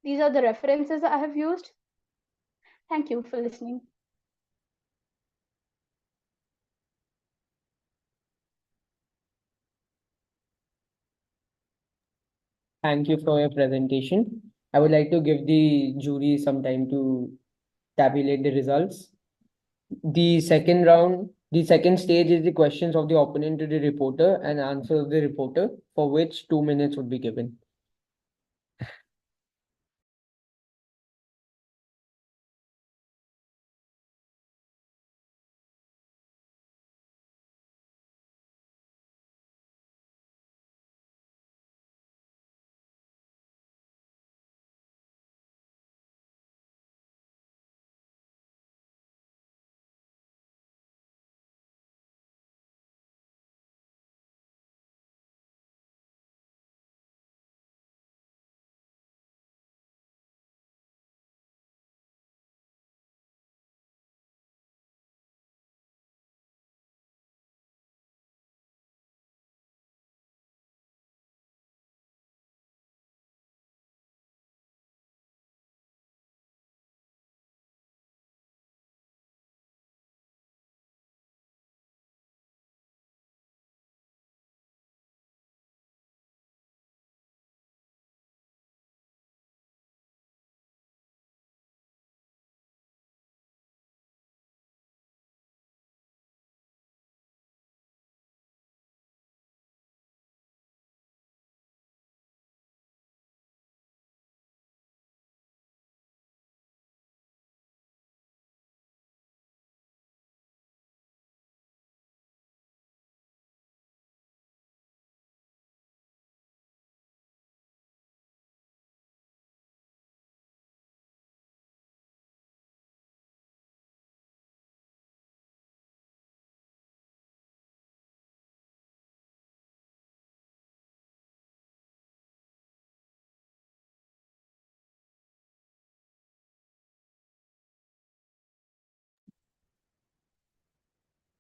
These are the references I have used. Thank you for listening. Thank you for your presentation. I would like to give the jury some time to tabulate the results. The second stage is the questions of the opponent to the reporter and answer of the reporter, for which 2 minutes would be given.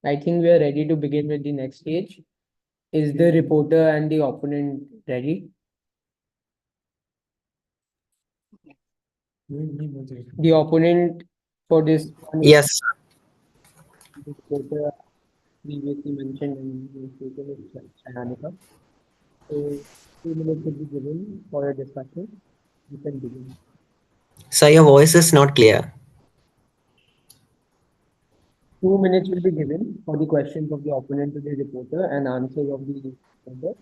I think we are ready to begin with the next stage. Is the reporter and the opponent ready? The opponent for this one is Yes. the reporter previously mentioned in the statement is Chinanica. So 2 minutes will be given for a discussion. You can begin. So your voice is not clear. 2 minutes will be given for the questions of the opponent to the reporter and answers of the reporter.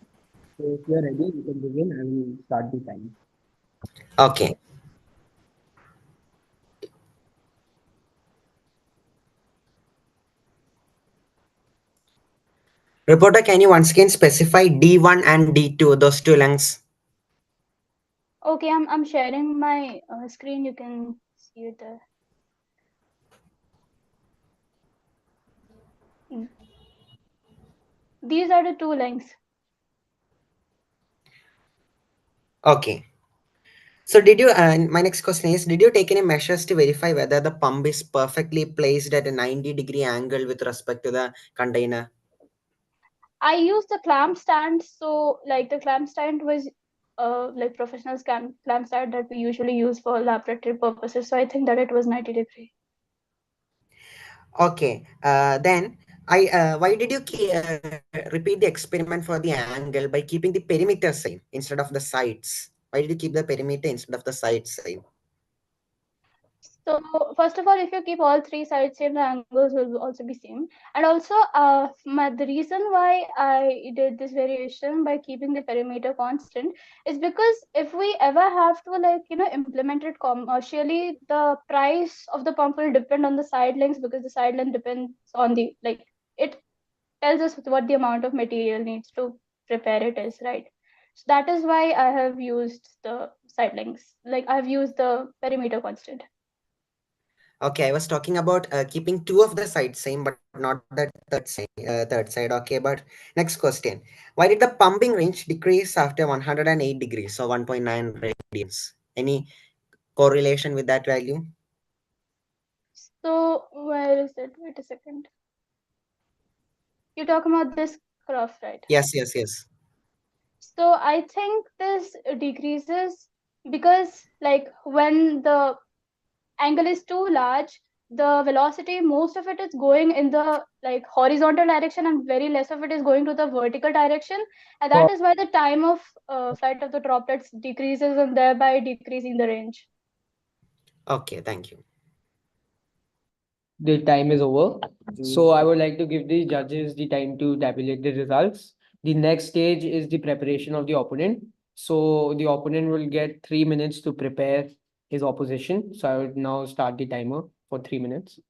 So if you are ready, you can begin and we'll start the time. Okay. Reporter, can you once again specify D1 and D2, those two lengths? Okay, I'm sharing my screen. You can see it there. These are the two lengths. Okay. So my next question is, did you take any measures to verify whether the pump is perfectly placed at a 90-degree angle with respect to the container? I used the clamp stand. So like the clamp stand was like professional clamp stand that we usually use for laboratory purposes. So I think that it was 90-degree. Okay. Then why did you repeat the experiment for the angle by keeping the perimeter same instead of the sides? Why did you keep the perimeter instead of the sides same? So first of all, if you keep all three sides same, the angles will also be same. And also, the reason why I did this variation by keeping the perimeter constant is because if we ever have to implement it commercially, the price of the pump will depend on the side lengths, because the side length depends on the it tells us what the amount of material needs to prepare it is, right? So that is why I have used the side lengths. Like I have used the perimeter constant. Okay, I was talking about keeping two of the sides same, but not the third side. Okay, but next question. Why did the pumping range decrease after 108 degrees, so 1.9 radians? Any correlation with that value? So where is it? Wait a second. You're talking about this graph, right? Yes, yes, yes. So I think this decreases because like when the angle is too large, the velocity, most of it is going in the like horizontal direction and very less of it is going to the vertical direction. And that is why the time of flight of the droplets decreases and thereby decreasing the range. Okay, thank you. The time is over. So I would like to give the judges the time to tabulate the results. The next stage is the preparation of the opponent. So the opponent will get 3 minutes to prepare his opposition. So I would now start the timer for 3 minutes.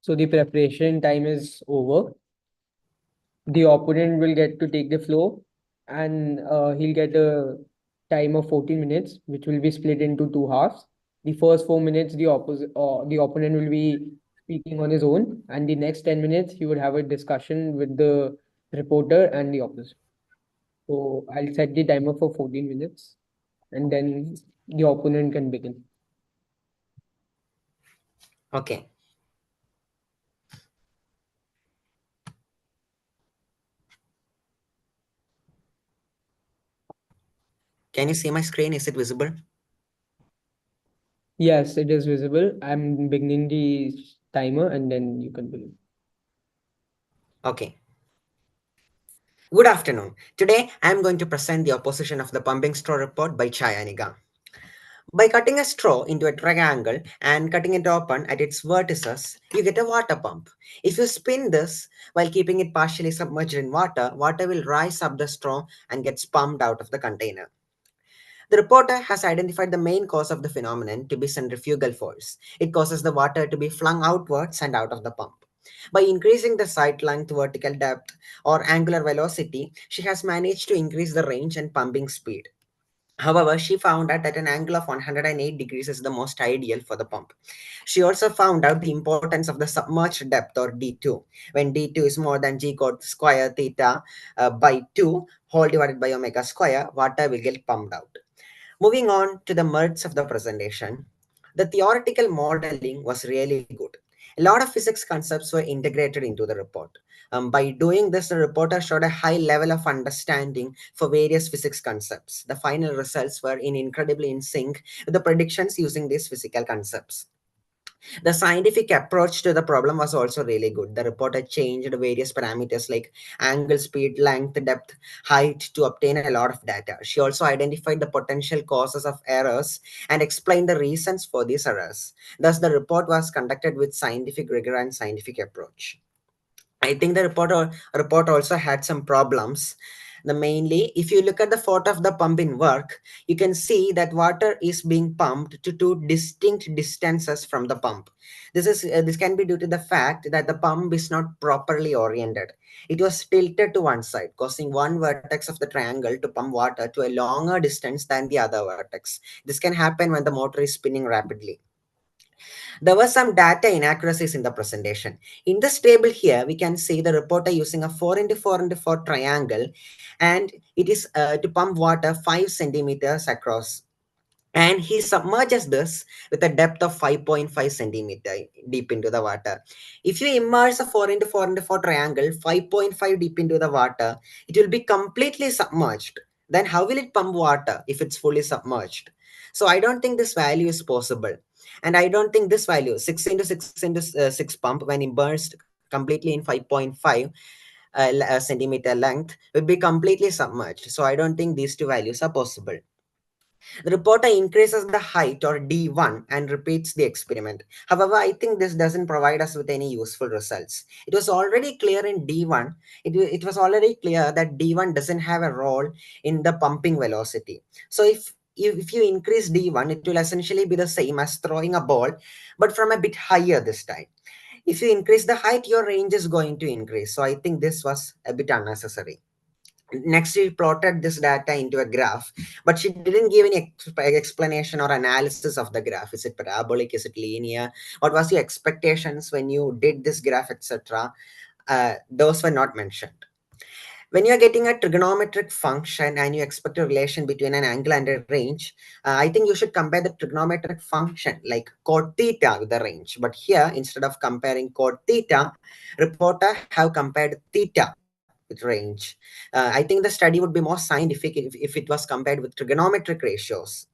So the preparation time is over. The opponent will get to take the floor, and he'll get a time of 14 minutes, which will be split into two halves. The first 4 minutes, the opponent will be speaking on his own, and the next 10 minutes, he would have a discussion with the reporter and the opposition. So I'll set the timer for 14 minutes, and then the opponent can begin. Okay. Can you see my screen? Is it visible? Yes, it is visible. I'm beginning the timer, and then you can begin. Okay. Good afternoon. Today, I am going to present the opposition of the pumping straw report by Chayaniga. By cutting a straw into a triangle and cutting it open at its vertices, you get a water pump. If you spin this while keeping it partially submerged in water, water will rise up the straw and gets pumped out of the container. The reporter has identified the main cause of the phenomenon to be centrifugal force. It causes the water to be flung outwards and out of the pump. By increasing the side length, vertical depth, or angular velocity, she has managed to increase the range and pumping speed. However, she found out that an angle of 108 degrees is the most ideal for the pump. She also found out the importance of the submerged depth, or D2. When D2 is more than g cot square theta by 2 whole divided by omega square, water will get pumped out. Moving on to the merits of the presentation, the theoretical modeling was really good. A lot of physics concepts were integrated into the report. By doing this, the reporter showed a high level of understanding for various physics concepts. The final results were incredibly in sync with the predictions using these physical concepts. The scientific approach to the problem was also really good. The reporter changed various parameters like angle, speed, length, depth, height to obtain a lot of data. She also identified the potential causes of errors and explained the reasons for these errors. Thus, the report was conducted with scientific rigor and scientific approach. I think the report also had some problems. The mainly, if you look at the photo of the pump in work, you can see that water is being pumped to two distinct distances from the pump. This can be due to the fact that the pump is not properly oriented. It was tilted to one side, causing one vertex of the triangle to pump water to a longer distance than the other vertex. This can happen when the motor is spinning rapidly. There were some data inaccuracies in the presentation. In this table here, we can see the reporter using a 4x4x4 triangle, and it is to pump water 5 centimeters across. And he submerges this with a depth of 5.5 centimeter deep into the water. If you immerse a 4x4x4 triangle 5.5 deep into the water, it will be completely submerged. Then how will it pump water if it's fully submerged? So I don't think this value is possible. And I don't think this value 6x6x6 pump when immersed completely in 5.5 centimeter length will be completely submerged. So I don't think these two values are possible. The reporter increases the height, or D1, and repeats the experiment. However, I think this doesn't provide us with any useful results. It was already clear in D1, it was already clear that D1 doesn't have a role in the pumping velocity. So if you increase D1, it will essentially be the same as throwing a ball, but from a bit higher this time. If you increase the height, your range is going to increase. So I think this was a bit unnecessary. Next, she plotted this data into a graph, but she didn't give any explanation or analysis of the graph. Is it parabolic? Is it linear? What was your expectations when you did this graph, etc.? Those were not mentioned. When you're getting a trigonometric function and you expect a relation between an angle and a range, I think you should compare the trigonometric function like cot theta with the range. But here, instead of comparing cot theta, reporter have compared theta with range. I think the study would be more scientific if it was compared with trigonometric ratios.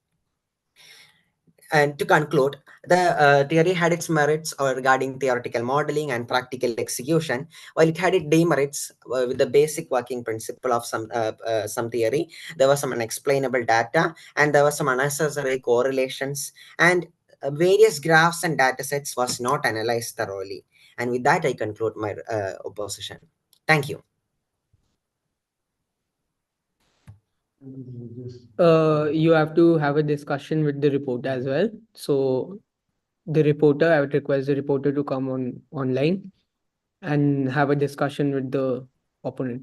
And to conclude, the theory had its merits regarding theoretical modeling and practical execution, while it had its demerits with the basic working principle of some theory. There was some unexplainable data, and there were some unnecessary correlations, and various graphs and data sets was not analyzed thoroughly. And with that, I conclude my opposition. Thank you. You have to have a discussion with the report as well. So the reporter. I would request the reporter to come online and have a discussion with the opponent.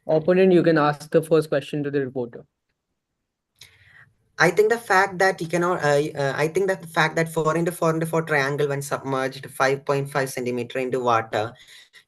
Opponent, you can ask the first question to the reporter. I think the fact that you cannot, I think that the fact that 4x4x4 triangle when submerged 5.5 centimeter into water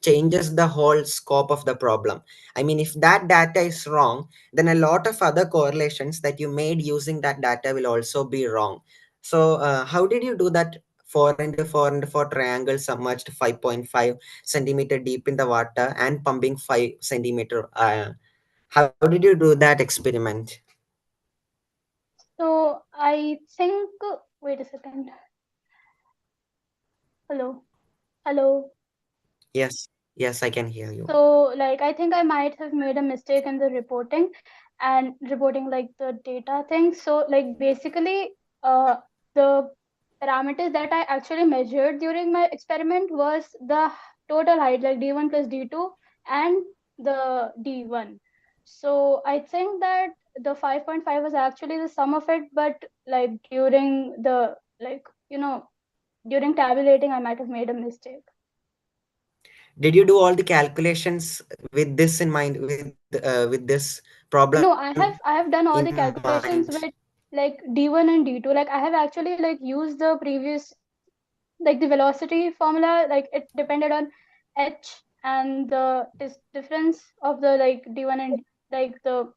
changes the whole scope of the problem. I mean, if that data is wrong, then a lot of other correlations that you made using that data will also be wrong. So how did you do that 4x4x4 triangle submerged 5.5 centimeter deep in the water and pumping 5 centimeter? How did you do that experiment? So I think, wait a second. Hello. Hello. Yes, yes, I can hear you. So like I think I might have made a mistake in the reporting and reporting like the data thing. So like basically the parameters that I actually measured during my experiment was the total height, like D1 plus D2 and the D1. So I think that the 5.5 was actually the sum of it, but like during the during tabulating I might have made a mistake. Did you do all the calculations with this in mind, with this problem? No, I have done all the in calculations mind? with like D1 and D2. Like I have actually like used the previous like the velocity formula, like it depended on h and the difference of the like D1 and like the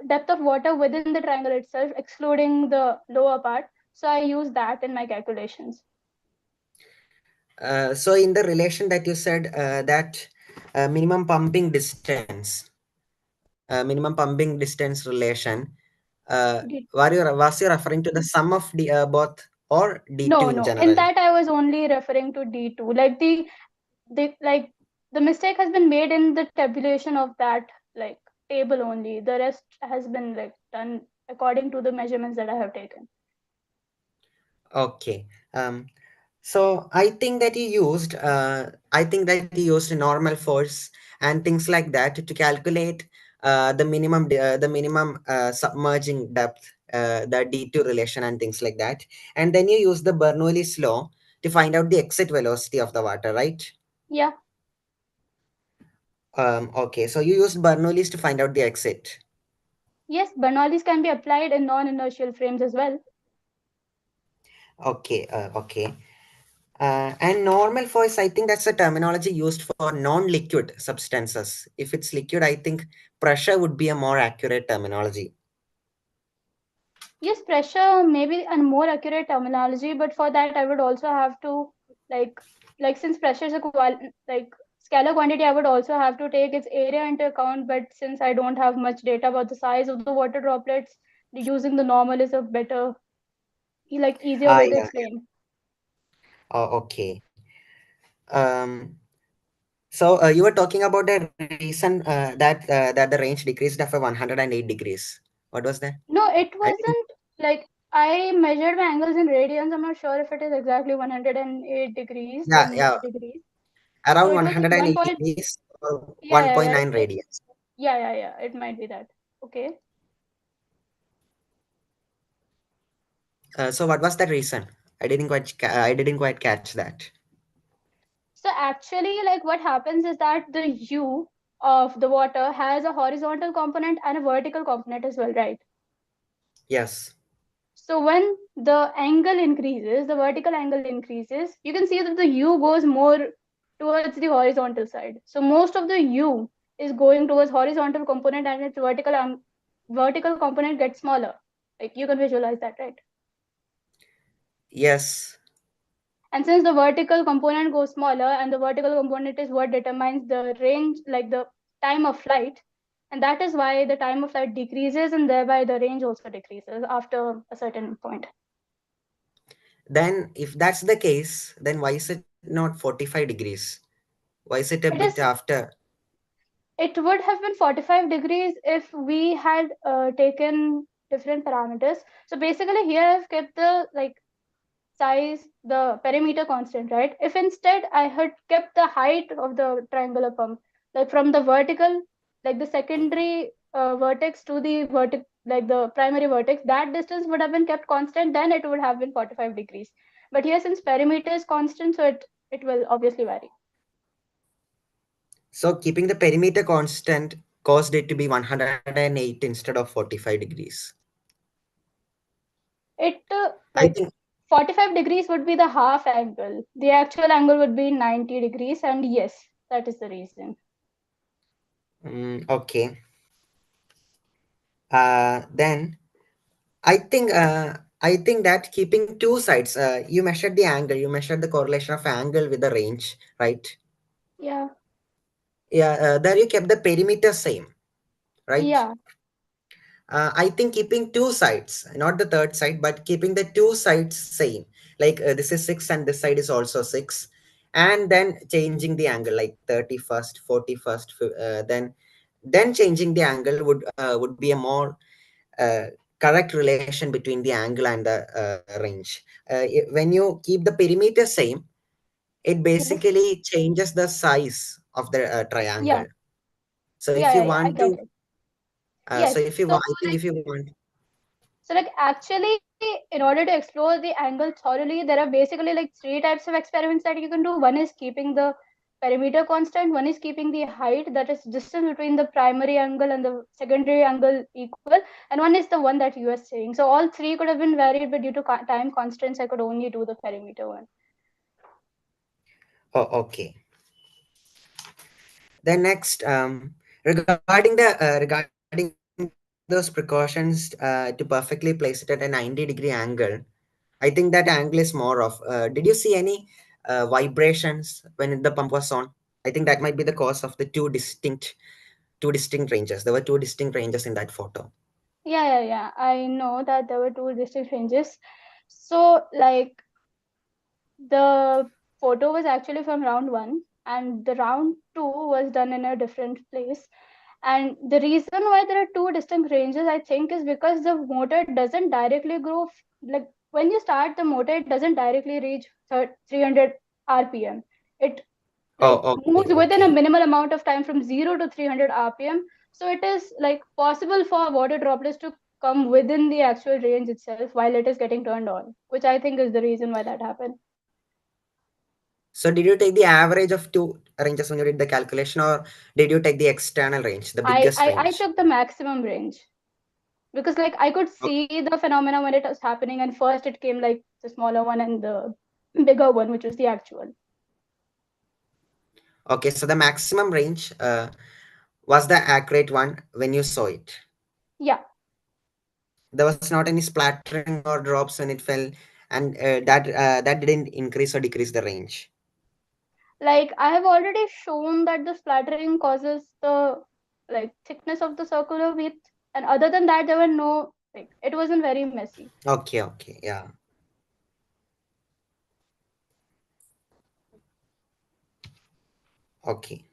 depth of water within the triangle itself, excluding the lower part. So I used that in my calculations. So in the relation that you said that minimum pumping distance, relation, Did- was you referring to the sum of both or D2 No, in no. In general? that I was only referring to D2. Like the mistake has been made in the tabulation of that like table only. The rest has been like done according to the measurements that I have taken. Okay. So I think that you used normal force and things like that to calculate the minimum submerging depth, the D2 relation and things like that. And then you use the Bernoulli's law to find out the exit velocity of the water, right? Yeah. Okay, so you used Bernoulli's to find out the exit. Yes, Bernoulli's can be applied in non-inertial frames as well. Okay, okay. And normal force, I think that's a terminology used for non-liquid substances. If it's liquid, I think pressure would be a more accurate terminology. Yes, pressure may be a more accurate terminology, but for that I would also have to like since pressure is a like scalar quantity, I would also have to take its area into account. But since I don't have much data about the size of the water droplets, using the normal is a better, easier way to Yeah. explain. Oh, okay. So you were talking about the reason that the range decreased after 108 degrees. What was that? No, it I didn't. wasn't like I measured my angles in radians. I'm not sure if it is exactly 108 degrees, Yeah, yeah. 180 degrees. So Around it was like 108 1 point. degrees or Yeah, yeah, yeah. 1.9 radians. Yeah. It might be that. Okay. So what was the reason? I didn't quite catch that. So actually, like what happens is that the U of the water has a horizontal component and a vertical component as well, right? Yes. So when the angle increases, the vertical angle increases, you can see that the U goes more towards the horizontal side. So most of the U is going towards horizontal component and its vertical component gets smaller. Like you can visualize that, right? Yes. And since the vertical component goes smaller and the vertical component is what determines the range, like the time of flight, and that is why the time of flight decreases and thereby the range also decreases after a certain point. Then if that's the case, then why is it not 45 degrees? Why is it a It bit is. after? It would have been 45 degrees if we had taken different parameters. So basically here I've kept the size, the perimeter constant, right? If instead I had kept the height of the triangular pump, like from the vertical, like the secondary vertex to the vertex, like the primary vertex, that distance would have been kept constant, then it would have been 45 degrees. But here, since perimeter is constant, so it will obviously vary. So keeping the perimeter constant caused it to be 108 instead of 45 degrees. It I like think 45 degrees would be the half angle. The actual angle would be 90 degrees, and yes, that is the reason. okay. Then I think that keeping two sides, you measured the angle, you measured the correlation of angle with the range, right? Yeah. Yeah, there you kept the perimeter same, right? Yeah. I think keeping two sides, not the third side, but keeping the two sides same. Like this is 6 and this side is also 6. And then changing the angle like 31st, 41st, then changing the angle would be a more uh, correct relation between the angle and the range. When you keep the perimeter same, it Yes. basically changes the size of the Yeah. triangle. So if you Yeah. I want get to, it. so Yes. if you So want, I think if you want, actually, in order to explore the angle thoroughly, there are basically like three types of experiments that you can do. One is keeping the perimeter constant, one is keeping the height, that is distance between the primary angle and the secondary angle equal, and one is the one that you are saying. So all three could have been varied, but due to time constraints, I could only do the perimeter one. oh, okay. Then next, regarding those precautions to perfectly place it at a 90-degree angle, I think that angle is more of. Did you see any vibrations when the pump was on? I think that might be the cause of the two distinct ranges. There were two distinct ranges in that photo. Yeah. I know that there were two distinct ranges. So like the photo was actually from round one, and the round two was done in a different place. And the reason why there are two distinct ranges, I think, is because the motor doesn't directly grow. Like when you start the motor, it doesn't directly reach 300 RPM. It like Oh, moves okay, within a okay. minimal amount of time from 0 to 300 RPM. So it is like possible for water droplets to come within the actual range itself while it is getting turned on, which I think is the reason why that happened. So did you take the average of two ranges when you did the calculation, or did you take the external range, the biggest I range? took the maximum range because like I could see the phenomena when it was happening, and first it came like the smaller one and the bigger one, which was the actual. Okay, so the maximum range was the accurate one when you saw it. Yeah. There was not any splattering or drops when it fell, and that didn't increase or decrease the range. Like I have already shown that the splattering causes the like thickness of the circular width, and other than that, there were no like it wasn't very messy. Okay, okay, yeah. Okay.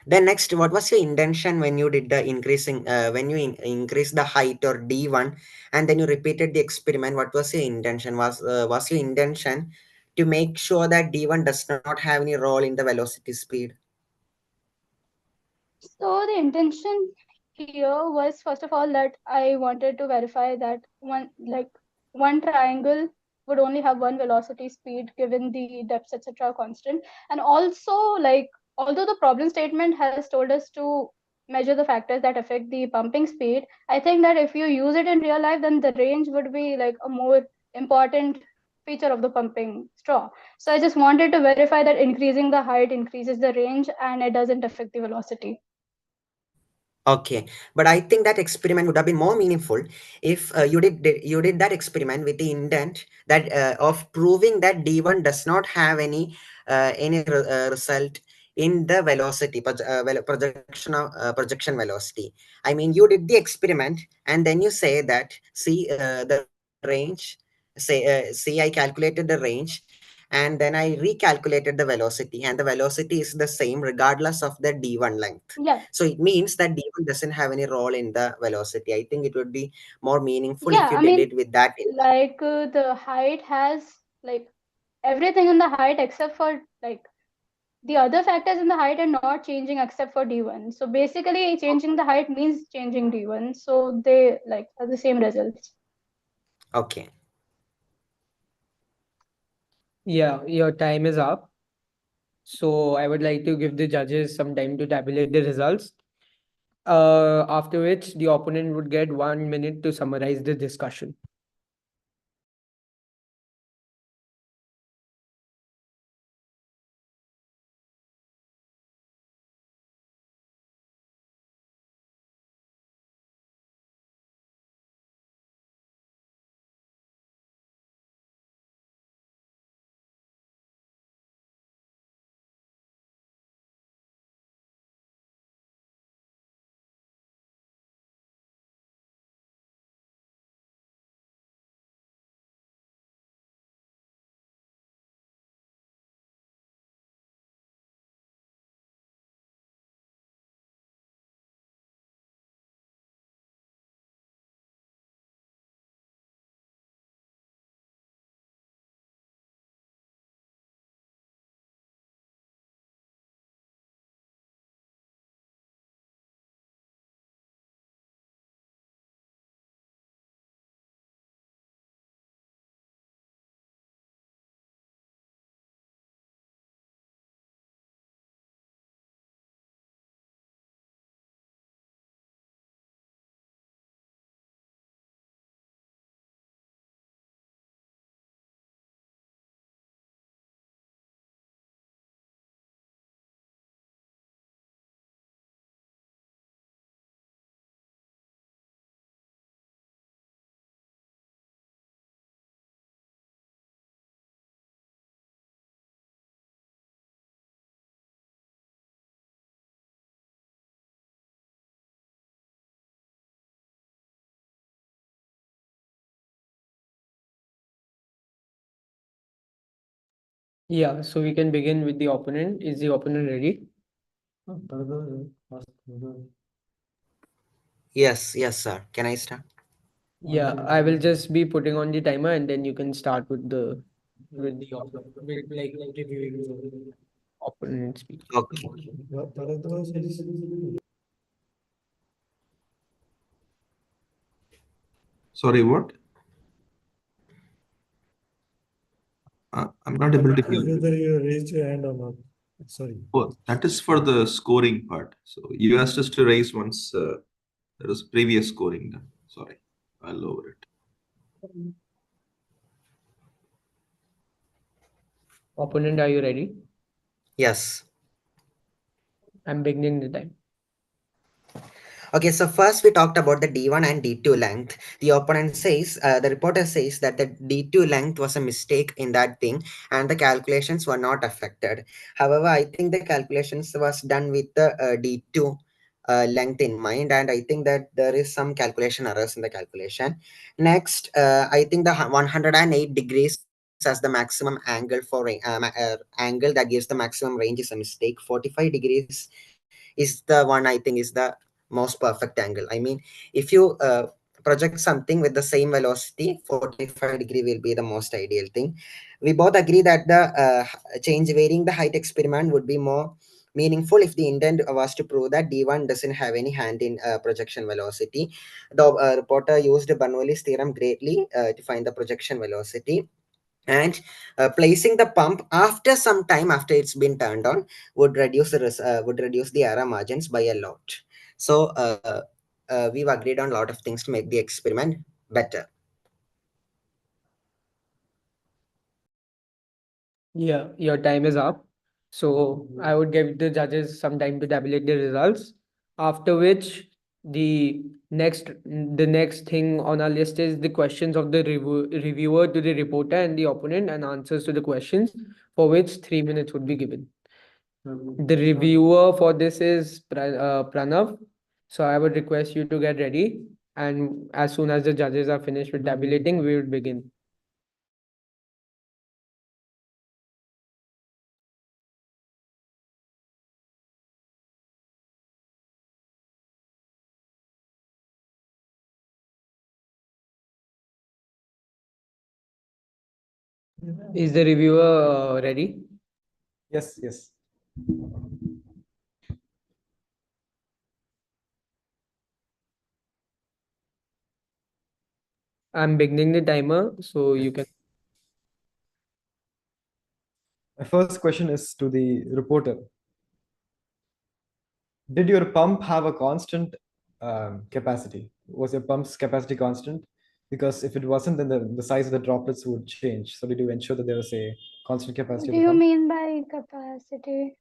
Then next, what was your intention when you did the increasing, when you increase the height or D1, and then you repeated the experiment? What was your intention? Was your intention to make sure that D1 does not have any role in the velocity speed? So the intention here was first of all that I wanted to verify that one triangle would only have one velocity speed given the depths etc constant, and also like although the problem statement has told us to measure the factors that affect the pumping speed, I think that if you use it in real life, then the range would be like a more important feature of the pumping straw. So I just wanted to verify that increasing the height increases the range and it doesn't affect the velocity. Okay, but I think that experiment would have been more meaningful if you did that experiment with the intent that of proving that D1 does not have any result in the velocity projection velocity. I mean, you did the experiment and then you say that the range. See, I calculated the range and then I recalculated the velocity, and the velocity is the same regardless of the D1 length. Yeah. So it means that D1 doesn't have any role in the velocity. I think it would be more meaningful if Yeah, you I did mean, it with that. like the height has like everything in the height except for like The other factors in the height are not changing except for D1. So basically changing the height means changing D1. So they like are the same results. Okay. Yeah, your time is up. So I would like to give the judges some time to tabulate the results. After which the opponent would get 1 minute to summarize the discussion. Yeah, so we can begin with the opponent. Is the opponent ready? Yes, yes, sir. Can I start? Yeah, I will just be putting on the timer and then you can start with the opponent, with like reviewing the opponent speech. Okay. Sorry, what? I'm not able to hear you. Whether you raised your hand or not. Sorry. Oh, that is for the scoring part. So you asked us to raise once there was previous scoring done. Sorry, I'll lower it. Opponent, are you ready? Yes. I'm beginning the time. Okay, so first we talked about the D1 and D2 length. The opponent says, the reporter says that the D2 length was a mistake in that thing and the calculations were not affected. However, I think the calculations was done with the D2 length in mind, and I think that there is some calculation errors in the calculation. Next, I think the 108 degrees as the maximum angle for angle that gives the maximum range is a mistake. 45 degrees is the one I think is the most perfect angle. I mean, if you project something with the same velocity, 45 degree will be the most ideal thing. We both agree that the change varying the height experiment would be more meaningful if the intent was to prove that D1 doesn't have any hand in projection velocity. The reporter used Bernoulli's theorem greatly to find the projection velocity, and placing the pump after some time after it's been turned on would reduce the error margins by a lot. So we've agreed on a lot of things to make the experiment better. Yeah, your time is up. So I would give the judges some time to tabulate the results. After which the next thing on our list is the questions of the reviewer to the reporter and the opponent and answers to the questions, for which 3 minutes would be given. The reviewer for this is Pranav. So I would request you to get ready. And as soon as the judges are finished with tabulating, we will begin. Is the reviewer ready? Yes, yes. I'm beginning the timer, so you can. My first question is to the reporter. Did your pump have a constant capacity? Was your pump's capacity constant? Because if it wasn't, then the size of the droplets would change. So did you ensure that there was a constant capacity What of do the you pump? mean by capacity?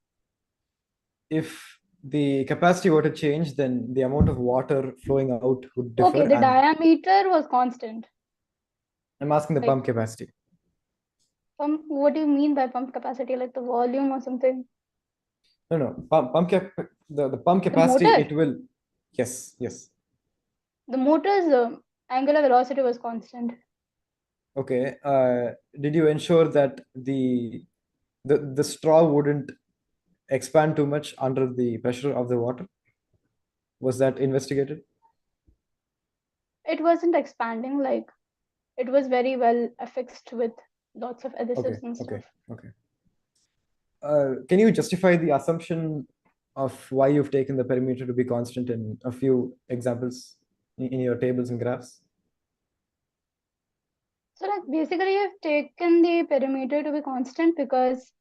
If the capacity were to change, then the amount of water flowing out would differ. Okay, the and diameter was constant. I'm asking the Like- pump capacity. Pump, what do you mean by pump capacity? Like the volume or something? No. The pump capacity, motor? it will. Yes. The motor's angular velocity was constant. Okay. Did you ensure that the straw wouldn't expand too much under the pressure of the water? Was that investigated? It wasn't expanding, like it was very well affixed with lots of adhesives and stuff. Okay. Can you justify the assumption of why you've taken the perimeter to be constant in a few examples in your tables and graphs? So like basically you've taken the perimeter to be constant because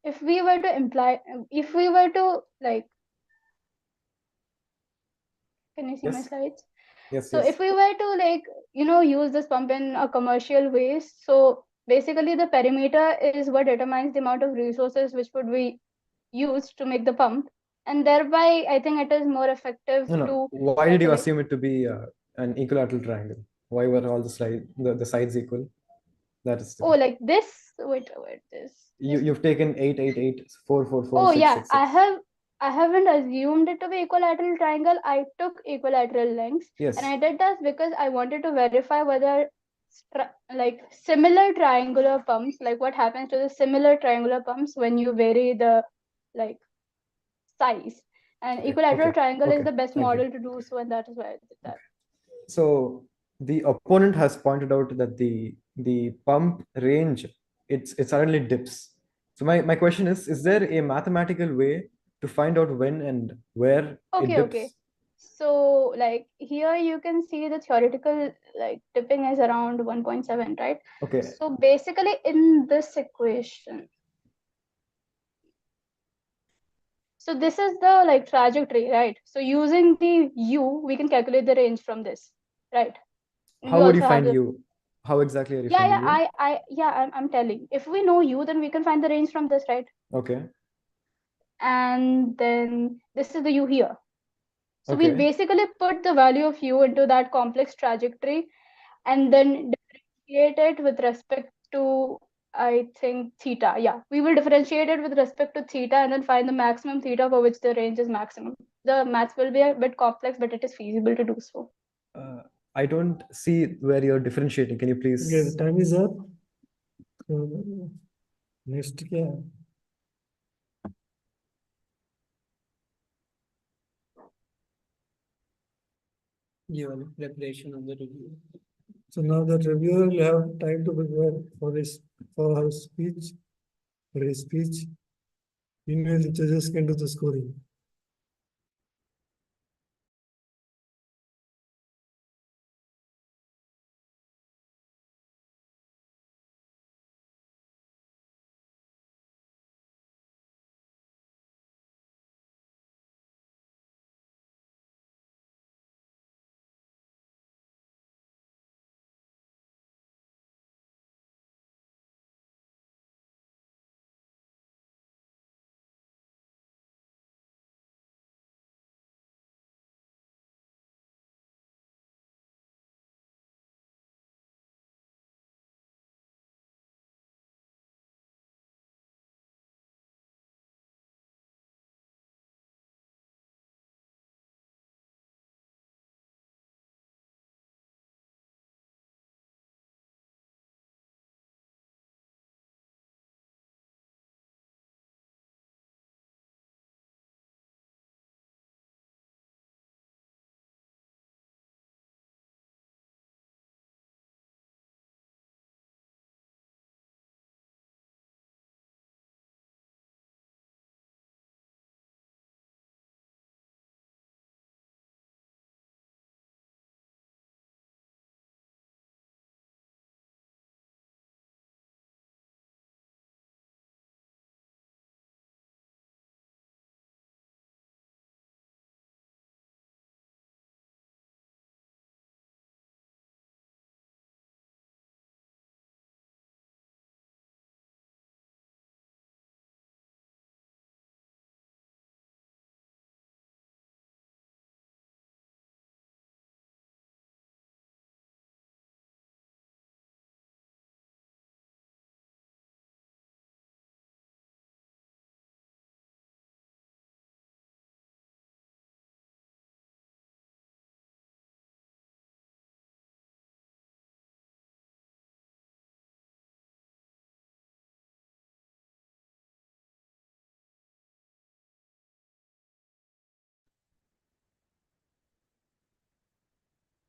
if we were to like, can you see my Yes. slides? Yes. So if we were to like, use this pump in a commercial ways, so basically the perimeter is what determines the amount of resources which would be used to make the pump. And thereby, I think it is more effective No. to Why did you calculate. assume it to be an equilateral triangle? Why were all the sides equal? That is Oh, like this? Wait, this. you've taken 8, 8, 8, 4, 4, 4, Oh 6, yeah, 6, 6. I haven't assumed it to be equilateral triangle. I took equilateral lengths. Yes. And I did that because I wanted to verify whether like similar triangular pumps, like what happens to the similar triangular pumps when you vary the like size. And Okay, equilateral okay, triangle is okay, the best thank you. model to do so, and that is why I did that. So the opponent has pointed out that the pump range it suddenly dips. So my question is there a mathematical way to find out when and where it dips? Okay. So like here you can see the theoretical like dipping is around 1.7, right? Okay. So basically in this equation, so this is the like trajectory, right? So using the u, we can calculate the range from this, right? And How we would you also have find the, u? How exactly are you yeah, finding u? I'm telling. If we know u, then we can find the range from this, right? Okay. And then this is the u here. So Okay. we'll basically put the value of u into that complex trajectory and then differentiate it with respect to, I think, theta. Yeah, we will differentiate it with respect to theta and then find the maximum theta for which the range is maximum. The maths will be a bit complex, but it is feasible to do so. I don't see where you're differentiating. Can you please? Okay, the time is up. Next, yeah. Your preparation of the review. So now the reviewer will have time to prepare for her speech. For his speech. Meanwhile, the judges can do the scoring.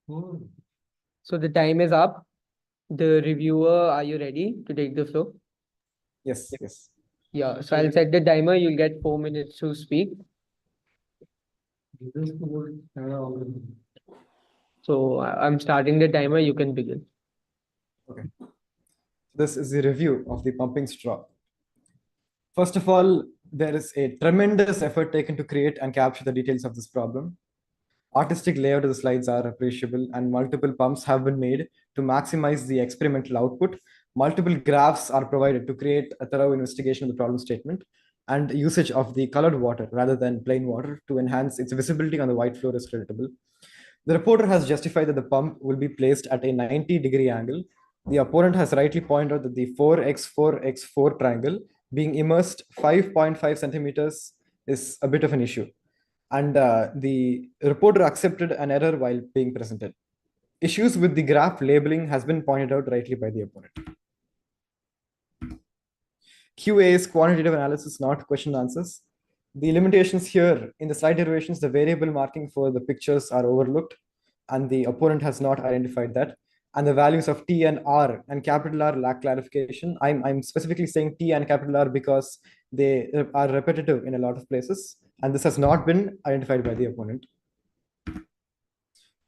So the time is up. The reviewer, are you ready to take the floor? Yes, yes. Yeah, so I'll set the timer. You'll get 4 minutes to speak. So I'm starting the timer. You can begin. Okay. This is the review of the pumping straw. First of all, there is a tremendous effort taken to create and capture the details of this problem. Artistic layout of the slides are appreciable, and multiple pumps have been made to maximize the experimental output. Multiple graphs are provided to create a thorough investigation of the problem statement, and usage of the colored water rather than plain water to enhance its visibility on the white floor is creditable. The reporter has justified that the pump will be placed at a 90-degree angle. The opponent has rightly pointed out that the 4x4x4 triangle being immersed 5.5 centimeters is a bit of an issue. And the reporter accepted an error while being presented. Issues with the graph labeling has been pointed out rightly by the opponent. QA is quantitative analysis, not question answers. The limitations here in the slide derivations, the variable marking for the pictures are overlooked, and the opponent has not identified that. And the values of T and R and capital R lack clarification. I'm specifically saying T and capital R because they are repetitive in a lot of places, and this has not been identified by the opponent.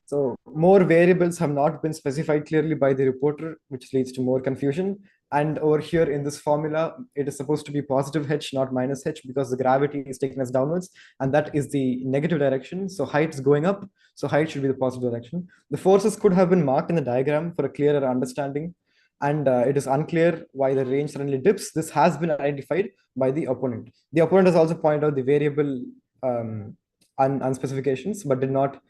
So more variables have not been specified clearly by the reporter, which leads to more confusion. And over here in this formula, it is supposed to be positive h, not minus h, because the gravity is taken as downwards, and that is the negative direction. So height is going up, so height should be the positive direction. The forces could have been marked in the diagram for a clearer understanding, and it is unclear why the range suddenly dips. This has been identified by the opponent. The opponent has also pointed out the variable unspecifications, but did not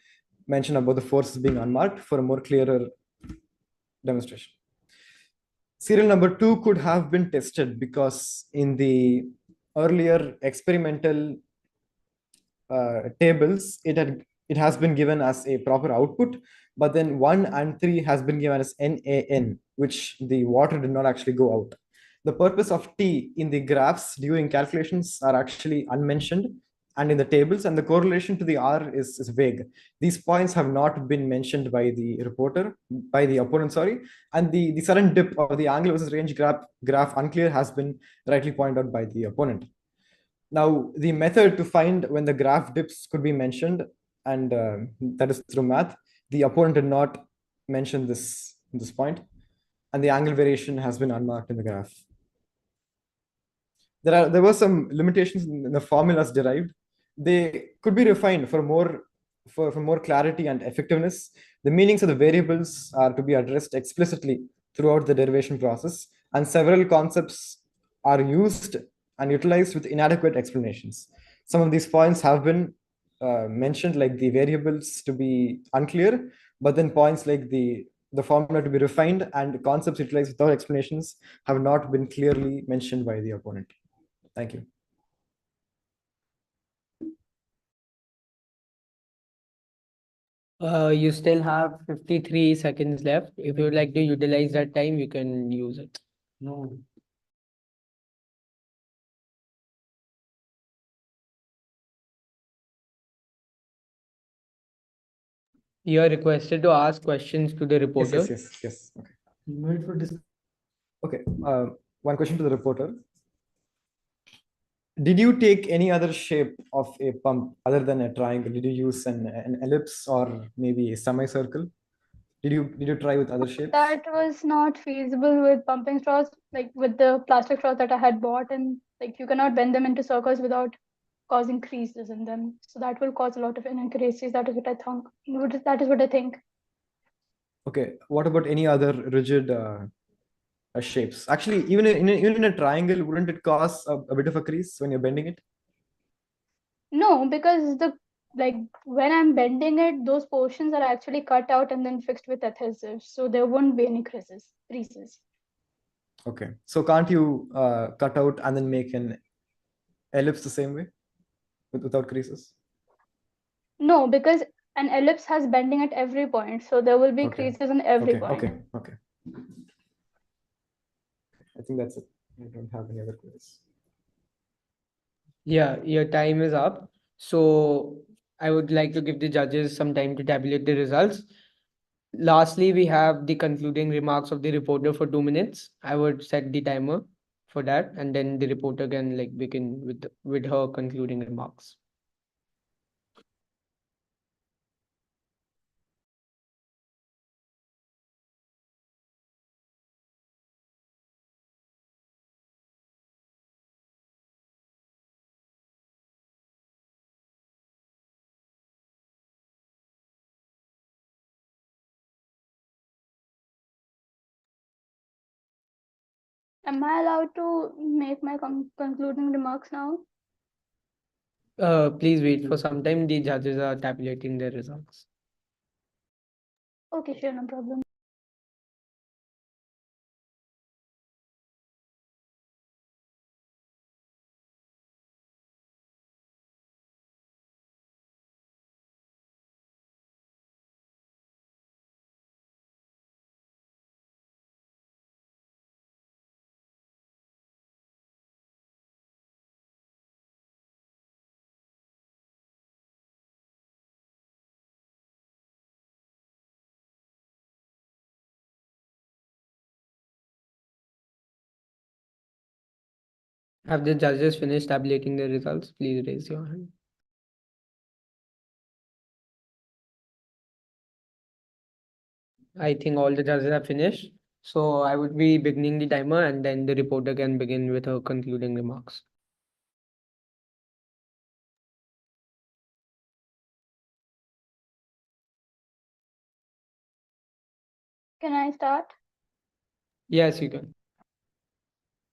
mention about the forces being unmarked for a more clearer demonstration. Serial number 2 could have been tested because in the earlier experimental tables, it has been given as a proper output, but then 1 and 3 has been given as NaN, which the water did not actually go out. The purpose of T in the graphs during calculations are actually unmentioned, and in the tables, and the correlation to the R is vague. These points have not been mentioned by the opponent, sorry, and the sudden dip of the angle versus range graph unclear has been rightly pointed out by the opponent. Now, the method to find when the graph dips could be mentioned, and that is through math. The opponent did not mention this point, and the angle variation has been unmarked in the graph. There were some limitations in the formulas derived. They could be refined for more clarity and effectiveness. The meanings of the variables are to be addressed explicitly throughout the derivation process, and several concepts are used and utilized with inadequate explanations. Some of these points have been mentioned, like the variables to be unclear, but then points like the formula to be refined and concepts utilized without explanations have not been clearly mentioned by the opponent. Thank you. You still have 53 seconds left. If you would like to utilize that time, you can use it. No. You are requested to ask questions to the reporter. Yes. Okay. One question to the reporter. Did you take any other shape of a pump other than a triangle? Did you use an ellipse or maybe a semicircle? Did you try with other shapes? That was not feasible with pumping straws, like with the plastic straws that I had bought, and like you cannot bend them into circles without causing creases in them. So that will cause a lot of inaccuracies. That is what I think. That is what I think. Okay. What about any other rigid shapes? Actually, even in a triangle, wouldn't it cause a bit of a crease when you're bending it? No, because when I'm bending it, those portions are actually cut out and then fixed with adhesive, so there won't be any creases. Okay. So can't you cut out and then make an ellipse the same way without creases? No, because an ellipse has bending at every point, so there will be creases in every point. Okay. I think that's it. I don't have any other questions. Yeah, your time is up. So I would like to give the judges some time to tabulate the results. lastly, we have the concluding remarks of the reporter for 2 minutes. I would set the timer for that, and then the reporter can like begin with her concluding remarks. Am I allowed to make my concluding remarks now? Please wait for some time. The judges are tabulating their results. Okay, sure, no problem. Have the judges finished tabulating their results? Please raise your hand. I think all the judges have finished. So I would be beginning the timer, and then the reporter can begin with her concluding remarks. Can I start? Yes, you can.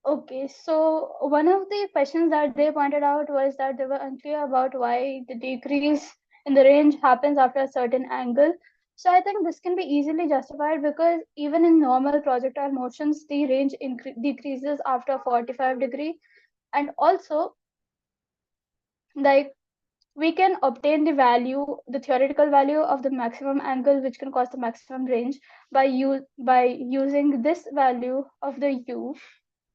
Okay, so one of the questions that they pointed out was that they were unclear about why the decrease in the range happens after a certain angle. So I think this can be easily justified because even in normal projectile motions, the range decreases after 45 degree. And also, like, we can obtain the value, the theoretical value of the maximum angle, which can cause the maximum range by using this value of the u,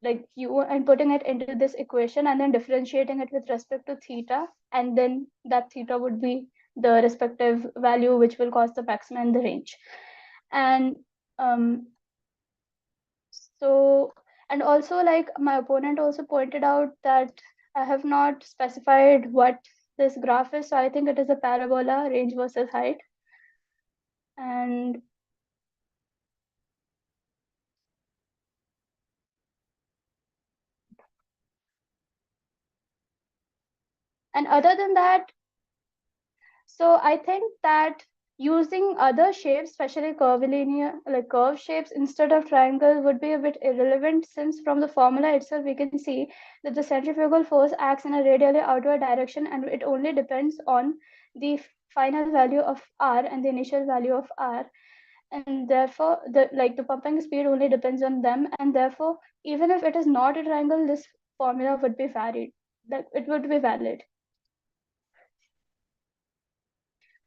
like u, and putting it into this equation and then differentiating it with respect to theta, and then that theta would be the respective value which will cause the maximum in the range. And so, and also, like, my opponent also pointed out that I have not specified what this graph is, so I think it is a parabola, range versus height. And other than that, so I think that using other shapes, especially curvilinear, like curve shapes instead of triangle, would be a bit irrelevant, since from the formula itself we can see that the centrifugal force acts in a radially outward direction, and it only depends on the final value of r and the initial value of r, and therefore the pumping speed only depends on them, and therefore even if it is not a triangle, this formula would be valid, that it would be valid.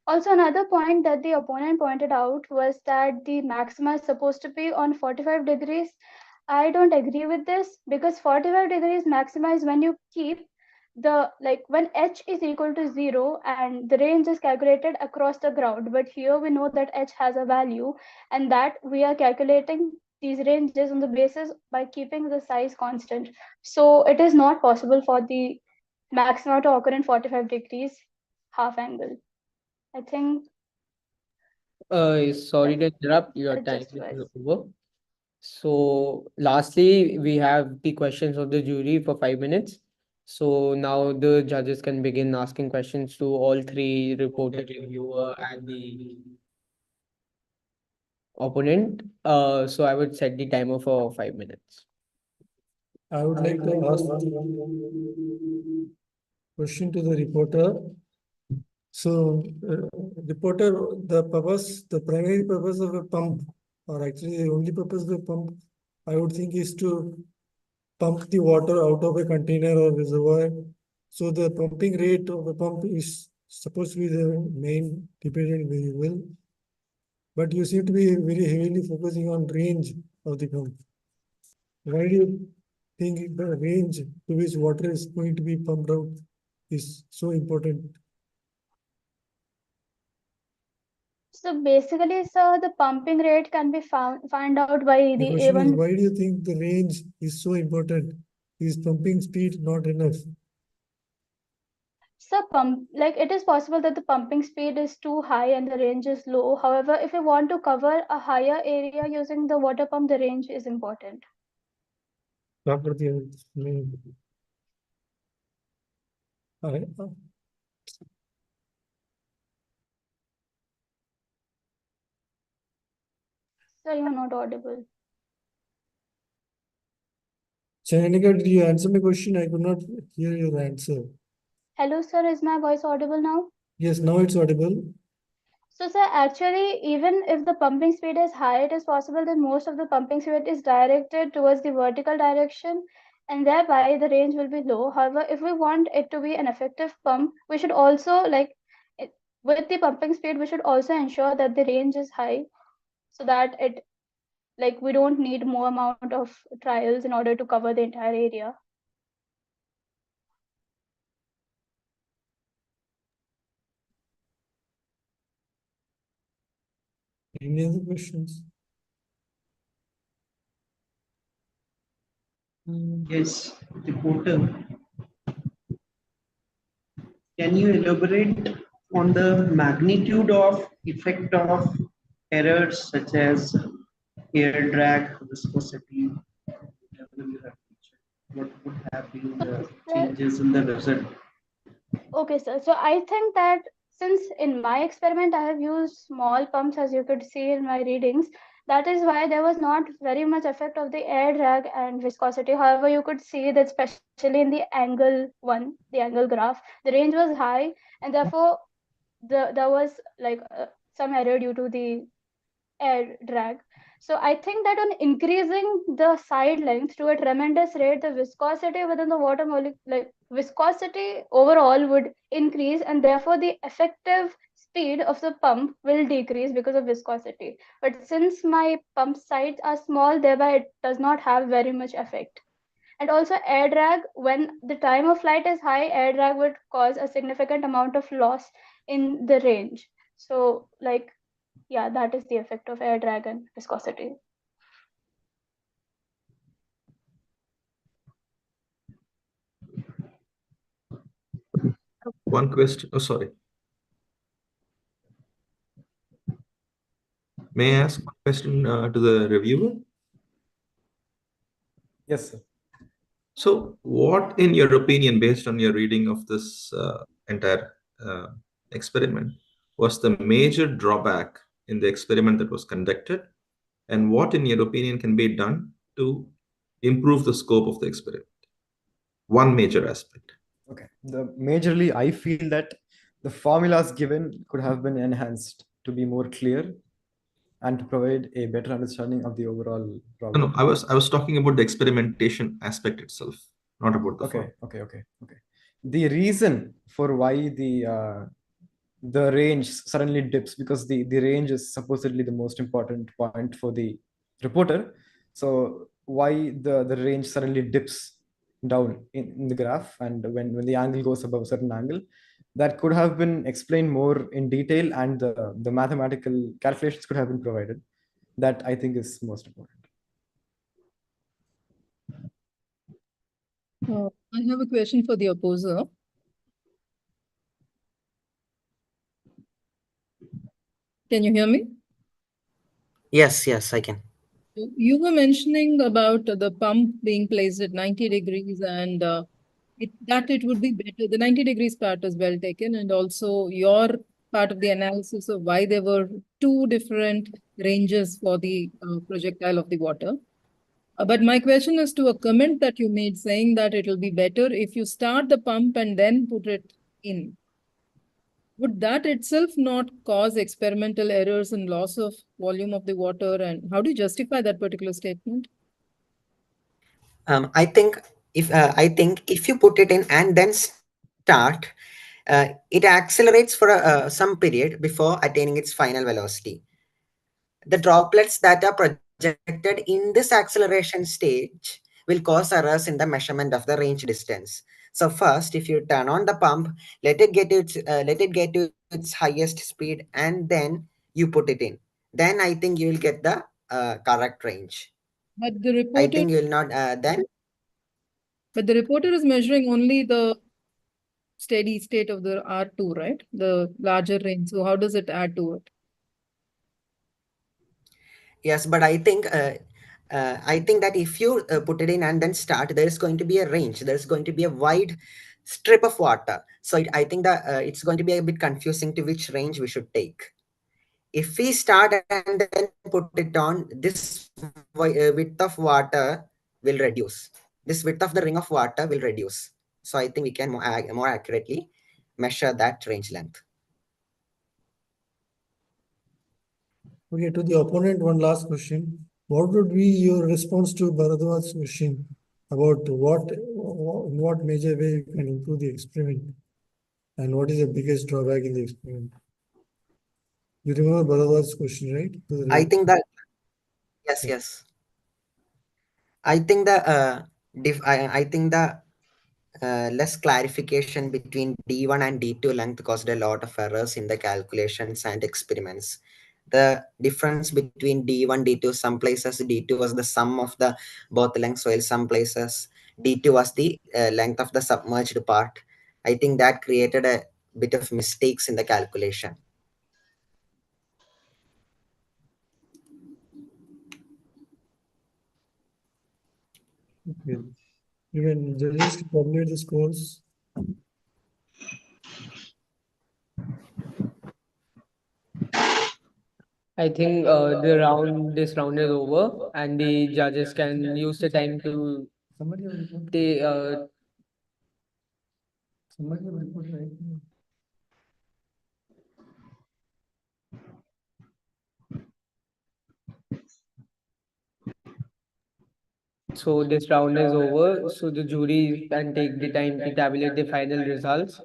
Also, another point that the opponent pointed out was that the maxima is supposed to be on 45 degrees. I don't agree with this, because 45 degrees maxima is when you keep the, like, when h is equal to 0 and the range is calculated across the ground. But here we know that h has a value, and that we are calculating these ranges on the basis by keeping the size constant. So it is not possible for the maxima to occur in 45 degrees half angle. I think Sorry to interrupt. Your it time just is was. over. So lastly, we have the questions of the jury for 5 minutes. So now the judges can begin asking questions to all three, reporter, reviewer, and the opponent. So I would set the timer for 5 minutes. I would like to ask question to the reporter. So, reporter, the primary purpose of a pump, or actually the only purpose of a pump, I would think, is to pump the water out of a container or reservoir. So the pumping rate of a pump is supposed to be the main dependent variable. But you seem to be very heavily focusing on range of the pump. Why do you think the range to which water is going to be pumped out is so important? So basically, sir, the pumping rate can be find out by The the question is, A1. why do you think the range is so important? Is pumping speed not enough? So like it is possible that the pumping speed is too high and the range is low. However, if you want to cover a higher area using the water pump, the range is important. Sir, you are not audible. Chanika, did you answer my question? I could not hear your answer. Hello, sir. Is my voice audible now? Yes, now it's audible. So, sir, actually, even if the pumping speed is high, it is possible that most of the pumping speed is directed towards the vertical direction, and thereby the range will be low. However, if we want it to be an effective pump, we should also with the pumping speed, we should also ensure that the range is high, so that we don't need more amount of trials in order to cover the entire area. Any other questions? Yes, reporter. Can you elaborate on the magnitude of effect of errors such as air drag, viscosity, whatever you have mentioned? What would have been the changes in the result? Okay, sir. So I think that since in my experiment I have used small pumps, as you could see in my readings, that is why there was not very much effect of the air drag and viscosity. However, you could see that especially in the angle one, the angle graph, the range was high, and therefore there was some error due to the air drag. So I think that on increasing the side length to a tremendous rate, the viscosity within the water molecule, viscosity overall would increase, and therefore the effective speed of the pump will decrease because of viscosity. But since my pump sides are small, thereby it does not have very much effect. And also air drag, when the time of flight is high, air drag would cause a significant amount of loss in the range. So yeah, that is the effect of air drag and viscosity. One question. Oh, sorry. May I ask a question to the reviewer? Yes, sir. So, what, in your opinion, based on your reading of this entire experiment, was the major drawback in the experiment that was conducted? And what, in your opinion, can be done to improve the scope of the experiment? One major aspect. Okay. Majorly, I feel that the formulas given could have been enhanced to be more clear and to provide a better understanding of the overall problem. No, I was talking about the experimentation aspect itself, not about the form. Okay. The reason for why the range suddenly dips, because the range is supposedly the most important point for the reporter. So why the range suddenly dips down in the graph, and when the angle goes above a certain angle, that could have been explained more in detail, and the mathematical calculations could have been provided. That I think is most important. I have a question for the opposer. Can you hear me? Yes, I can. You were mentioning about the pump being placed at 90 degrees and that it would be better. The 90 degrees part is well taken, and also your part of the analysis of why there were two different ranges for the projectile of the water. But my question is to a comment that you made saying that it will be better if you start the pump and then put it in. Would that itself not cause experimental errors and loss of volume of the water? And how do you justify that particular statement? I think if you put it in and then start, it accelerates for some period before attaining its final velocity. The droplets that are projected in this acceleration stage will cause errors in the measurement of the range distance. So first, if you turn on the pump, let it get to its highest speed, and then you put it in. Then I think you will get the correct range. But the I reporter, think you will not then. but the reporter is measuring only the steady state of the R2, right? The larger range. So how does it add to it? Yes, but I think that if you put it in and then start, there is going to be a range. There is going to be a wide strip of water. So I think that it's going to be a bit confusing to which range we should take. If we start and then put it on, this width of water will reduce. This width of the ring of water will reduce. So I think we can more accurately measure that range length. Okay, to the opponent, one last question. What would be your response to Bharadwaj's question about in what major way you can improve the experiment? And what is the biggest drawback in the experiment? You remember Bharadwaj's question, right? I think that, yes, Yeah. yes. I think I think the less clarification between D1 and D2 length caused a lot of errors in the calculations and experiments. The difference between D1, D2, some places D2 was the sum of the both lengths, while some places D2 was the length of the submerged part. I think that created a bit of mistakes in the calculation. Okay. You can just calculate the scores. I think this round is over, and the judges can use the time to Somebody will report. they Somebody will report, right? so this round is over. So the jury can take the time to tabulate the final results,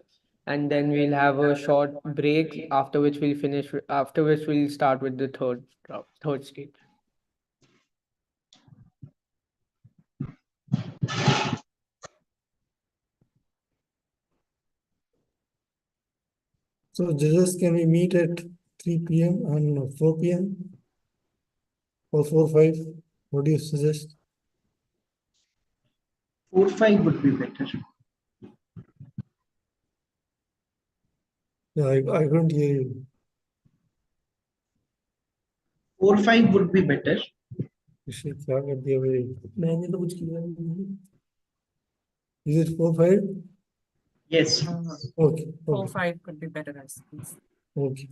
and then we'll have a short break. After which we'll start with the third stage. So judges, can we meet at 3 p.m. and 4 p.m. or 4-5? What do you suggest? 4-5 would be better. Yeah, I couldn't hear you. 4-5 would be better. इसलिए क्या कर दिया भाई मैंने तो कुछ किया नहीं Is it 4-5? Yes. Okay, 4-5 could be better as. okay.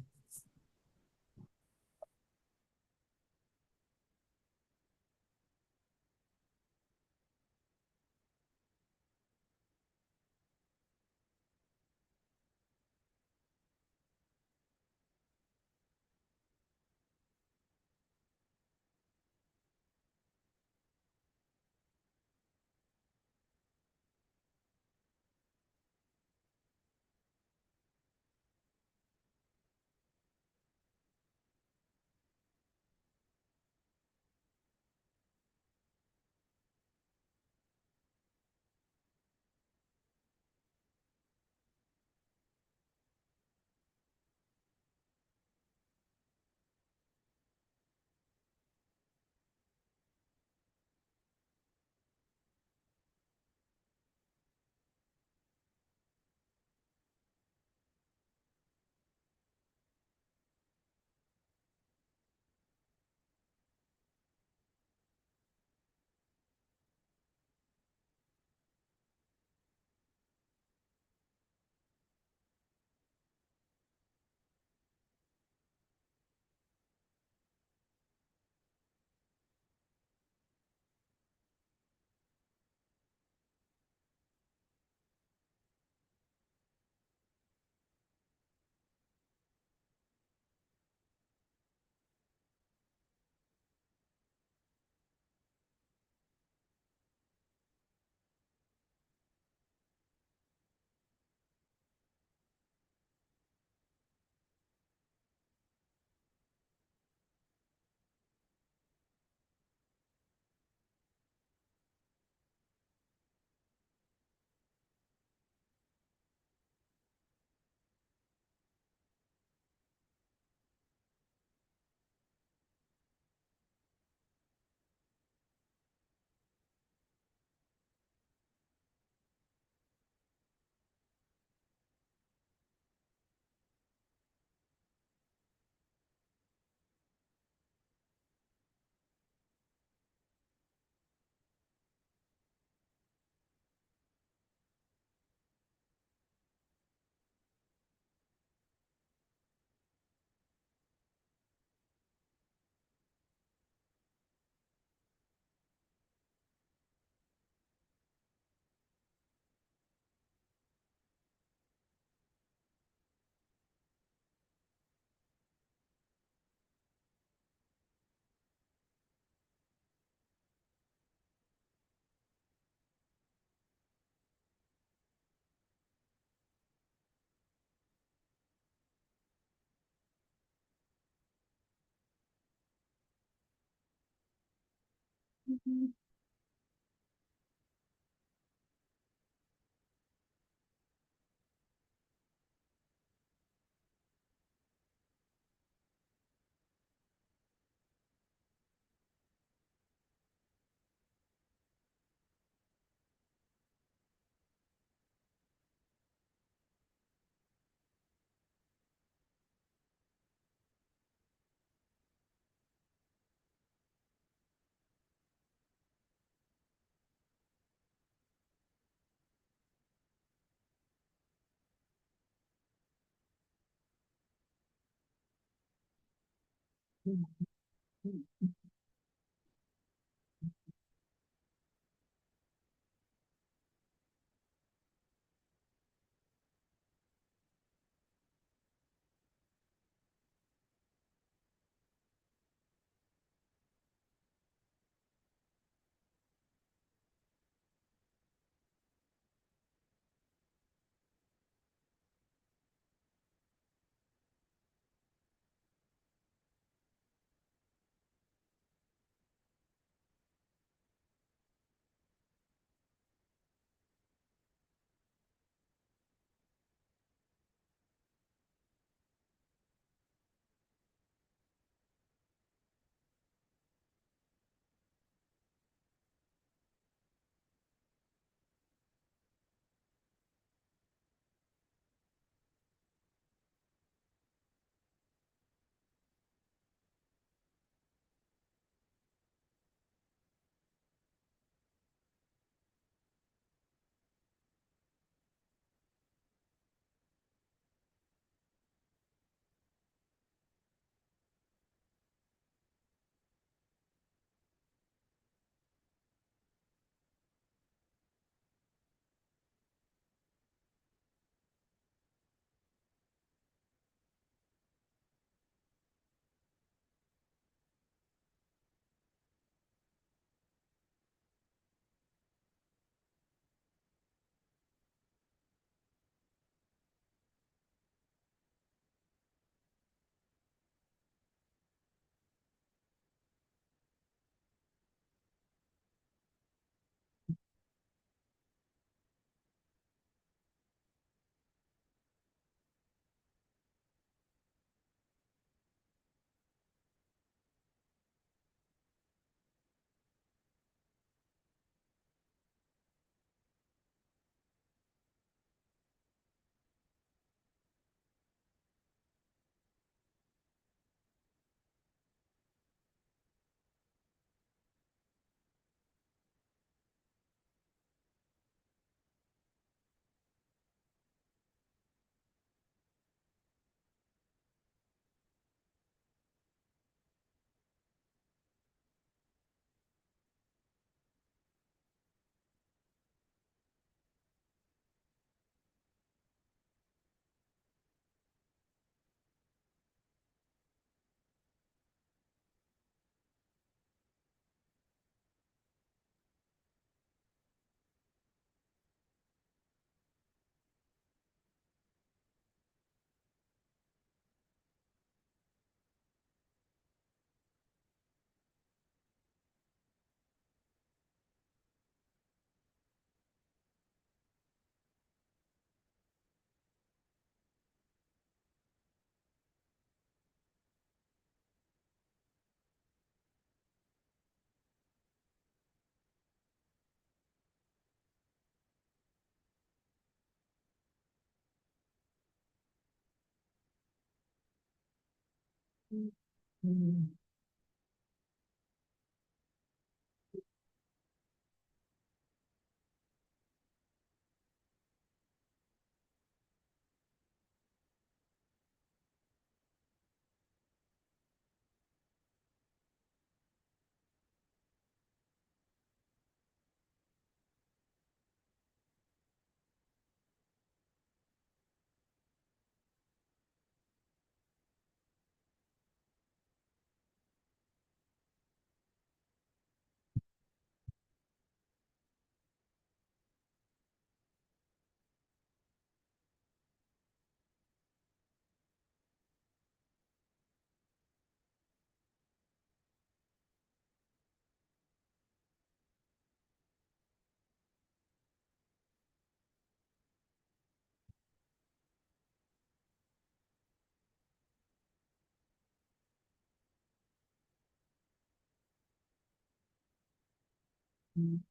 Can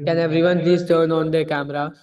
everyone please turn on their cameras?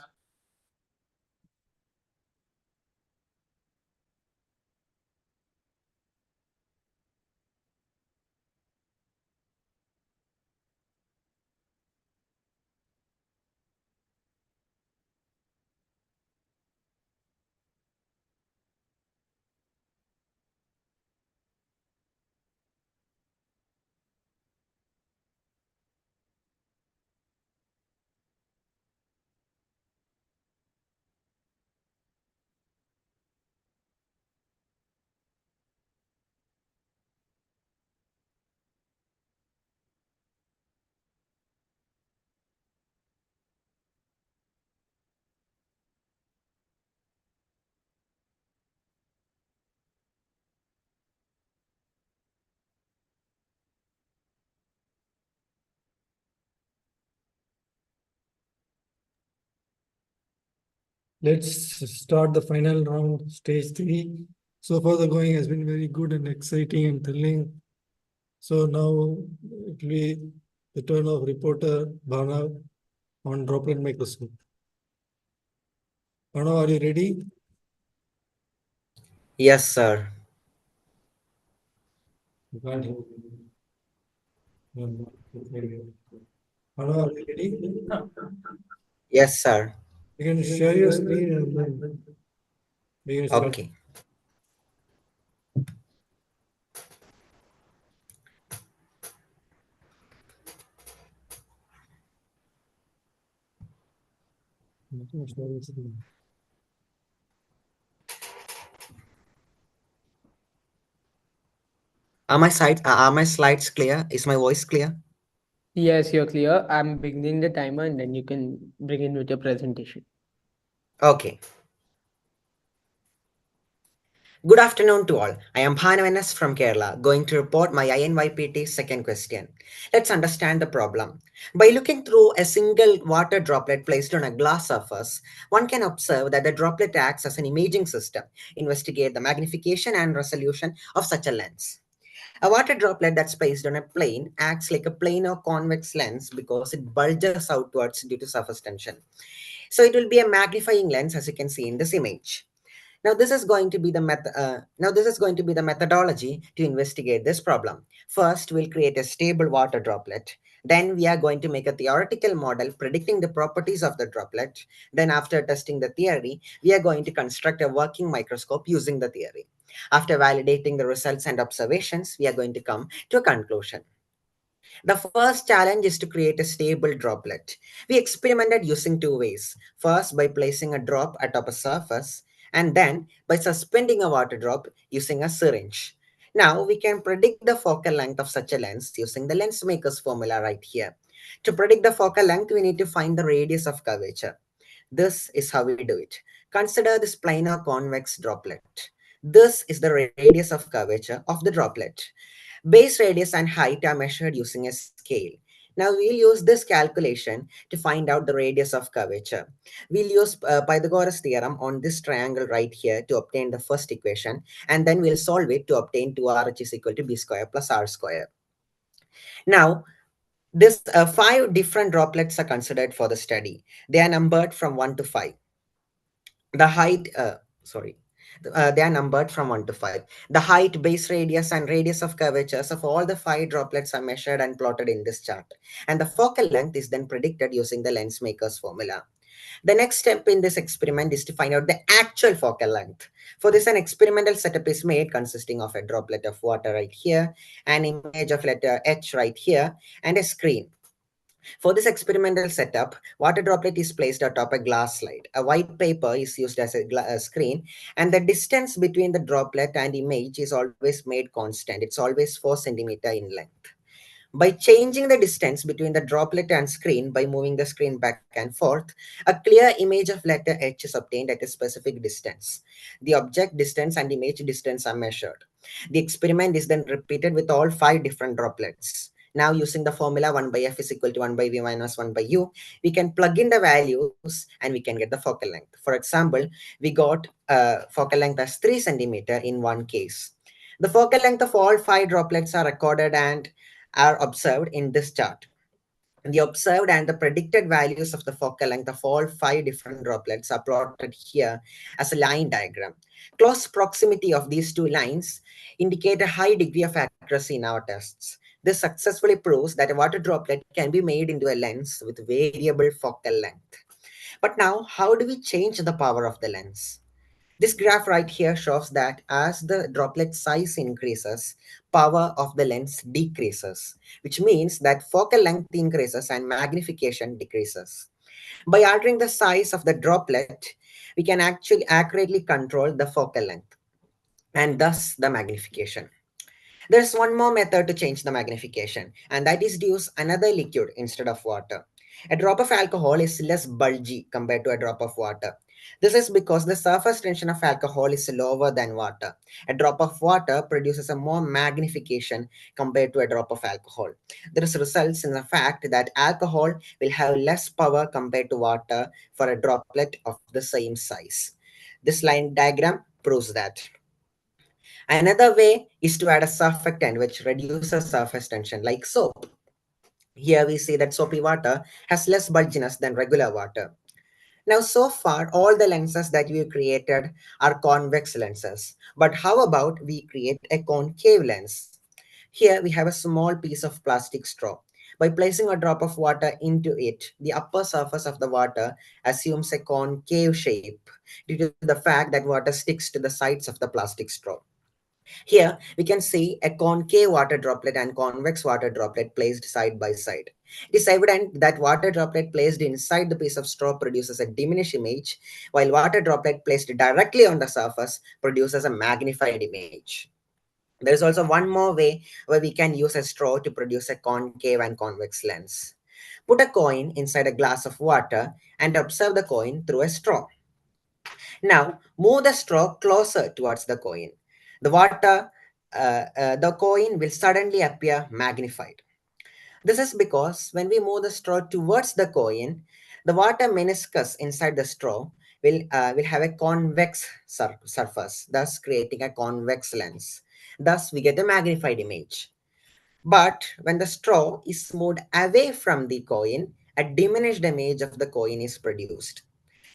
Let's start the final round, stage 3. So far, the going has been very good and exciting and thrilling. So now it will be the turn of reporter Bhana on droplet microscope. Bhana, are you ready? Yes, sir. You can't hear me. Bhana, are you ready? Yes, sir. You can share your screen and then we can start. Okay. Are my slides clear? Is my voice clear? Yes, you're clear. I'm beginning the timer and then you can begin with your presentation. Okay. Good afternoon to all. I am Bhanavenas from Kerala, going to report my INYPT second question. Let's understand the problem. By looking through a single water droplet placed on a glass surface, one can observe that the droplet acts as an imaging system, investigate the magnification and resolution of such a lens. A water droplet that's placed on a plane acts like a planar convex lens because it bulges outwards due to surface tension. So it will be a magnifying lens as you can see in this image. Now this is going to be the methodology to investigate this problem. First, we'll create a stable water droplet. Then we are going to make a theoretical model predicting the properties of the droplet. Then after testing the theory, we are going to construct a working microscope using the theory. After validating the results and observations, we are going to come to a conclusion. The first challenge is to create a stable droplet. We experimented using two ways. First, by placing a drop atop a surface, and then by suspending a water drop using a syringe. Now, we can predict the focal length of such a lens using the lens maker's formula right here. To predict the focal length, we need to find the radius of curvature. This is how we do it. Consider this planar convex droplet. This is the radius of curvature of the droplet. Base radius and height are measured using a scale. Now we'll use this calculation to find out the radius of curvature. We'll use Pythagoras theorem on this triangle right here to obtain the first equation, and then we'll solve it to obtain 2RH is equal to b square plus r square. Now, this 5 different droplets are considered for the study. They are numbered from 1 to 5. The height, sorry, They are numbered from 1 to 5. The height, base radius, and radius of curvatures of all the 5 droplets are measured and plotted in this chart. And the focal length is then predicted using the lens maker's formula. The next step in this experiment is to find out the actual focal length. For this, an experimental setup is made consisting of a droplet of water right here, an image of letter H right here, and a screen. For this experimental setup, water droplet is placed atop a glass slide. A white paper is used as a screen, and the distance between the droplet and image is always made constant. It's always 4 centimeter in length. By changing the distance between the droplet and screen by moving the screen back and forth, a clear image of letter H is obtained at a specific distance. The object distance and image distance are measured. The experiment is then repeated with all 5 different droplets. Now, using the formula 1 by f is equal to 1 by v minus 1 by u, we can plug in the values and we can get the focal length. For example, we got focal length as 3 centimeter in one case. The focal length of all 5 droplets are recorded and are observed in this chart. The observed and the predicted values of the focal length of all 5 different droplets are plotted here as a line diagram. Close proximity of these 2 lines indicate a high degree of accuracy in our tests. This successfully proves that a water droplet can be made into a lens with variable focal length. But now, how do we change the power of the lens? This graph right here shows that as the droplet size increases, power of the lens decreases, which means that focal length increases and magnification decreases. By altering the size of the droplet, we can actually accurately control the focal length and thus the magnification. There's one more method to change the magnification, and that is to use another liquid instead of water. A drop of alcohol is less bulgy compared to a drop of water. This is because the surface tension of alcohol is lower than water. A drop of water produces a more magnification compared to a drop of alcohol. This results in the fact that alcohol will have less power compared to water for a droplet of the same size. This line diagram proves that. Another way is to add a surfactant which reduces surface tension like soap. Here we see that soapy water has less bulginess than regular water. Now, so far, all the lenses that we created are convex lenses. But how about we create a concave lens? Here we have a small piece of plastic straw. By placing a drop of water into it, the upper surface of the water assumes a concave shape due to the fact that water sticks to the sides of the plastic straw. Here, we can see a concave water droplet and convex water droplet placed side by side. It is evident that water droplet placed inside the piece of straw produces a diminished image, while water droplet placed directly on the surface produces a magnified image. There is also one more way where we can use a straw to produce a concave and convex lens. Put a coin inside a glass of water and observe the coin through a straw. Now, move the straw closer towards the coin. The coin will suddenly appear magnified. This is because when we move the straw towards the coin, the water meniscus inside the straw will have a convex surface, thus creating a convex lens. Thus, we get a magnified image. But when the straw is moved away from the coin, a diminished image of the coin is produced.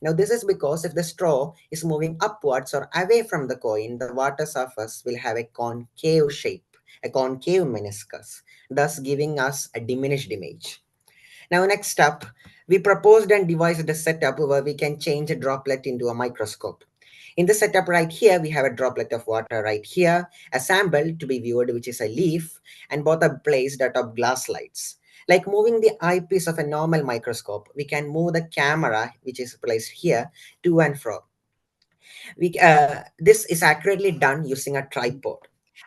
Now, this is because if the straw is moving upwards or away from the coin, the water surface will have a concave shape, a concave meniscus, thus giving us a diminished image. Now, next up, we proposed and devised a setup where we can change a droplet into a microscope. In the setup right here, we have a droplet of water right here, a sample to be viewed, which is a leaf, and both are placed atop glass slides. Like moving the eyepiece of a normal microscope, we can move the camera, which is placed here, to and fro. This is accurately done using a tripod.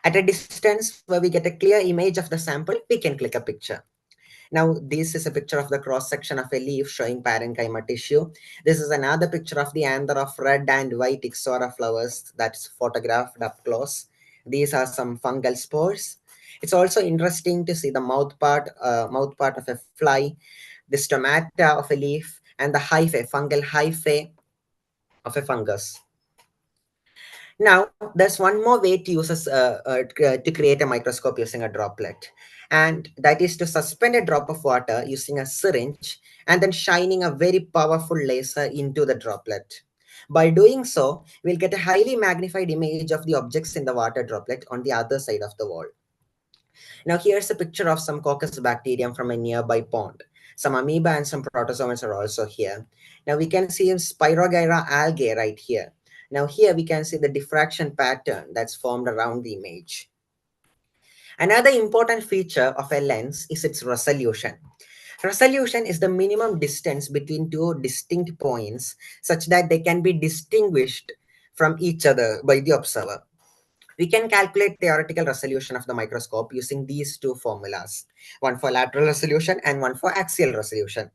At a distance where we get a clear image of the sample, we can click a picture. Now, this is a picture of the cross-section of a leaf showing parenchyma tissue. This is another picture of the anther of red and white ixora flowers that's photographed up close. These are some fungal spores. It's also interesting to see the mouth part of a fly, the stomata of a leaf, and the hyphae, fungal hyphae of a fungus. Now, there's one more way to use to create a microscope using a droplet, and that is to suspend a drop of water using a syringe and then shining a very powerful laser into the droplet. By doing so, we'll get a highly magnified image of the objects in the water droplet on the other side of the wall. Now here's a picture of some coccus bacterium from a nearby pond. Some amoeba and some protozoans are also here. Now we can see Spirogyra algae right here. Now here we can see the diffraction pattern that's formed around the image. Another important feature of a lens is its resolution. Resolution is the minimum distance between two distinct points such that they can be distinguished from each other by the observer. We can calculate theoretical resolution of the microscope using these two formulas, one for lateral resolution and one for axial resolution.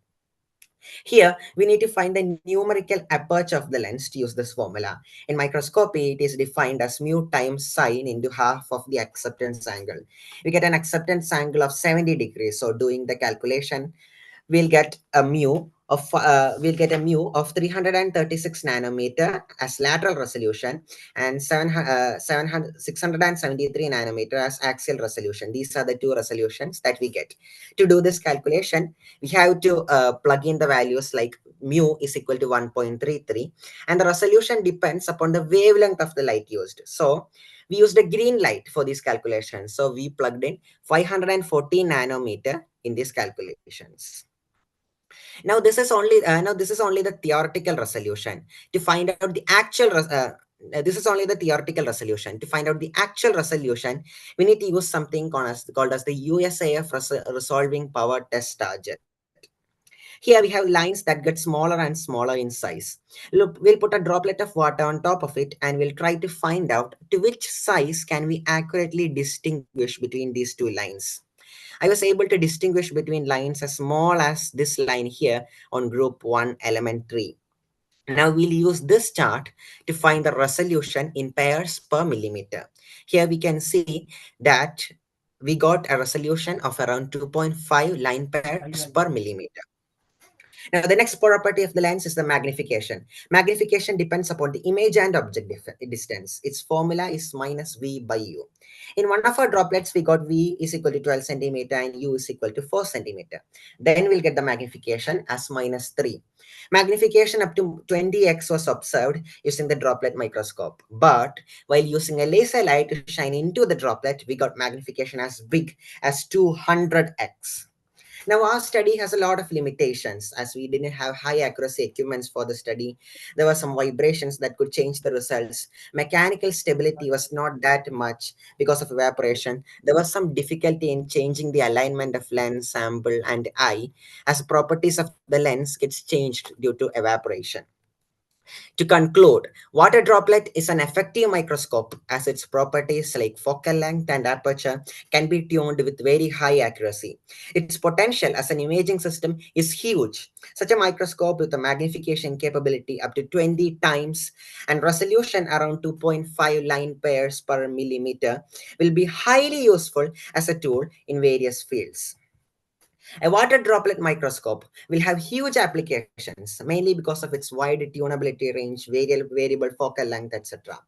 Here, we need to find the numerical aperture of the lens to use this formula. In microscopy, it is defined as mu times sine into half of the acceptance angle. We get an acceptance angle of 70 degrees. So doing the calculation, we'll get a mu of 336 nanometer as lateral resolution and 673 nanometer as axial resolution. These are the two resolutions that we get. To do this calculation, we have to plug in the values like mu is equal to 1.33, and the resolution depends upon the wavelength of the light used. So we used a green light for these calculations. So we plugged in 514 nanometer in these calculations. Now this is only the theoretical resolution. To find out the actual this is only the theoretical resolution. To find out the actual resolution, we need to use something called as the USAF resolving power test target. Here we have lines that get smaller and smaller in size. Look, we'll put a droplet of water on top of it and we'll try to find out to which size can we accurately distinguish between these two lines. I was able to distinguish between lines as small as this line here on group 1 element 3. Now we'll use this chart to find the resolution in pairs per millimeter. Here we can see that we got a resolution of around 2.5 line pairs per millimeter. Now, the next property of the lens is the magnification. Magnification depends upon the image and object distance. Its formula is minus V by U. In one of our droplets, we got V is equal to 12 centimeter and U is equal to 4 centimeter. Then we'll get the magnification as minus 3. Magnification up to 20x was observed using the droplet microscope. But while using a laser light to shine into the droplet, we got magnification as big as 200x. Now, our study has a lot of limitations as we didn't have high accuracy equipments for the study. There were some vibrations that could change the results. Mechanical stability was not that much because of evaporation. There was some difficulty in changing the alignment of lens, sample, and eye as properties of the lens gets changed due to evaporation. To conclude, water droplet is an effective microscope as its properties like focal length and aperture can be tuned with very high accuracy. Its potential as an imaging system is huge. Such a microscope with a magnification capability up to 20 times and resolution around 2.5 line pairs per millimeter will be highly useful as a tool in various fields. A water droplet microscope will have huge applications, mainly because of its wide tunability range, variable focal length, etc.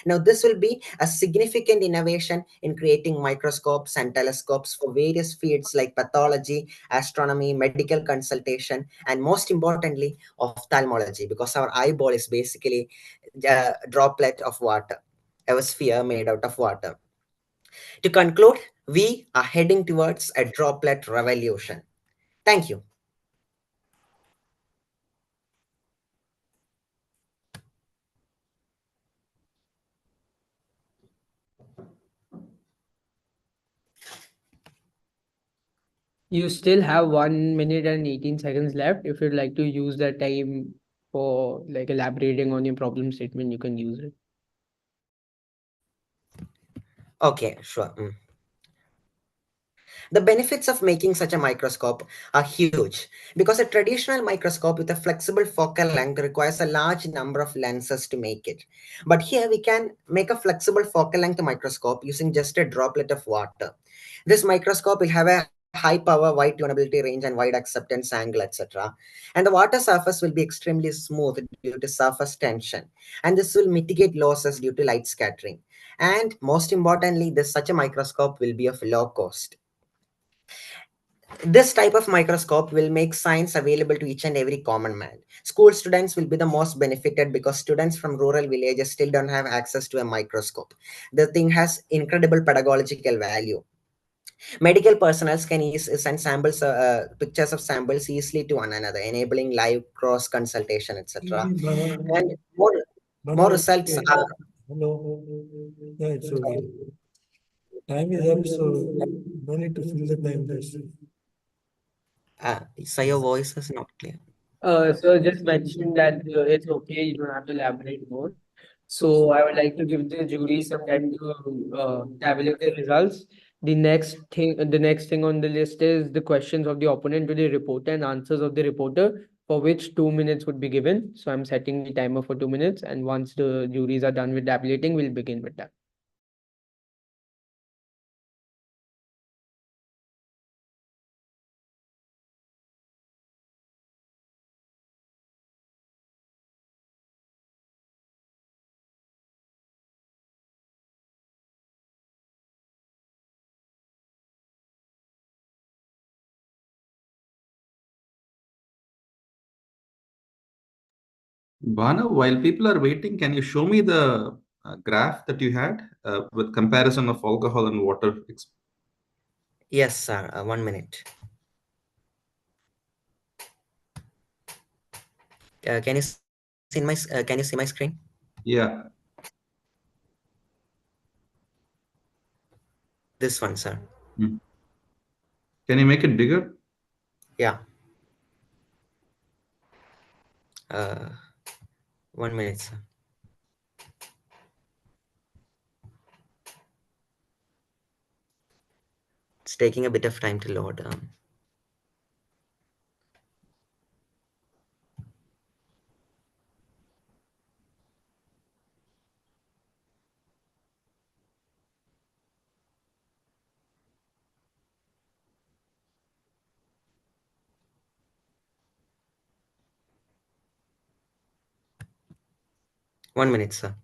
Now, this will be a significant innovation in creating microscopes and telescopes for various fields like pathology, astronomy, medical consultation, and most importantly, ophthalmology, because our eyeball is basically a droplet of water, a sphere made out of water. To conclude, we are heading towards a droplet revolution. Thank you. You still have 1 minute and 18 seconds left. If you'd like to use that time for like elaborating on your problem statement, you can use it. Okay, sure. The benefits of making such a microscope are huge because a traditional microscope with a flexible focal length requires a large number of lenses to make it. But here we can make a flexible focal length microscope using just a droplet of water. This microscope will have a high power, wide tunability range, and wide acceptance angle, etc. And the water surface will be extremely smooth due to surface tension. And this will mitigate losses due to light scattering. And most importantly, such a microscope will be of low cost. This type of microscope will make science available to each and every common man. School students will be the most benefited because students from rural villages still don't have access to a microscope. The thing has incredible pedagogical value. Medical personnel can send samples, pictures of samples easily to one another, enabling live cross consultation, etc. And more results are. Hello. Yeah, it's okay. Time is up, so no need to fill the time. So your voice is not clear. So just mentioned that it's okay, you don't have to elaborate more. So I would like to give the jury some time to tabulate the results. The next thing on the list is the questions of the opponent to the reporter and answers of the reporter, for which 2 minutes would be given. So I'm setting the timer for 2 minutes, and once the juries are done with tabulating, we'll begin with that. Bana, while people are waiting, can you show me the graph that you had with comparison of alcohol and water? Yes, sir. 1 minute. Can you see my screen? Yeah. This one, sir. Hmm. Can you make it bigger? Yeah. 1 minute, sir. It's taking a bit of time to load. 1 minute, sir.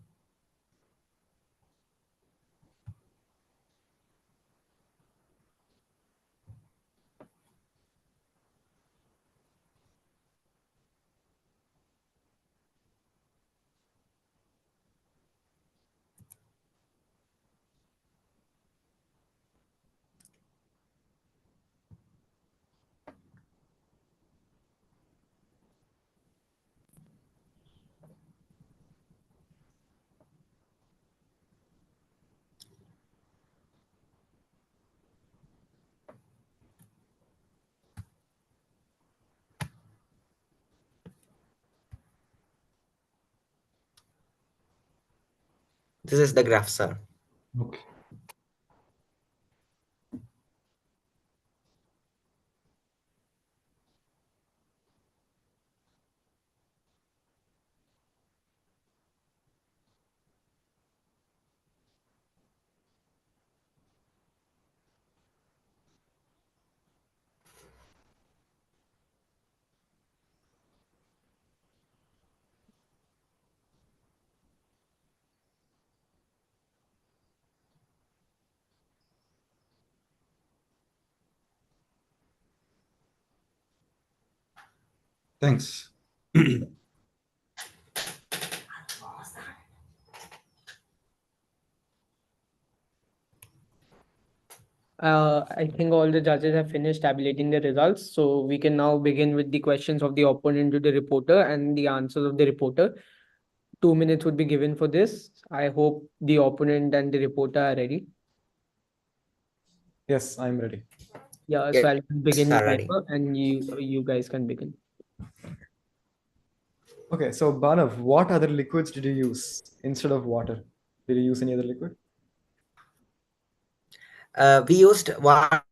This is the graph, sir. Okay. Thanks. I think all the judges have finished tabulating the results, so we can now begin with the questions of the opponent to the reporter and the answers of the reporter. 2 minutes would be given for this. I hope the opponent and the reporter are ready. Yes, I'm ready. Yeah, Yes, so I'll begin the sir, ready. timer, and you guys can begin. Okay, so Banav, what other liquids did you use instead of water? Did you use any other liquid? We used water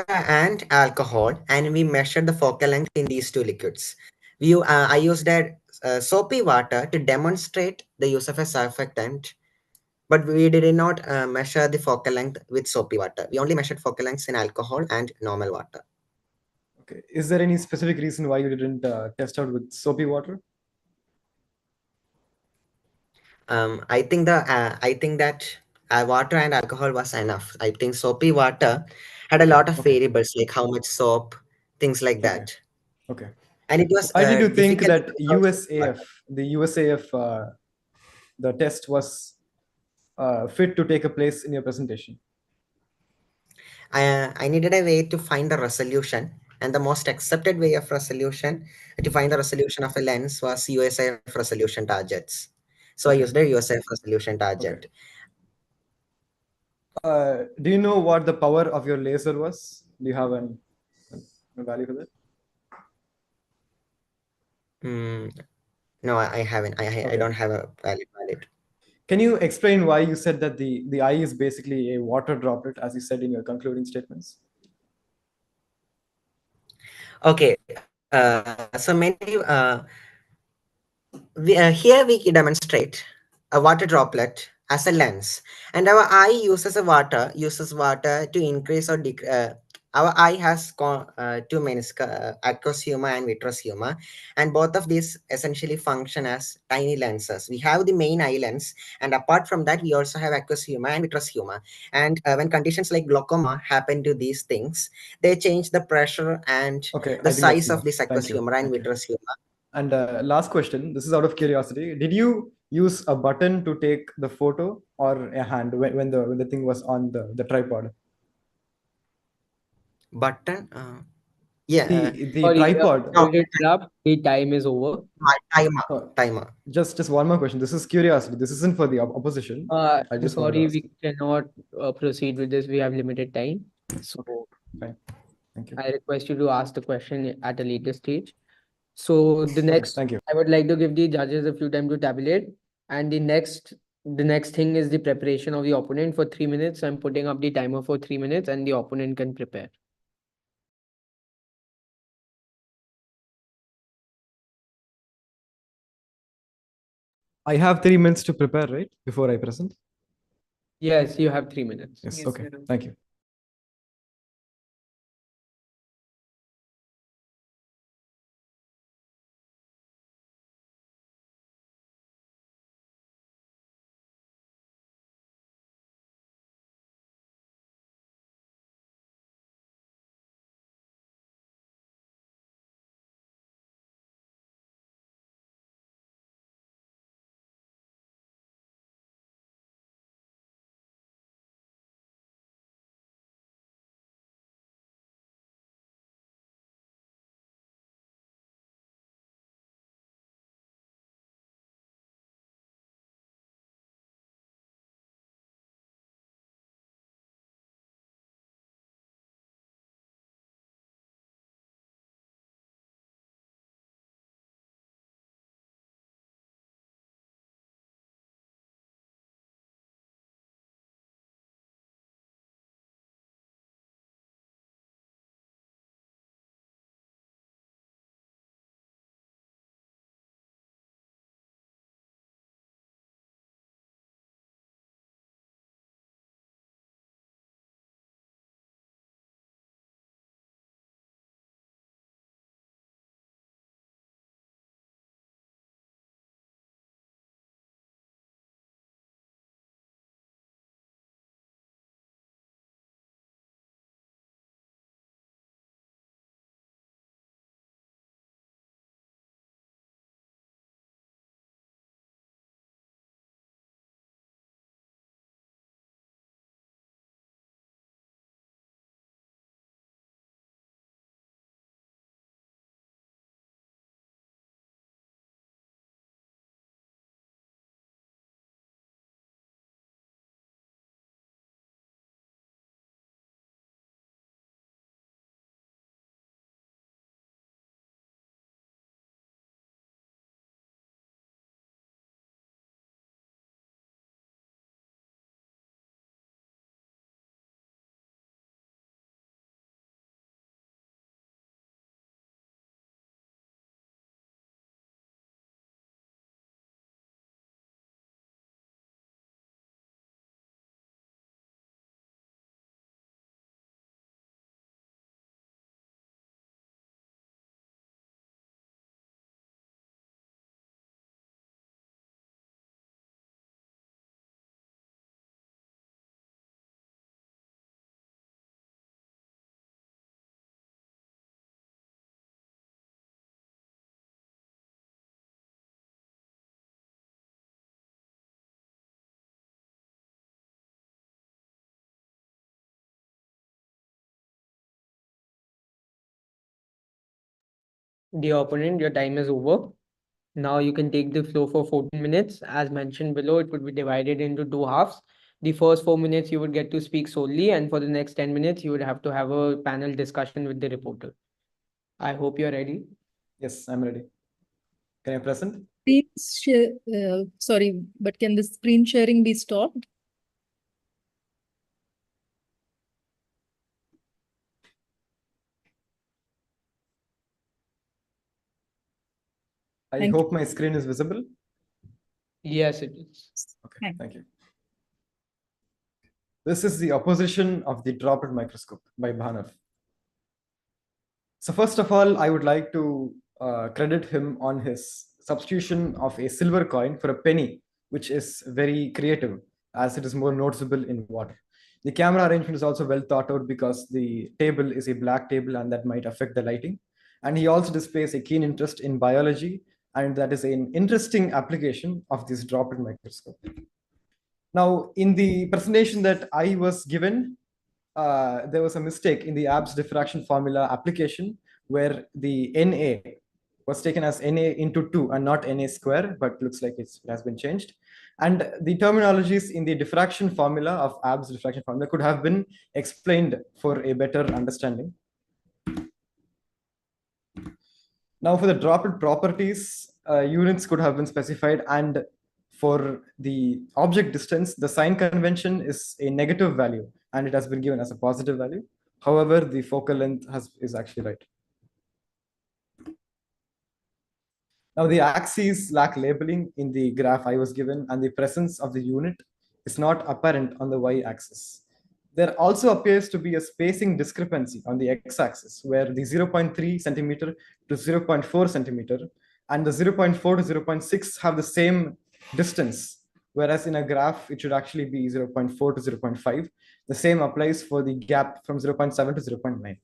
and alcohol, and we measured the focal length in these two liquids. I used a soapy water to demonstrate the use of a surfactant, but we did not measure the focal length with soapy water. We only measured focal lengths in alcohol and normal water. Okay, is there any specific reason why you didn't test out with soapy water? I think that water and alcohol was enough. I think soapy water had a Okay, lot of okay. variables, like how much soap, things like Okay. that. Okay. And it was Why did you think difficult to that recover soapy water. the USAF, the test was fit to take a place in your presentation? I needed a way to find the resolution, and the most accepted way of resolution to find the resolution of a lens was USAF resolution targets. So I Okay. used a USAF resolution Okay. target. Do you know what the power of your laser was? Do you have a value for that? Mm, no, I haven't. I Okay. don't have a valid. Can you explain why you said that the eye is basically a water droplet, as you said in your concluding statements? Okay. So many here we demonstrate a water droplet as a lens, and our eye uses water to increase or decrease. Our eye has two main aqueous humor and vitreous humor, and both of these essentially function as tiny lenses. We have the main eye lens, and apart from that, we also have aqueous humor and vitreous humor. And when conditions like glaucoma happen to these things, they change the pressure and Okay, the I think that's size of enough. this aqueous Thank you. humor and Thank you. vitreous humor. And last question, this is out of curiosity. Did you use a button to take the photo or a hand when the thing was on the tripod? Button. Yeah. The Sorry, tripod. No, sorry to interrupt. The time is over. timer. Uh, Timer. just one more question. This is curiosity. This isn't for the opposition. I just wanted to Sorry, ask. we cannot proceed with this. We have limited time. So Fine. Thank you. I request you to ask the question at a later stage. So the Okay, next, thank you. I would like to give the judges a few time to tabulate. And the next thing is the preparation of the opponent for 3 minutes. I'm putting up the timer for 3 minutes and the opponent can prepare. I have 3 minutes to prepare, right? Before I present? Yes, you have 3 minutes. Yes, okay. Thank you. Dear opponent, your time is over. Now you can take the floor for 14 minutes. As mentioned below, it would be divided into two halves. The first 4 minutes you would get to speak solely, and for the next 10 minutes, you would have to have a panel discussion with the reporter. I hope you're ready. Yes, I'm ready. Can I present? Sorry, but can the screen sharing be stopped? I Thank hope my screen is visible. Yes, it is. Okay, thank you. This is the opposition of the droplet microscope by Bhanov. So first of all, I would like to credit him on his substitution of a silver coin for a penny, which is very creative as it is more noticeable in water. The camera arrangement is also well thought out because the table is a black table and that might affect the lighting. And he also displays a keen interest in biology, and that is an interesting application of this droplet microscope. Now, in the presentation that I was given, there was a mistake in the Ab's diffraction formula application where the Na was taken as Na into 2 and not Na square, but looks like it has been changed. And the terminologies in the diffraction formula of Ab's diffraction formula could have been explained for a better understanding. Now for the droplet properties, units could have been specified, and for the object distance, the sign convention is a negative value and it has been given as a positive value. However, the focal length is actually right. Now the axes lack labeling in the graph I was given, and the presence of the unit is not apparent on the y-axis. There also appears to be a spacing discrepancy on the x-axis where the 0.3 centimeter to 0.4 centimeter and the 0.4 to 0.6 have the same distance, whereas in a graph it should actually be 0.4 to 0.5. The same applies for the gap from 0.7 to 0.9.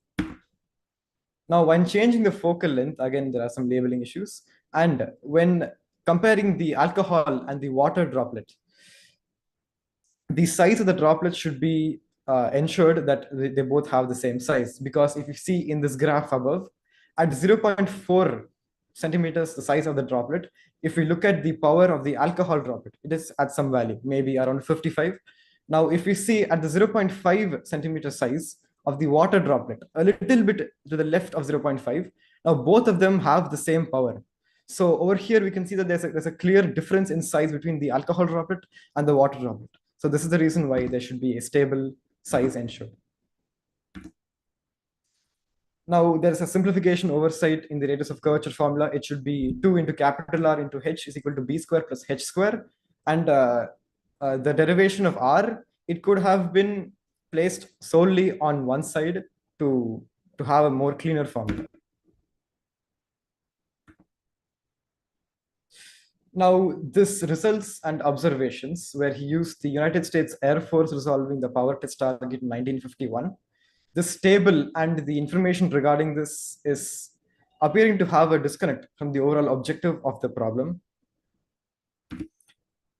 Now, when changing the focal length, again, there are some labeling issues. And when comparing the alcohol and the water droplet, the size of the droplet should be ensured that they both have the same size. Because if you see in this graph above, at 0.4 centimeters, the size of the droplet, if we look at the power of the alcohol droplet, it is at some value, maybe around 55. Now, if we see at the 0.5 centimeter size of the water droplet, a little bit to the left of 0.5, now both of them have the same power. So over here, we can see that there's a clear difference in size between the alcohol droplet and the water droplet. So this is the reason why there should be a stable size ensured. Now there's a simplification oversight in the radius of curvature formula. It should be 2 into capital R into H is equal to B square plus H square. And the derivation of R, it could have been placed solely on one side to have a more cleaner formula. Now, this results and observations where he used the United States Air Force resolving the power test target in 1951. This table and the information regarding this is appearing to have a disconnect from the overall objective of the problem.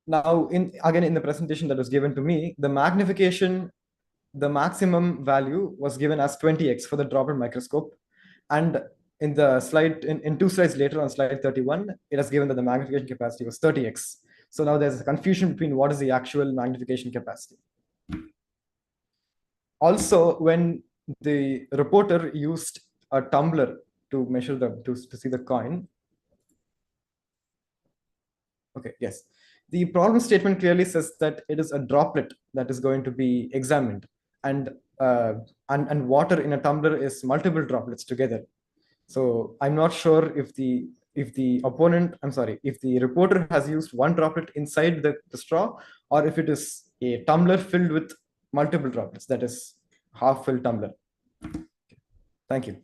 Now, again, in the presentation that was given to me, the magnification, the maximum value was given as 20x for the droplet microscope. And in the slide, in 2 slides later on slide 31, it has given that the magnification capacity was 30x. So now there's a confusion between what is the actual magnification capacity. Also, when the reporter used a tumbler to measure to see the coin. Okay, yes. The problem statement clearly says that it is a droplet that is going to be examined, and water in a tumbler is multiple droplets together. So I'm not sure if the reporter has used one droplet inside the straw, or if it is a tumbler filled with multiple droplets, that is half-filled tumbler. Thank you.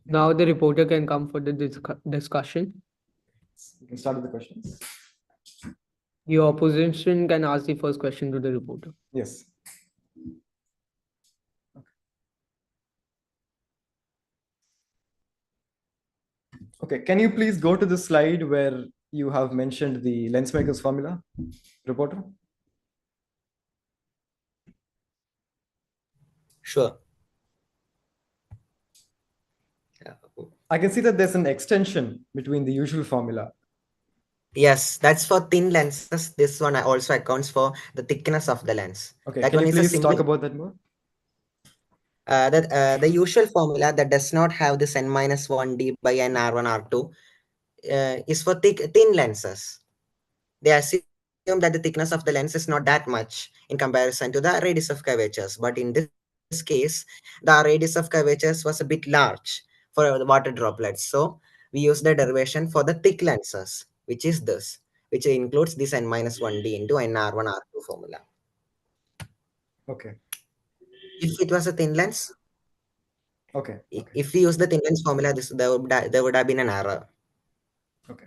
Now the reporter can come for the discussion. You can start with the questions. Your opposition can ask the first question to the reporter. Yes. Okay, can you please go to the slide where you have mentioned the lens maker's formula, reporter? Sure. I can see that there's an extension between the usual formula. Yes, that's for thin lenses. This one also accounts for the thickness of the lens. Okay, That can one you is a please simple. talk about that more? The usual formula that does not have this n minus 1d by n r1 r2 is for thin lenses. They assume that the thickness of the lens is not that much in comparison to the radius of curvatures. But in this case, the radius of curvatures was a bit large for the water droplets. So we use the derivation for the thick lenses, which is this, which includes this n minus 1d into n r1 r2 formula. Okay. If it was a thin lens, Okay. Okay. if we use the thin lens formula, there would have been an error. Okay.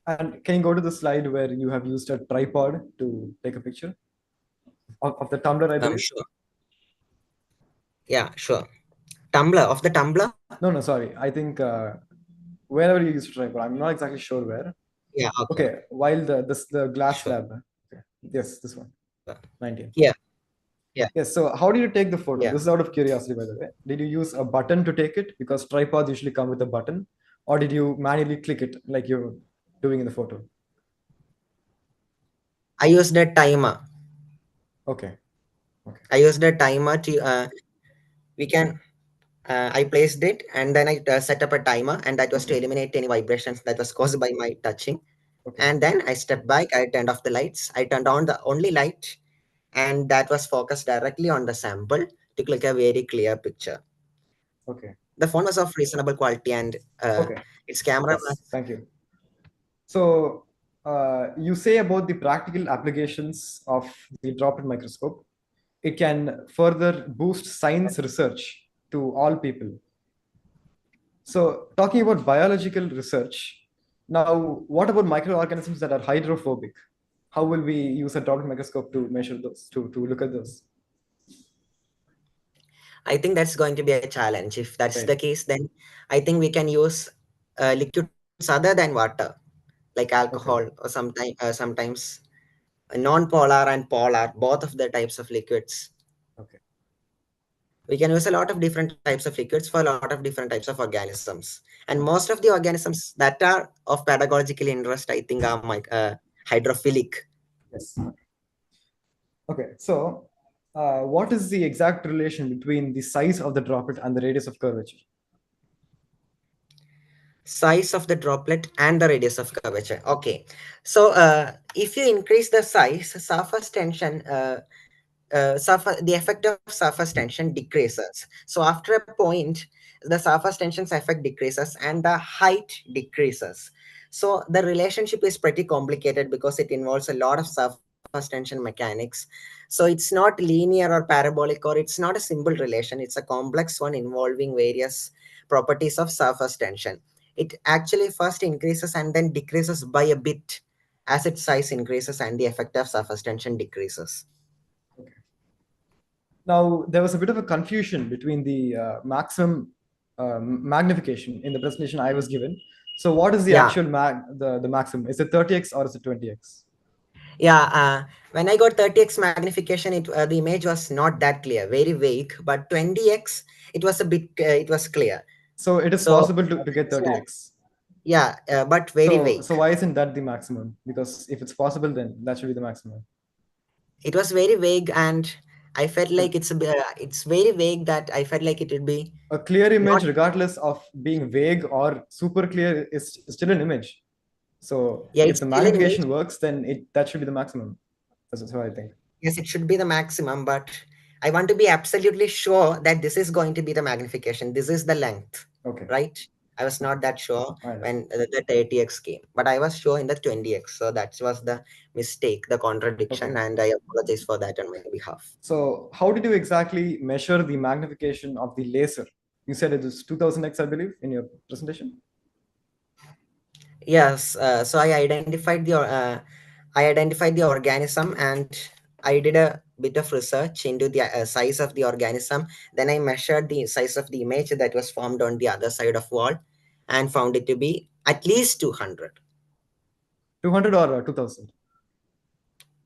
And can you go to the slide where you have used a tripod to take a picture of the tumbler, I believe? Sure. Yeah, sure. Tumbler, of the tumbler? No, sorry. I think wherever you use tripod, I'm not exactly sure where. Yeah, Okay. While the glass Sure. slab. Okay. Yes, this one. 19. Yeah. Yeah. Yes. So how do you take the photo? Yeah. This is out of curiosity, by the way. Did you use a button to take it? Because tripods usually come with a button. Or did you manually click it like you're doing in the photo? I used a timer. Okay. I used a timer to I placed it and then I set up a timer, and that was to eliminate any vibrations that was caused by my touching. Okay. And then I stepped back, I turned off the lights, I turned on the only light, and that was focused directly on the sample to click a very clear picture. Okay. The phone was of reasonable quality, and Okay. its camera Yes, thank you. So you say about the practical applications of the droplet microscope. It can further boost science research to all people. So talking about biological research, now what about microorganisms that are hydrophobic? How will we use a droplet microscope to measure those, to look at those? I think that's going to be a challenge. If that's Right. the case, then I think we can use liquids other than water, like alcohol, or sometimes non-polar and polar, both of the types of liquids. Okay. We can use a lot of different types of liquids for a lot of different types of organisms. And most of the organisms that are of pedagogical interest, I think, are hydrophilic. Yes. Okay. So what is the exact relation between the size of the droplet and the radius of curvature? Size of the droplet and the radius of curvature. Okay. So if you increase the size, surface tension, the effect of surface tension decreases. So after a point, the surface tension's effect decreases and the height decreases. So the relationship is pretty complicated because it involves a lot of surface tension mechanics. So it's not linear or parabolic, or it's not a simple relation. It's a complex one involving various properties of surface tension. It actually first increases and then decreases by a bit as its size increases and the effect of surface tension decreases. Okay. Now, there was a bit of a confusion between the maximum magnification in the presentation I was given. So what is the actual the maximum? Is it 30x or is it 20x? Yeah, when I got 30x magnification, the image was not that clear, very vague, but 20x, it was a bit, it was clear. So it is possible to get 30x. Yeah, but very vague. So why isn't that the maximum? Because if it's possible, then that should be the maximum. It was very vague, and I felt like it's very vague that I felt like it would be a clear image, regardless of being vague or super clear, is still an image. So yeah, if the magnification works, then that should be the maximum. That's what I think. Yes, it should be the maximum, but I want to be absolutely sure that this is going to be the magnification. This is the length. Okay. Right? I was not that sure when the 30x came, but I was sure in the 20x. So that was the mistake, the contradiction, and I apologize for that on my behalf. So how did you exactly measure the magnification of the laser? You said it is 2000x, I believe, in your presentation. Yes. So I identified the organism, and I did a bit of research into the size of the organism. Then I measured the size of the image that was formed on the other side of wall and found it to be at least 200. 200 or 2000?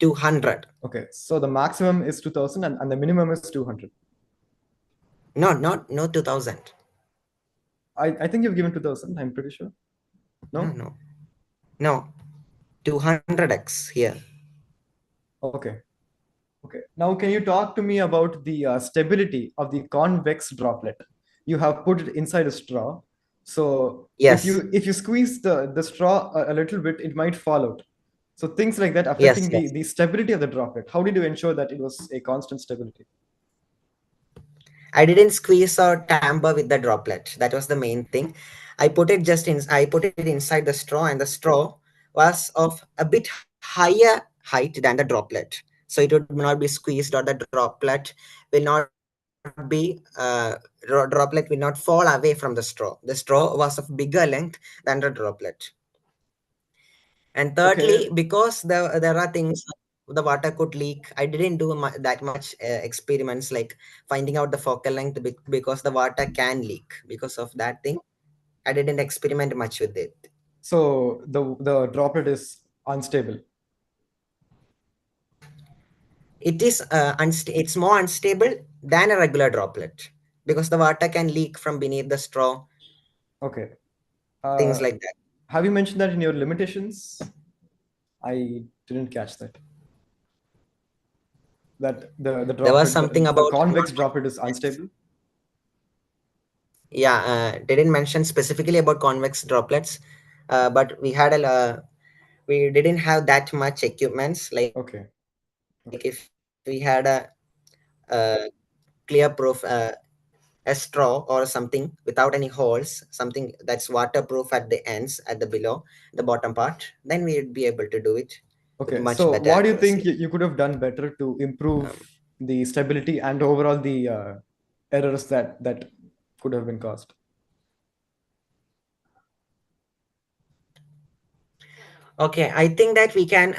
200. Okay, so the maximum is 2000 and the minimum is 200. No 2000. I think you've given 2000, I'm pretty sure. No? No. 200x here. Okay. Okay. Now, can you talk to me about the stability of the convex droplet? You have put it inside a straw. So Yes. if you squeeze the straw a little bit, it might fall out. So things like that Yes, affecting yes. the stability of the droplet. How did you ensure that it was a constant stability? I didn't squeeze or tamper with the droplet. That was the main thing. I put it inside the straw, and the straw was of a bit higher height than the droplet. So it would not be squeezed, or the droplet will not be droplet will not fall away from the straw. The straw was of bigger length than the droplet. And thirdly, Okay. because there are things the water could leak, I didn't do that much experiments like finding out the focal length because the water can leak. Because of that thing, I didn't experiment much with it. So the droplet is unstable. It is it's more unstable than a regular droplet because the water can leak from beneath the straw, Okay. things like that. Have you mentioned that in your limitations? I didn't catch that. That the There was droplet, something the about convex droplet is unstable. Yeah, didn't mention specifically about convex droplets, but we didn't have that much equipments. Like Okay. if we had a clear proof, a straw or something without any holes, something that's waterproof at the ends, at the below the bottom part, then we'd be able to do it with Okay. much So better what do you think accuracy. you could have done better to improve Um, the stability and overall the errors that could have been caused? Okay, I think that we can.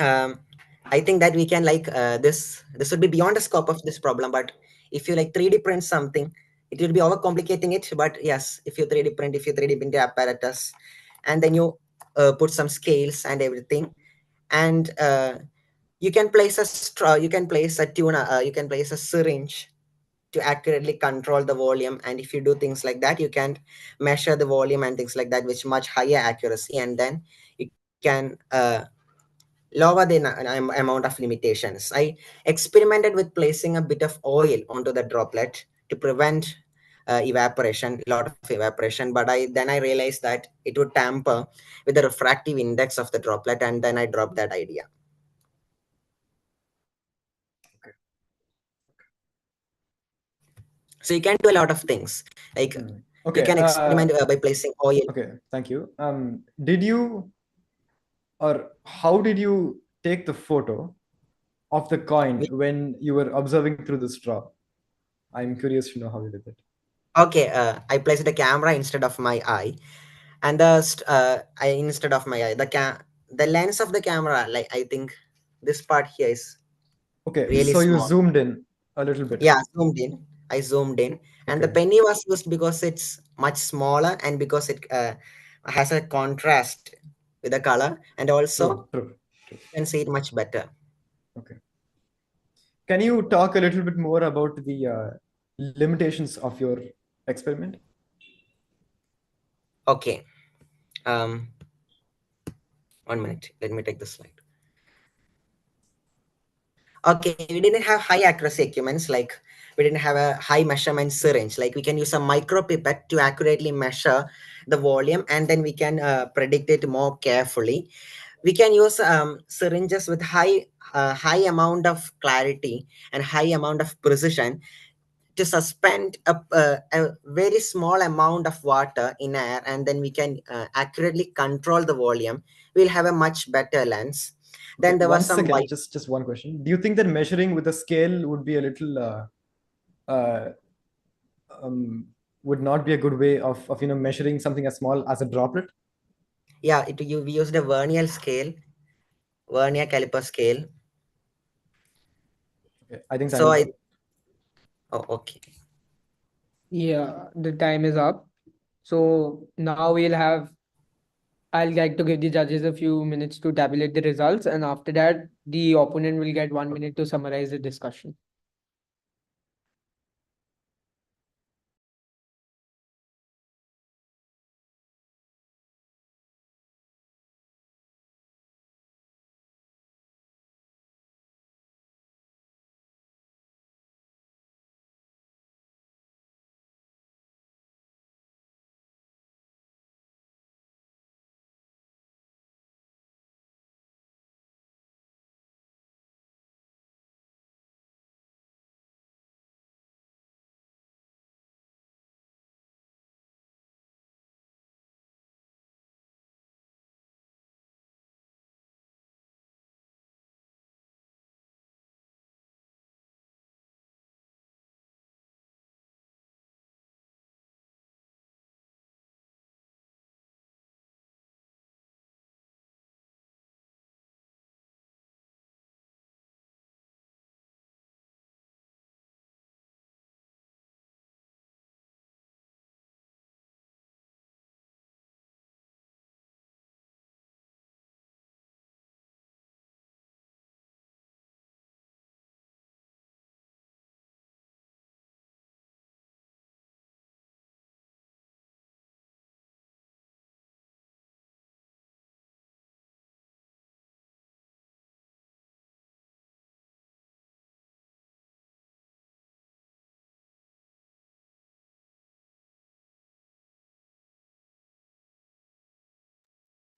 Like this would be beyond the scope of this problem. But if you like 3D print something, it will be overcomplicating it. But yes, if you 3D print the apparatus, and then you put some scales and everything, and you can place a straw, you can place a tuner, you can place a syringe to accurately control the volume. And if you do things like that, you can measure the volume and things like that with much higher accuracy, and then you can lower the amount of limitations. I experimented with placing a bit of oil onto the droplet to prevent evaporation, a lot of evaporation. But I realized that it would tamper with the refractive index of the droplet, and then I dropped that idea. So you can do a lot of things. Like Okay. you can experiment by placing oil. Okay. Thank you. Did you or how did you take the photo of the coin when you were observing through the straw? I'm curious to know how you did it. Okay, I placed a camera instead of my eye, and instead of my eye, the lens of the camera, like I think this part here is Okay. really So you small. zoomed in a little bit. Yeah, I zoomed in, and the Okay. penny was used because it's much smaller and because it has a contrast with the color, and also True. you can see it much better. Okay. Can you talk a little bit more about the limitations of your experiment? Okay. 1 minute. Let me take the slide. Okay, we didn't have high accuracy equipments, like we didn't have a high measurement syringe. Like we can use a micro pipette to accurately measure the volume, and then we can predict it more carefully. We can use syringes with high amount of clarity and high amount of precision to suspend a very small amount of water in air, and then we can accurately control the volume. We'll have a much better lens. Okay, Then there was one some second, just one question. Do you think that measuring with a scale would be a little uh, would not be a good way of measuring something as small as a droplet? Yeah, we used a vernier caliper scale. Okay, I think time So is up. oh, okay. Yeah, the time is up. So now I'll like to give the judges a few minutes to tabulate the results, and after that, the opponent will get 1 minute to summarize the discussion.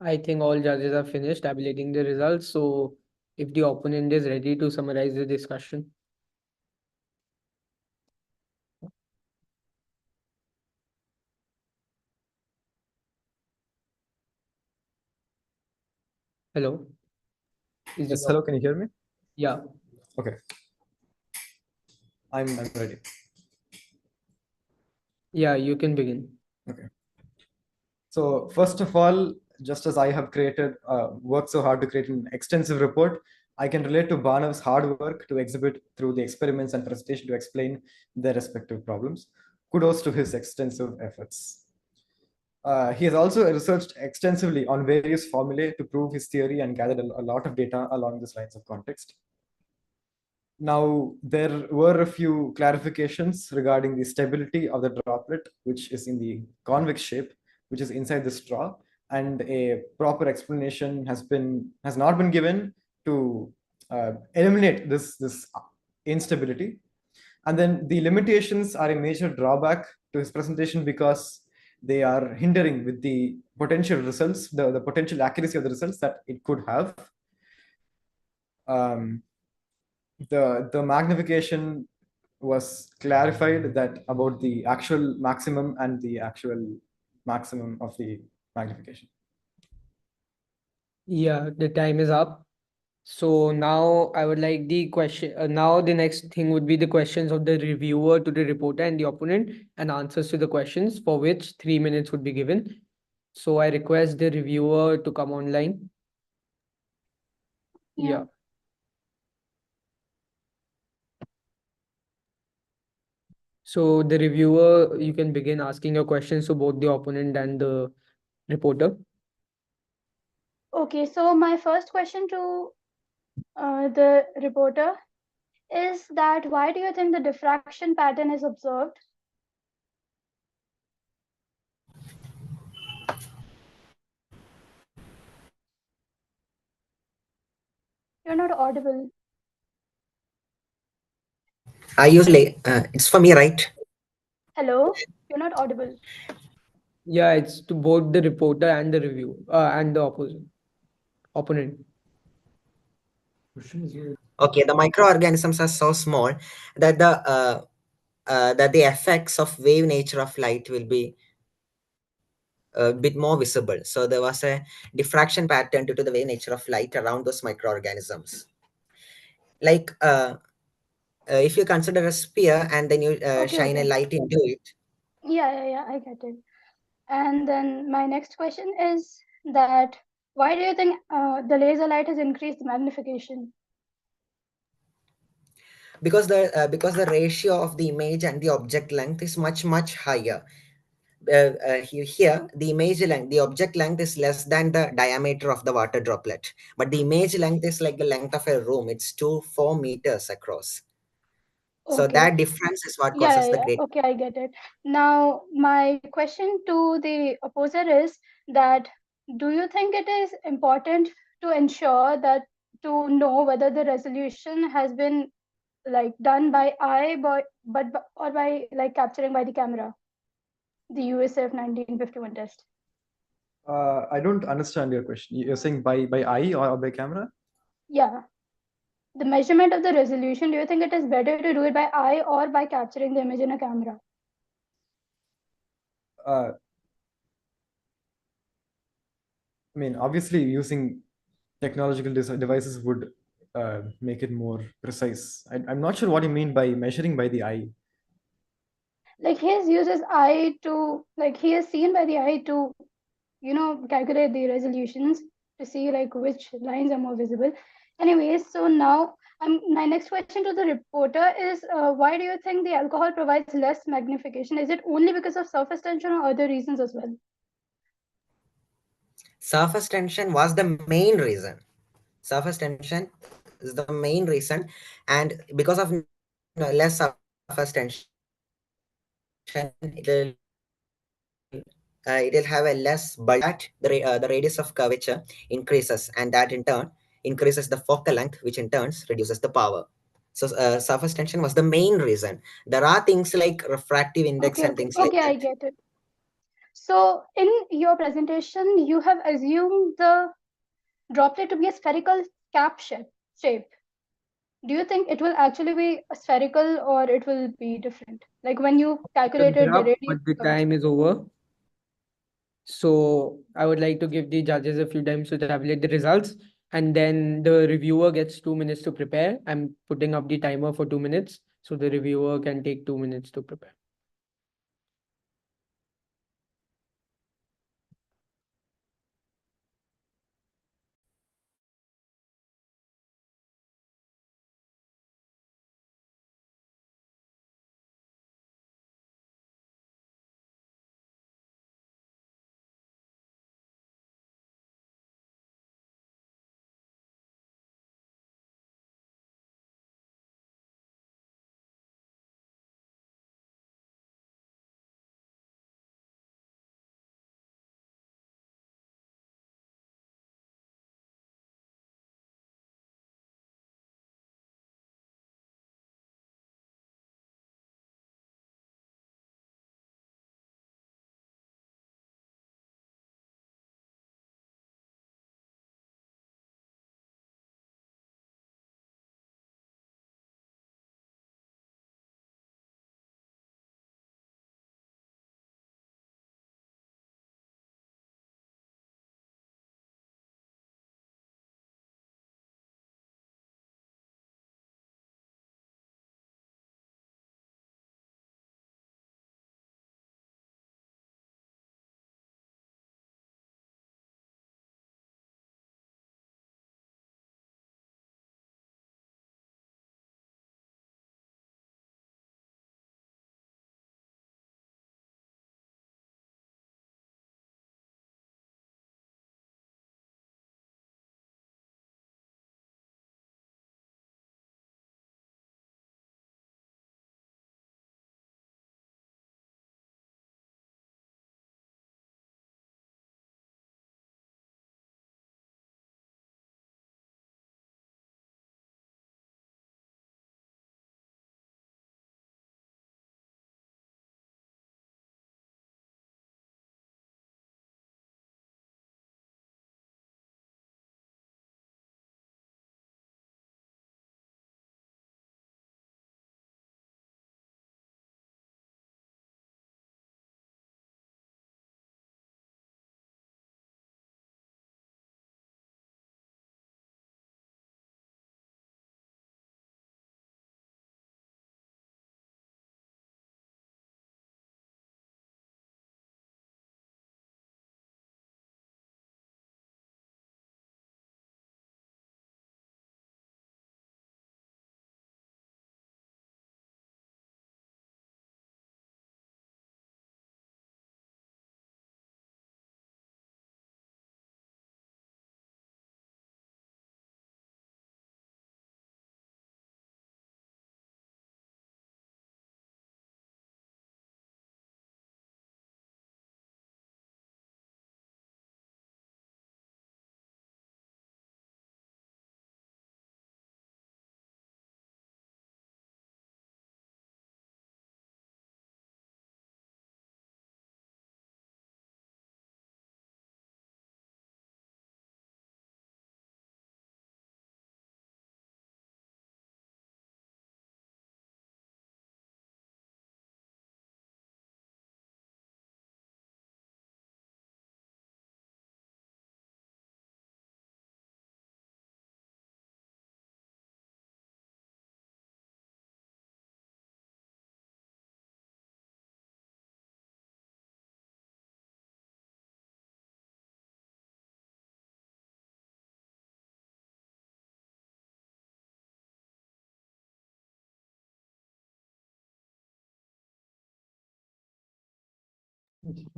I think all judges are finished tabulating the results. So if the opponent is ready to summarize the discussion. Hello. Yes, hello, can you hear me? Yeah. Okay. I'm ready. Yeah, you can begin. Okay. So first of all, just as I have worked so hard to create an extensive report, I can relate to Banav's hard work to exhibit through the experiments and presentation to explain their respective problems. Kudos to his extensive efforts. He has also researched extensively on various formulae to prove his theory and gathered a lot of data along these lines of context. Now, there were a few clarifications regarding the stability of the droplet, which is in the convex shape, which is inside the straw, and a proper explanation has not been given to eliminate this instability. And then the limitations are a major drawback to his presentation because they are hindering with the potential results, the potential accuracy of the results that it could have. The magnification was clarified that about the actual maximum and the actual maximum of the magnification. Yeah, the time is up. So now I would like the question. Now the next thing would be the questions of the reviewer to the reporter and the opponent, and answers to the questions, for which 3 minutes would be given. So I request the reviewer to come online. Yeah. So the reviewer, you can begin asking your questions to both the opponent and the reporter. Okay, so my first question to the reporter is that why do you think the diffraction pattern is observed? You're not audible. I usually, it's for me, right? Hello? You're not audible. Yeah, it's to both the reporter and the and the opponent. Okay, the microorganisms are so small that the effects of wave nature of light will be a bit more visible. So there was a diffraction pattern due to the wave nature of light around those microorganisms. Like if you consider a sphere and then you shine a light into it. Yeah, I get it. And then my next question is that why do you think the laser light has increased the magnification? Because the ratio of the image and the object length is much higher. Here the object length is less than the diameter of the water droplet, but the image length is like the length of a room. It's 4 meters across. So Okay. that difference is what causes the great. Okay, I get it. Now, my question to the opposer is that do you think it is important to ensure that to know whether the resolution has been like done by eye, or by like capturing by the camera, the USF 1951 test? I don't understand your question. You're saying by eye or by camera? Yeah. The measurement of the resolution, do you think it is better to do it by eye or by capturing the image in a camera? I mean, obviously, using technological devices would make it more precise. I'm not sure what you mean by measuring by the eye. Like he has used his eye to, like he has seen by the eye to, calculate the resolutions to see like which lines are more visible. Anyways, so now my next question to the reporter is why do you think the alcohol provides less magnification? Is it only because of surface tension or other reasons as well? Surface tension was the main reason. Surface tension is the main reason, and because of less surface tension, it will have a less bulk that the radius of curvature increases, and that in turn increases the focal length, which in turn reduces the power. So surface tension was the main reason. There are things like refractive index and things like Okay, I that. get it. So in your presentation, you have assumed the droplet to be a spherical shape. Do you think it will actually be spherical or it will be different? Like when you calculated the radius. But the time is over. So I would like to give the judges a few times to tabulate the results, and then the reviewer gets 2 minutes to prepare. I'm putting up the timer for 2 minutes, so the reviewer can take 2 minutes to prepare.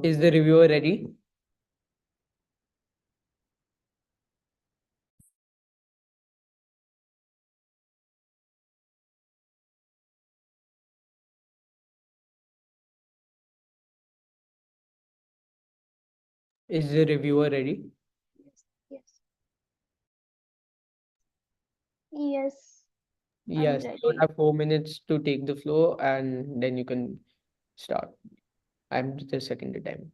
Is the reviewer ready? Is the reviewer ready? Yes. Yes. Yes, ready. you have 4 minutes to take the floor, and then you can start. I'm just setting the time.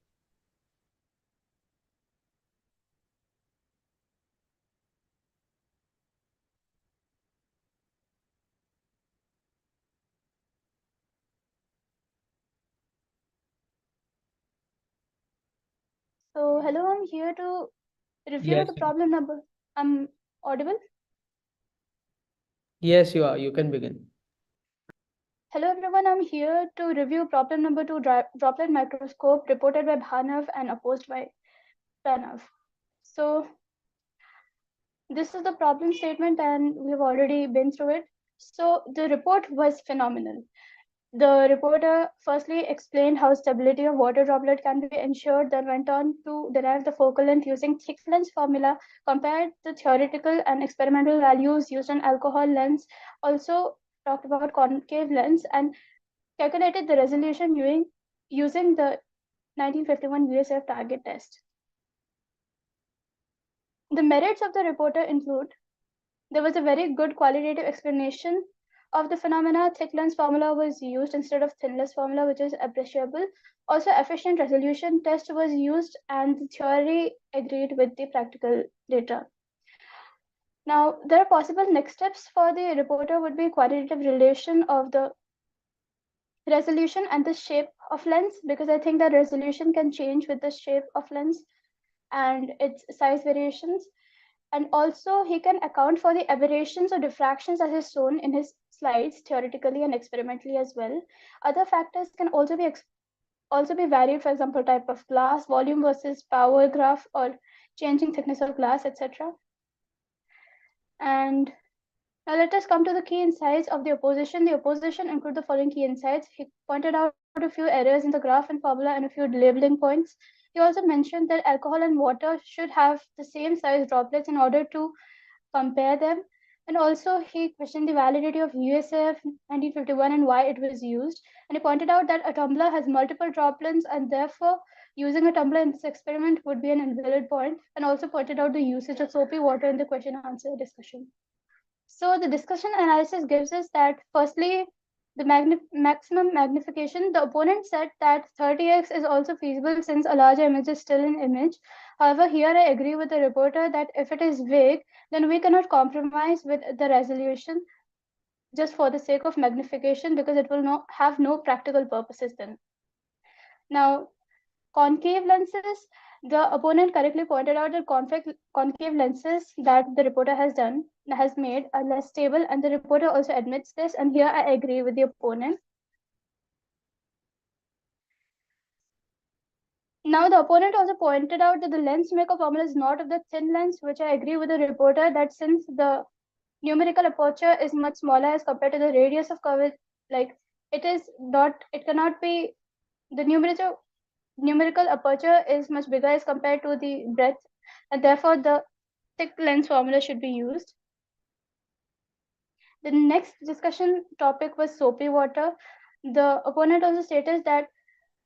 So hello, I'm here to review Yes, the problem number. I'm audible. yes, you are. You can begin. Hello everyone, I'm here to review problem number 2, droplet microscope, reported by Bhanav and opposed by Pranav. So this is the problem statement and we've already been through it. So the report was phenomenal. The reporter firstly explained how stability of water droplet can be ensured, then went on to derive the focal length using thick lens formula, compared the theoretical and experimental values used on alcohol lens, also talked about concave lens, and calculated the resolution using the 1951 USF target test. The merits of the reporter include: there was a very good qualitative explanation of the phenomena. Thick lens formula was used instead of thin lens formula, which is appreciable. Also, efficient resolution test was used, and the theory agreed with the practical data. Now, there are possible next steps for the reporter would be qualitative relation of the resolution and the shape of lens, because I think that resolution can change with the shape of lens and its size variations. And also he can account for the aberrations or diffractions as is shown in his slides theoretically and experimentally as well. Other factors can also be varied, for example, type of glass, volume versus power graph, or changing thickness of glass, etc. And now let us come to the key insights of the opposition. The opposition include the following key insights. He pointed out a few errors in the graph and formula and a few labeling points. He also mentioned that alcohol and water should have the same size droplets in order to compare them. And also he questioned the validity of USF 1951 and why it was used. And he pointed out that a tumbler has multiple droplets and therefore using a tumbler in this experiment would be an invalid point, and also pointed out the usage of soapy water in the question and answer discussion. So the discussion analysis gives us that firstly, the maximum magnification, the opponent said that 30x is also feasible since a larger image is still an image. However, here I agree with the reporter that if it is vague, then we cannot compromise with the resolution just for the sake of magnification, because it will not have no practical purposes then. Now, concave lenses, the opponent correctly pointed out that concave lenses that the reporter has made are less stable, and the reporter also admits this, and here I agree with the opponent. Now, the opponent also pointed out that the lens maker formula is not of the thin lens, which I agree with the reporter that since the numerical aperture is much smaller as compared to the radius of curvature, like it cannot be, the numerical aperture is much bigger as compared to the breadth, and therefore the thick lens formula should be used. The next discussion topic was soapy water. The opponent also stated that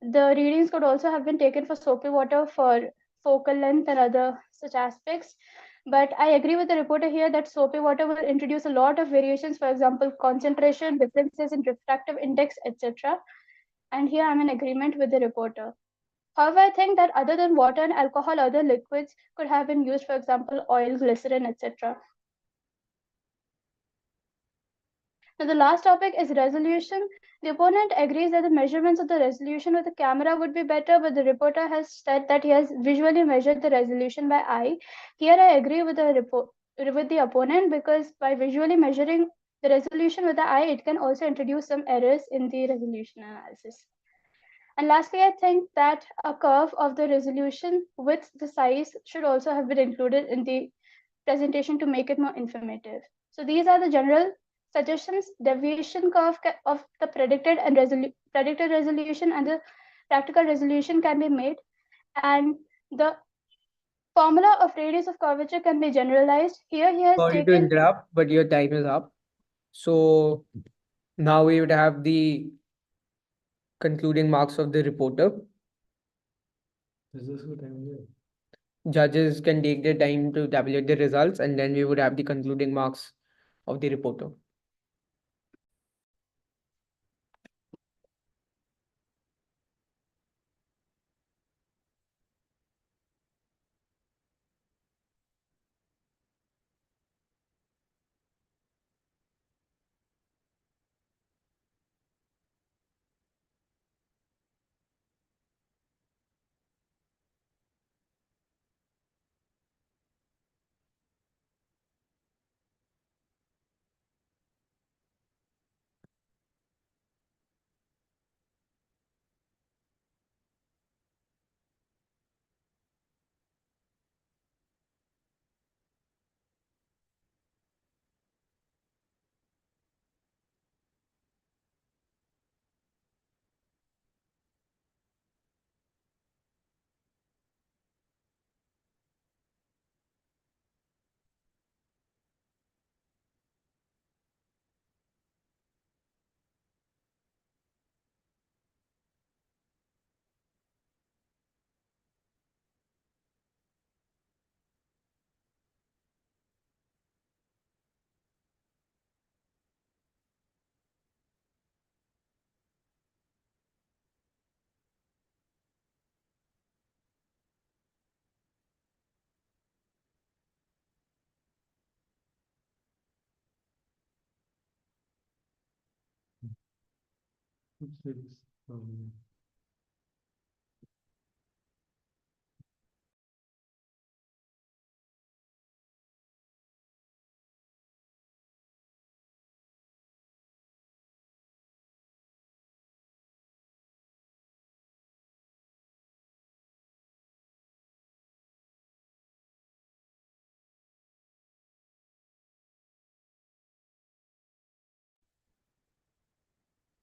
the readings could also have been taken for soapy water for focal length and other such aspects. But I agree with the reporter here that soapy water will introduce a lot of variations, for example, concentration, differences in refractive index, etc. And here I'm in agreement with the reporter. However, I think that other than water and alcohol, other liquids could have been used, for example, oil, glycerin, etc. Now, the last topic is resolution. The opponent agrees that the measurements of the resolution with the camera would be better, but the reporter has said that he has visually measured the resolution by eye. Here, I agree with the opponent, because by visually measuring the resolution with the eye, it can also introduce some errors in the resolution analysis. And lastly, I think that a curve of the resolution with the size should also have been included in the presentation to make it more informative. So these are the general suggestions. Deviation curve of the predicted resolution and the practical resolution can be made, and the formula of radius of curvature can be generalized. Here he has Sorry to taken. interrupt, but your time is up. So now we would have the concluding marks of the reporter. Is this what I'm doing? Judges can take their time to tabulate the results, and then we would have the concluding marks of the reporter.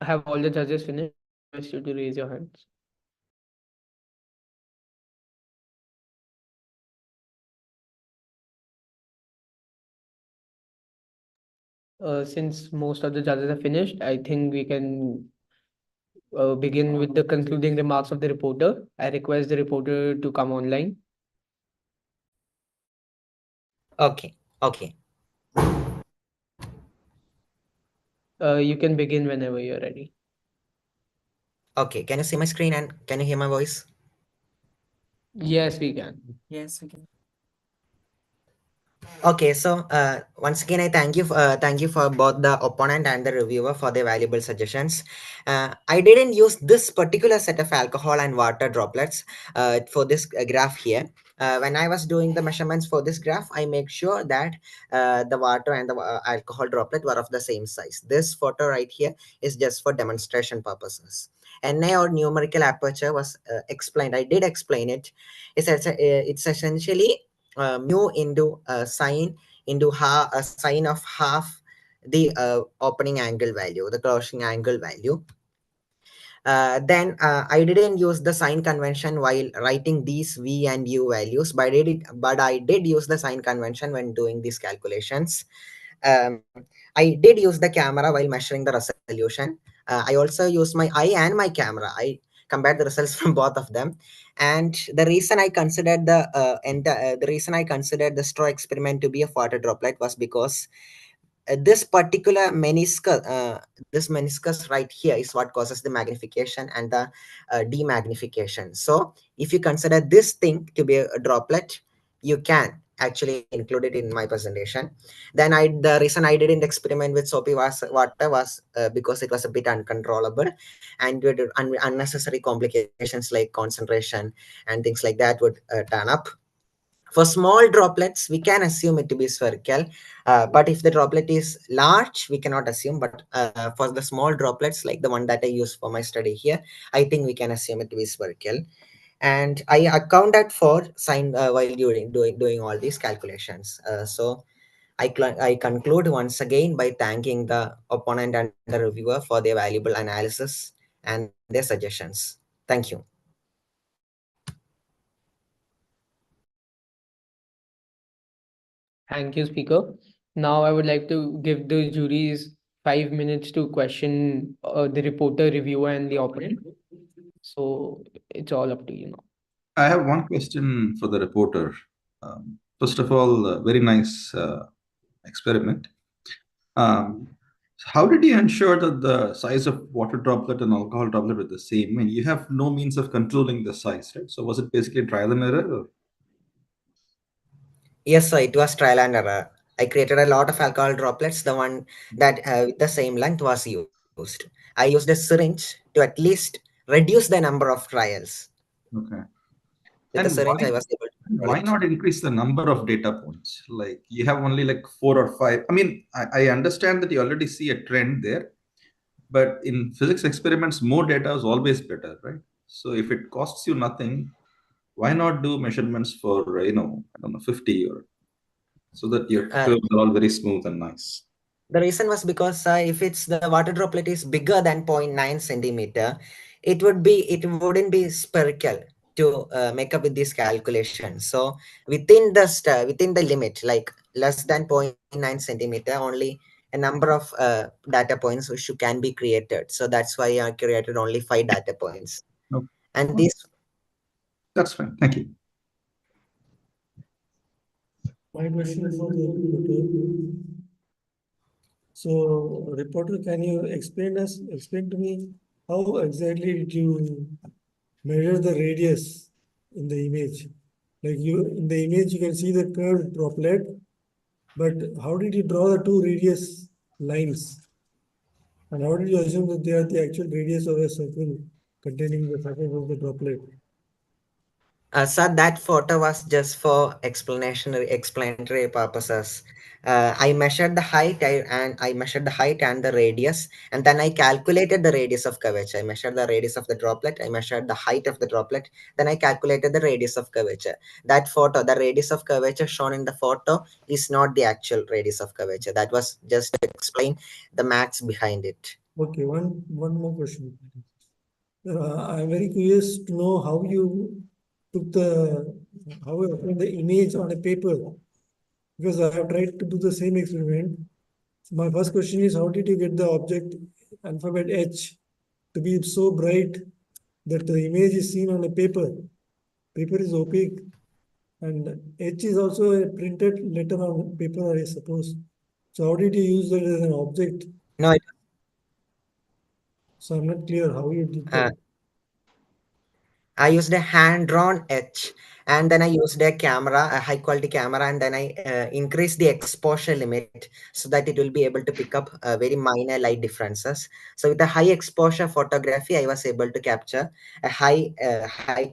Have all the judges finished? I request you to raise your hands. Since most of the judges have finished, I think we can begin with the concluding remarks of the reporter. I request the reporter to come online. Okay, okay. You can begin whenever you're ready. Okay, can you see my screen and can you hear my voice? Yes, we can. Yes, we can. Okay, so once again, I thank you for both the opponent and the reviewer for their valuable suggestions. I didn't use this particular set of alcohol and water droplets for this graph here. When I was doing the measurements for this graph, I make sure that the water and the alcohol droplet were of the same size. This photo right here is just for demonstration purposes. NA or numerical aperture was explained. I did explain it. It's essentially mu into sine into a sine of half the opening angle value, the closing angle value. Then I didn't use the sign convention while writing these v and u values, but I did use the sign convention when doing these calculations. um, I did use the camera while measuring the resolution. I also used my eye and my camera. I compared the results from both of them. And the reason I considered the reason I considered the straw experiment to be a water droplet was because this particular this meniscus right here is what causes the magnification and the demagnification. So if you consider this thing to be a droplet, you can actually include it in my presentation. Then the reason I didn't experiment with soapy water was because it was a bit uncontrollable, and due to unnecessary complications like concentration and things like that would turn up. For small droplets, we can assume it to be spherical, but if the droplet is large, we cannot assume. But for the small droplets, like the one that I use for my study here, I think we can assume it to be spherical. And I accounted for sign while doing all these calculations. So I conclude once again by thanking the opponent and the reviewer for their valuable analysis and their suggestions. Thank you. Thank you, speaker. Now I would like to give the juries 5 minutes to question the reporter, reviewer, and the opponent. So it's all up to you now. I have one question for the reporter. First of all, very nice experiment. How did you ensure that the size of water droplet and alcohol droplet were the same? I mean, you have no means of controlling the size, right? So was it basically trial and error? Or? Yes, sir, it was trial and error. I created a lot of alcohol droplets. The one that with the same length was used. I used a syringe to at least reduce the number of trials. Okay. With the And syringe, I was able to control why it. not increase the number of data points? Like you have only like 4 or 5. I mean, I understand that you already see a trend there, but in physics experiments, more data is always better, right? So if it costs you nothing, why not do measurements for, I don't know, 50 or so that your curves are all very smooth and nice? The reason was because if it's the water droplet is bigger than 0.9 centimeter, it wouldn't be spherical to make up with these calculations. So within the limit, like less than 0.9 centimeter, only a number of data points can be created. So that's why I created only 5 data points. Okay. And these That's fine. Thank you. My question for the reporter. So, reporter, can you explain to me how exactly did you measure the radius in the image? Like in the image, you can see the curved droplet, but how did you draw the two radius lines? And how did you assume that they are the actual radius of a circle containing the surface of the droplet? So that photo was just for explanatory purposes. I measured the height and I measured the height and the radius, and then I calculated the radius of curvature. I measured the radius of the droplet. I measured the height of the droplet. Then I calculated the radius of curvature. That photo, the radius of curvature shown in the photo, is not the actual radius of curvature. That was just to explain the maths behind it. Okay, one more question. I'm very curious to know how you took how you obtained the image on a paper, because I have tried to do the same experiment. So my first question is, how did you get the object alphabet H to be so bright that the image is seen on a paper? Paper is opaque, and H is also a printed letter on paper, I suppose. So how did you use that as an object? No, So I'm not clear how you did uh, that. I used a hand-drawn etch, and then I used a camera, a high-quality camera, and then I increased the exposure limit so that it will be able to pick up very minor light differences. So with the high exposure photography, I was able to capture a high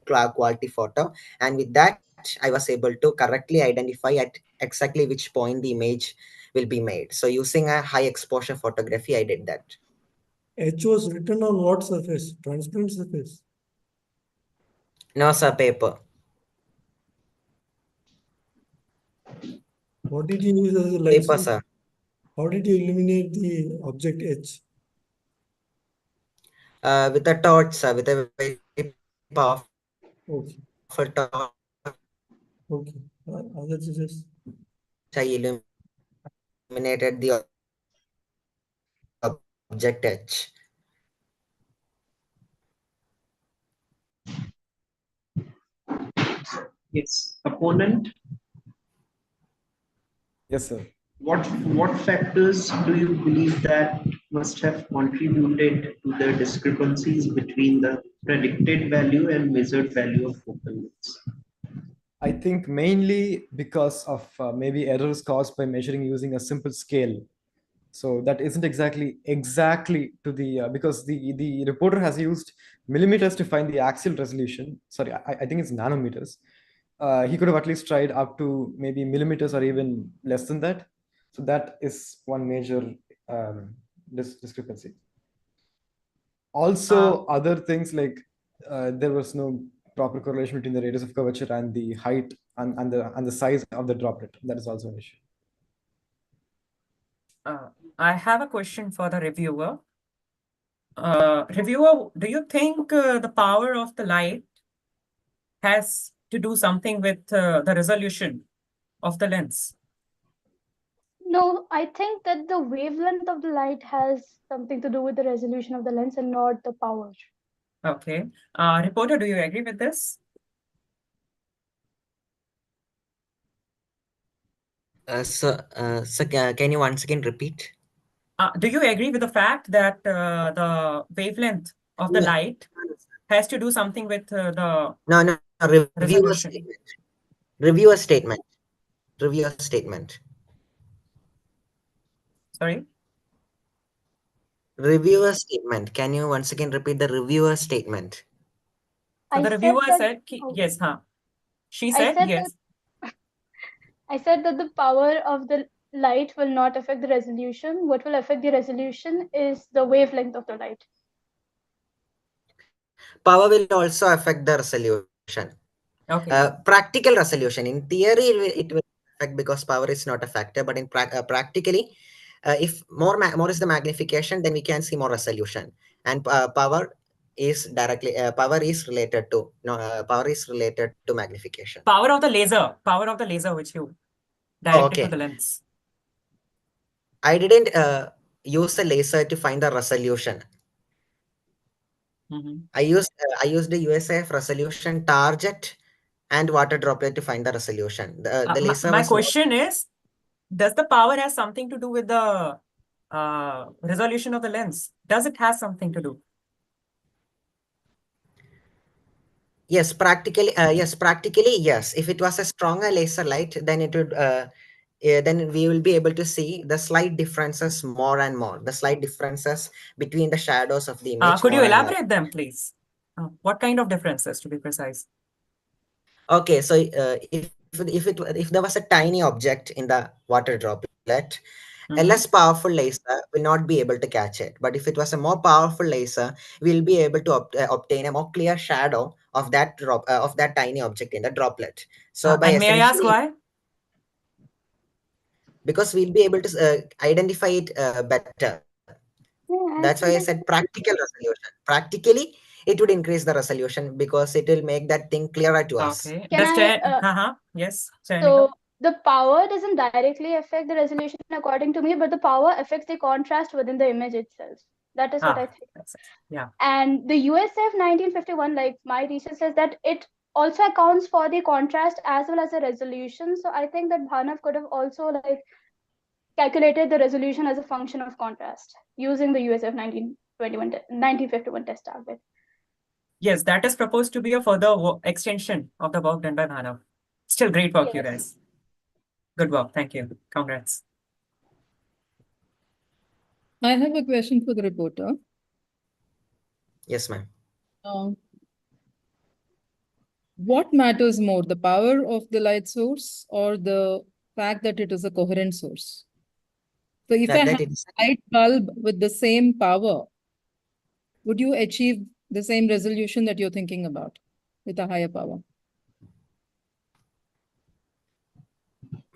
quality photo, and with that, I was able to correctly identify at exactly which point the image will be made. So using a high exposure photography, I did that. H was written on what surface? Transparent surface. No, sir, paper. What did you use as a light Paper, source? sir. How did you illuminate the object H? With a torch, sir, with a very powerful Okay, torch, okay. That's just I illuminated the object edge. Yes, opponent. Yes, sir. What factors do you believe that must have contributed to the discrepancies between the predicted value and measured value of focal lengths? I think mainly because of maybe errors caused by measuring using a simple scale. So that isn't exactly to the because the reporter has used millimeters to find the axial resolution. Sorry, I think it's nanometers. He could have at least tried up to maybe millimeters or even less than that. So that is one major discrepancy. Also, other things like there was no proper correlation between the radius of curvature and the height and the size of the droplet. That is also an issue. I have a question for the reviewer. Reviewer, do you think the power of the light has to do something with the resolution of the lens? No, I think that the wavelength of the light has something to do with the resolution of the lens and not the power. Okay. Reporter, do you agree with this? Can you once again repeat? Do you agree with the fact that the wavelength of the No, light has to do something with the no. Reviewer resolution? statement. Reviewer statement. Reviewer statement. Sorry? Reviewer statement. Can you once again repeat the reviewer statement? So I the said reviewer that, said, oh, yes, huh? She I said, said yes. I said that the power of the light will not affect the resolution. What will affect the resolution is the wavelength of the light. Power will also affect the resolution. Okay. Practical resolution. In theory, it will affect because power is not a factor, but in practically, if more is the magnification, then we can see more resolution. And power is related to magnification. Power of the laser which you Oh, directed to okay. the lens. I didn't use a laser to find the resolution. I used the USAF resolution target and water droplet to find the resolution. The laser My was not. question is, does the power has something to do with the resolution of the lens? Does it have something to do? Yes, practically, yes. If it was a stronger laser light, then it would then we will be able to see the slight differences more and more, the slight differences between the shadows of the image. Could you more and more. elaborate them, please? What kind of differences, to be precise? Okay, so if there was a tiny object in the water droplet, a less powerful laser will not be able to catch it. But if it was a more powerful laser, we'll be able to obtain a more clear shadow of that of that tiny object in the droplet. So by And may I ask essentially, why? because we'll be able to identify it better. Yeah, That's why I said practical resolution. Practically, it would increase the resolution because it will make that thing clearer to us. Okay. Can Yes, So the power doesn't directly affect the resolution according to me, but the power affects the contrast within the image itself. That is what I think. Yeah. And the USF 1951, like my research says that it also accounts for the contrast as well as the resolution. So I think that Bhanav could have also like calculated the resolution as a function of contrast using the USF 1951 test target. Yes, that is proposed to be a further extension of the work done by Bhanav. Still great work, you guys. Good work. Thank you. Congrats. I have a question for the reporter. Yes, ma'am. What matters more, the power of the light source or the fact that it is a coherent source? So if I have a light bulb with the same power, would you achieve the same resolution that you're thinking about with a higher power?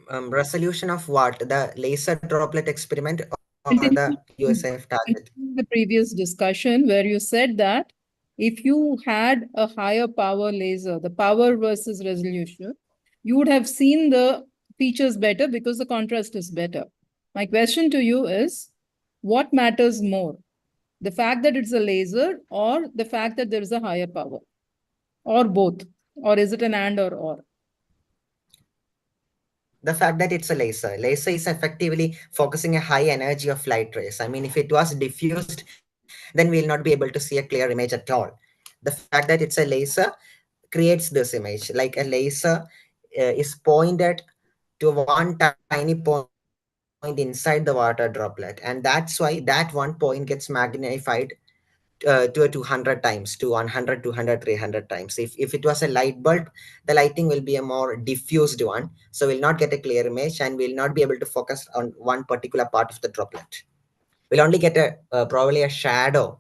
Resolution of what? The laser droplet experiment or the USF target? The previous discussion where you said that if you had a higher power laser, the power versus resolution, you would have seen the features better because the contrast is better. My question to you is, what matters more? The fact that it's a laser or the fact that there is a higher power? Or both? Or is it an and or? The fact that it's a laser. Laser is effectively focusing a high energy of light rays. I mean, if it was diffused, then we'll not be able to see a clear image at all. The fact that it's a laser creates this image. Like a laser is pointed to one tiny point inside the water droplet. And that's why that one point gets magnified to a 200 times, to 100, 200, 300 times. If it was a light bulb, the lighting will be a more diffused one. So we'll not get a clear image and we'll not be able to focus on one particular part of the droplet. We'll only get probably a shadow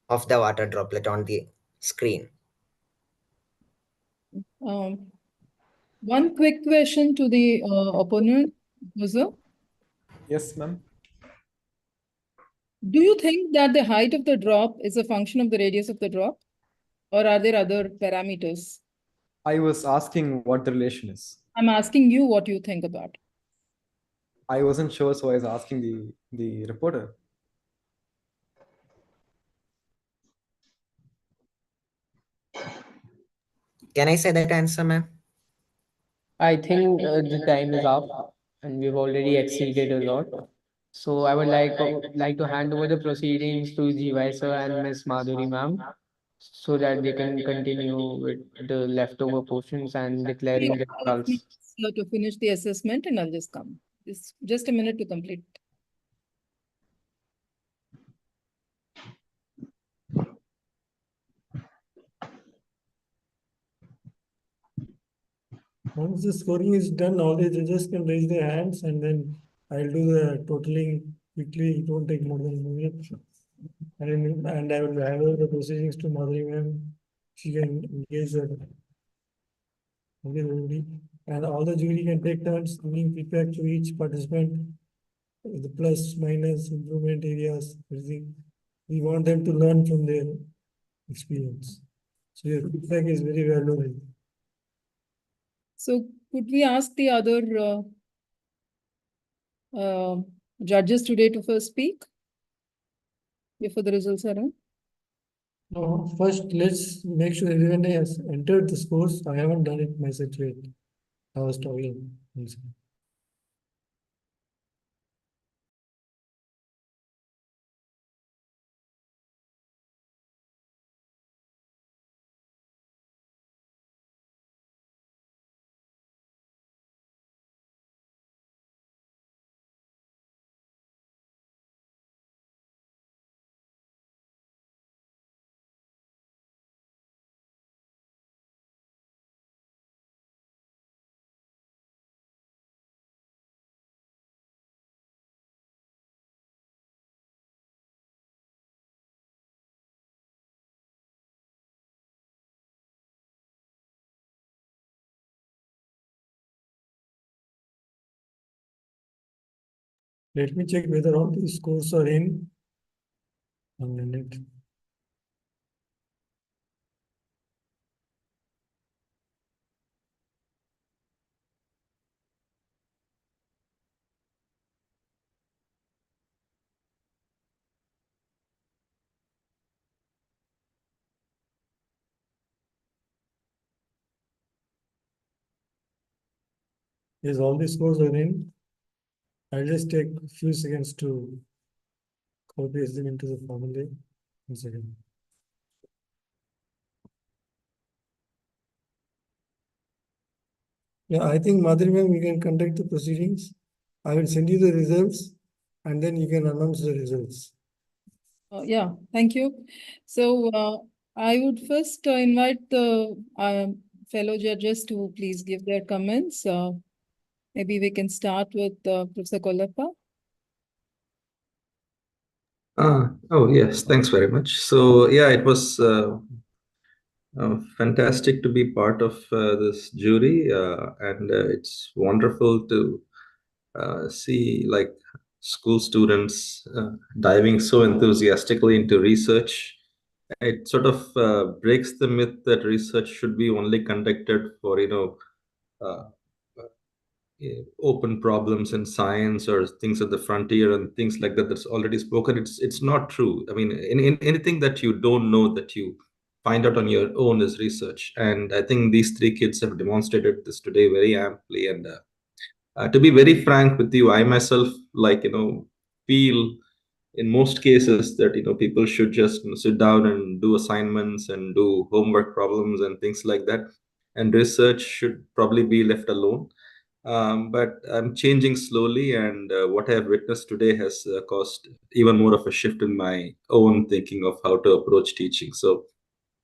of the water droplet on the screen. One quick question to the opponent, Musa. Yes, ma'am. Do you think that the height of the drop is a function of the radius of the drop? Or are there other parameters? I was asking what the relation is. I'm asking you what you think about. I wasn't sure, so I was asking the reporter. Can I say that answer, ma'am? I think the time is up and we've already exceeded a lot. So I would like to hand over the proceedings to Jiwai sir and Miss Madhuri ma'am so that they can continue with the leftover portions and declaring the results. To finish the assessment, and I'll just come. Just a minute to complete. Once the scoring is done, all the judges can raise their hands and then I'll do the totaling quickly. It won't take more than a minute. And I will hand over the proceedings to Madhuri ma'am. She can engage the jury. And all the jury can take turns giving feedback to each participant. The plus, minus, improvement areas, everything. We want them to learn from their experience. So your feedback is very valuable. So could we ask the other judges today to first speak before the results are in? No, first let's make sure everyone has entered the scores. I haven't done it myself yet. I was talking. Let me check whether all these scores are in. 1 minute. Yes, all the scores are in. I'll just take a few seconds to copy them into the formula. 1 second. Yeah, I think Madhuri ma'am, we can conduct the proceedings. I will send you the results and then you can announce the results. Yeah, thank you. So I would first invite the fellow judges to please give their comments. Maybe we can start with Professor Kollappa. Oh, yes, thanks very much. So, yeah, it was fantastic to be part of this jury, and it's wonderful to see like school students diving so enthusiastically into research. It sort of breaks the myth that research should be only conducted for, uh, open problems in science or things at the frontier and things like that. That's already spoken. It's not true. I mean, in anything that you don't know that you find out on your own is research. And I think these three kids have demonstrated this today very amply. And to be very frank with you, I myself feel in most cases that people should just sit down and do assignments and do homework problems and things like that, and research should probably be left alone. But I'm changing slowly, and what I have witnessed today has caused even more of a shift in my own thinking of how to approach teaching. So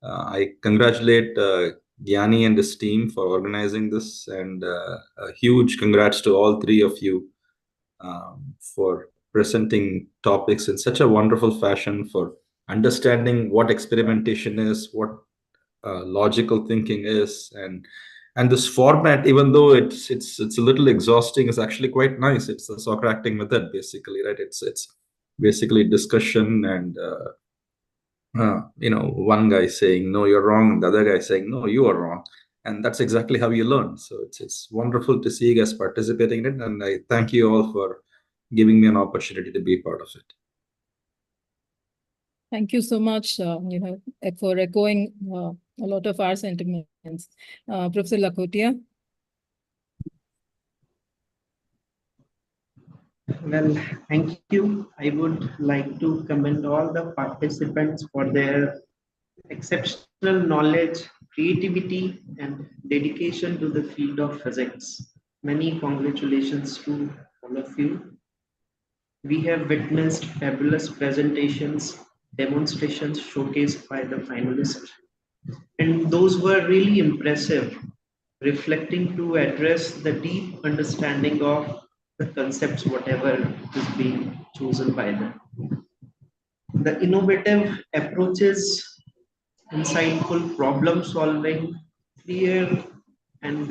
I congratulate Gyani and his team for organizing this, and a huge congrats to all three of you for presenting topics in such a wonderful fashion, for understanding what experimentation is, what logical thinking is, and this format, even though it's a little exhausting, is actually quite nice. It's the Socratic method, basically, right? It's basically discussion and one guy saying no, you're wrong, and the other guy saying no, you are wrong, and that's exactly how you learn. So it's wonderful to see you guys participating in it, and I thank you all for giving me an opportunity to be part of it. Thank you so much, for echoing a lot of our sentiments. Professor Lakhotia. Well, thank you. I would like to commend all the participants for their exceptional knowledge, creativity, and dedication to the field of physics. Many congratulations to all of you. We have witnessed fabulous presentations, demonstrations showcased by the finalists, and those were really impressive, reflecting to address the deep understanding of the concepts, whatever is being chosen by them. The innovative approaches, insightful problem solving, clear and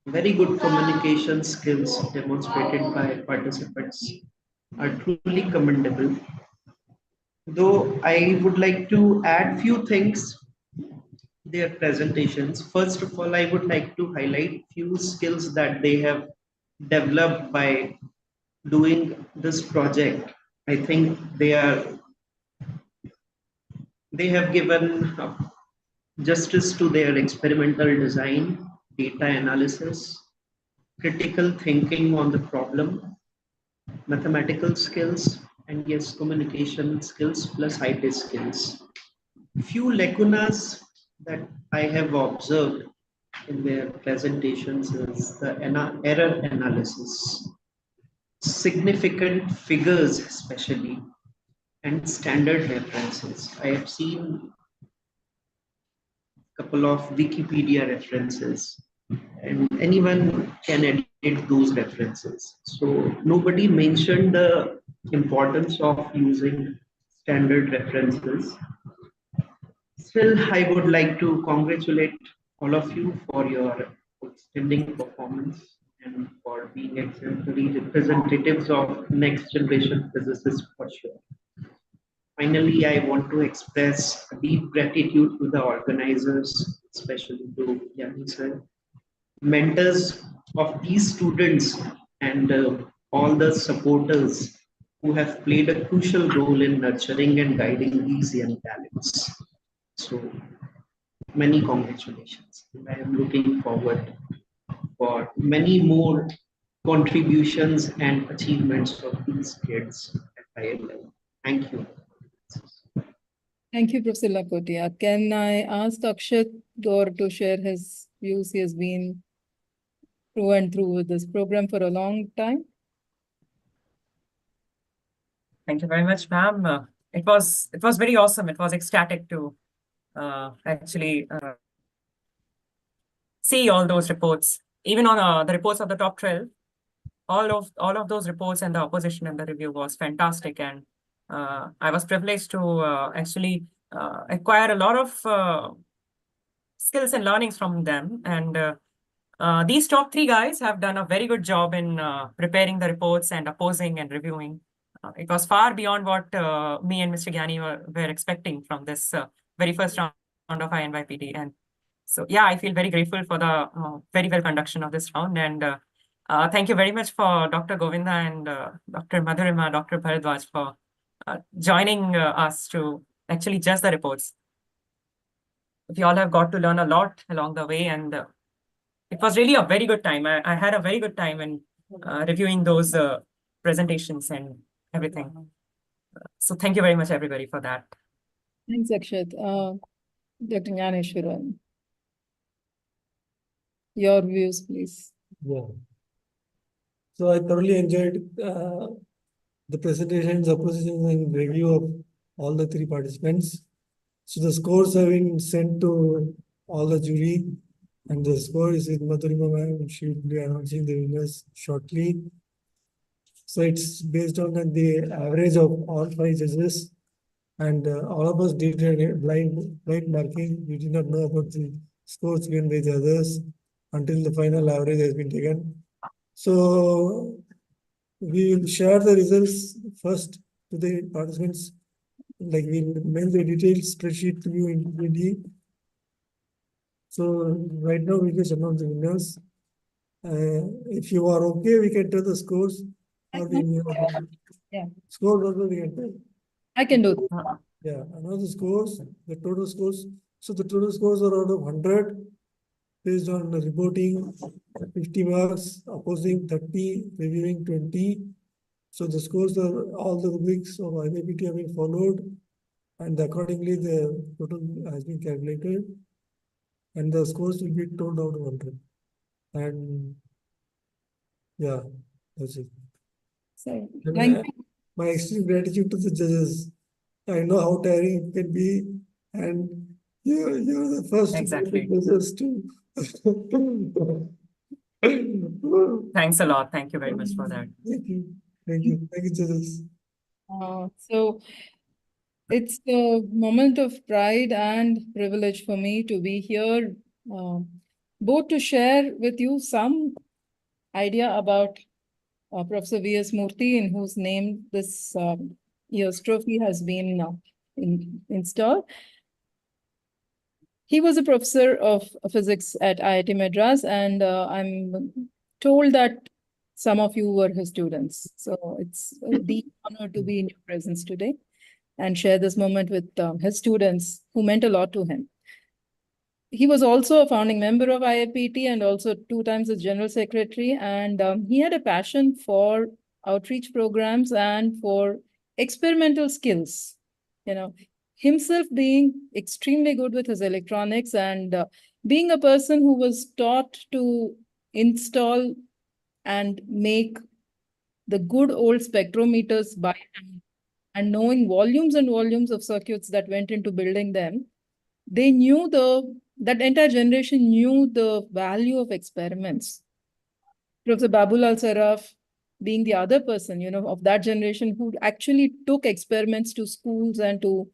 very good communication skills demonstrated by participants are truly commendable. Though I would like to add few things their presentations. First of all, I would like to highlight few skills that they have developed by doing this project. I think they have given justice to their experimental design, data analysis, critical thinking on the problem, mathematical skills, and yes, communication skills plus IT skills. Few lacunas that I have observed in their presentations is the error analysis, significant figures especially, and standard references. I have seen a couple of Wikipedia references, and anyone can edit those references. So nobody mentioned the importance of using standard references. Still, I would like to congratulate all of you for your outstanding performance. and for being exemplary representatives of next generation physicists for sure. Finally, I want to express deep gratitude to the organizers, especially to Yanni sir, mentors of these students, and all the supporters who have played a crucial role in nurturing and guiding these young talents. So many congratulations. I am looking forward for many more contributions and achievements of these kids at higher level. Thank you. Thank you, Professor Lakotia. Can I ask Akshat Gaur to share his views? He has been through and through with this program for a long time. Thank you very much, ma'am. It was very awesome. It was ecstatic to actually see all those reports, even on the reports of the top 12. All of those reports and the opposition and the review was fantastic, and I was privileged to actually acquire a lot of skills and learnings from them. And these top 3 guys have done a very good job in preparing the reports and opposing and reviewing. It was far beyond what me and Mr. Gyani were expecting from this very first round of INYPT. And so, yeah, I feel very grateful for the very well conduction of this round. And thank you very much for Dr. Govinda and Dr. Madhurima, Dr. Bharadwaj for joining us to actually judge the reports. We all have got to learn a lot along the way, and it was really a very good time. I had a very good time in reviewing those presentations and everything. So thank you very much, everybody, for that. Thanks, Akshat. Dr. Gyaneshwaran, your views, please. Yeah. So I thoroughly enjoyed the presentations, oppositions, and review of all the 3 participants. So the scores have been sent to all the jury, and the score is with Madhurima ma'am. She will be announcing the winners shortly. So it's based on the average of all 5 judges, and all of us did a blind marking. We did not know about the scores given by the others until the final average has been taken. So we will share the results first to the participants. Like we'll mail the detailed spreadsheet to you immediately. So right now we just announce the winners. If you are okay, we can tell the scores. Or Yeah. Scores also we can tell. I can do that. Yeah, another scores, the total scores. So the total scores are out of 100 based on the reporting, 50 marks, opposing 30, reviewing 20. So the scores are all the rubrics of INYPT have been followed, and accordingly the total has been calculated, and the scores will be told out of 100. And yeah, that's it. So, And thank you. my extreme gratitude to the judges. I know how tiring it can be, and you're the first Exactly. judges to. Thanks a lot. Thank you very much for that. Thank you. Thank you. Thank you, judges. So it's a moment of pride and privilege for me to be here, both to share with you some idea about Professor V.S. Murthy, in whose name this year's trophy has been installed. He was a professor of physics at IIT Madras, and I'm told that some of you were his students. So it's a deep honor to be in your presence today and share this moment with his students who meant a lot to him. He was also a founding member of IIPT and also 2 times as general secretary. And he had a passion for outreach programs and for experimental skills. You know, himself being extremely good with his electronics and being a person who was taught to install and make the good old spectrometers by hand, and knowing volumes and volumes of circuits that went into building them, they knew that entire generation knew the value of experiments. Professor Babulal Saraf being the other person, you know, of that generation who actually took experiments to schools and to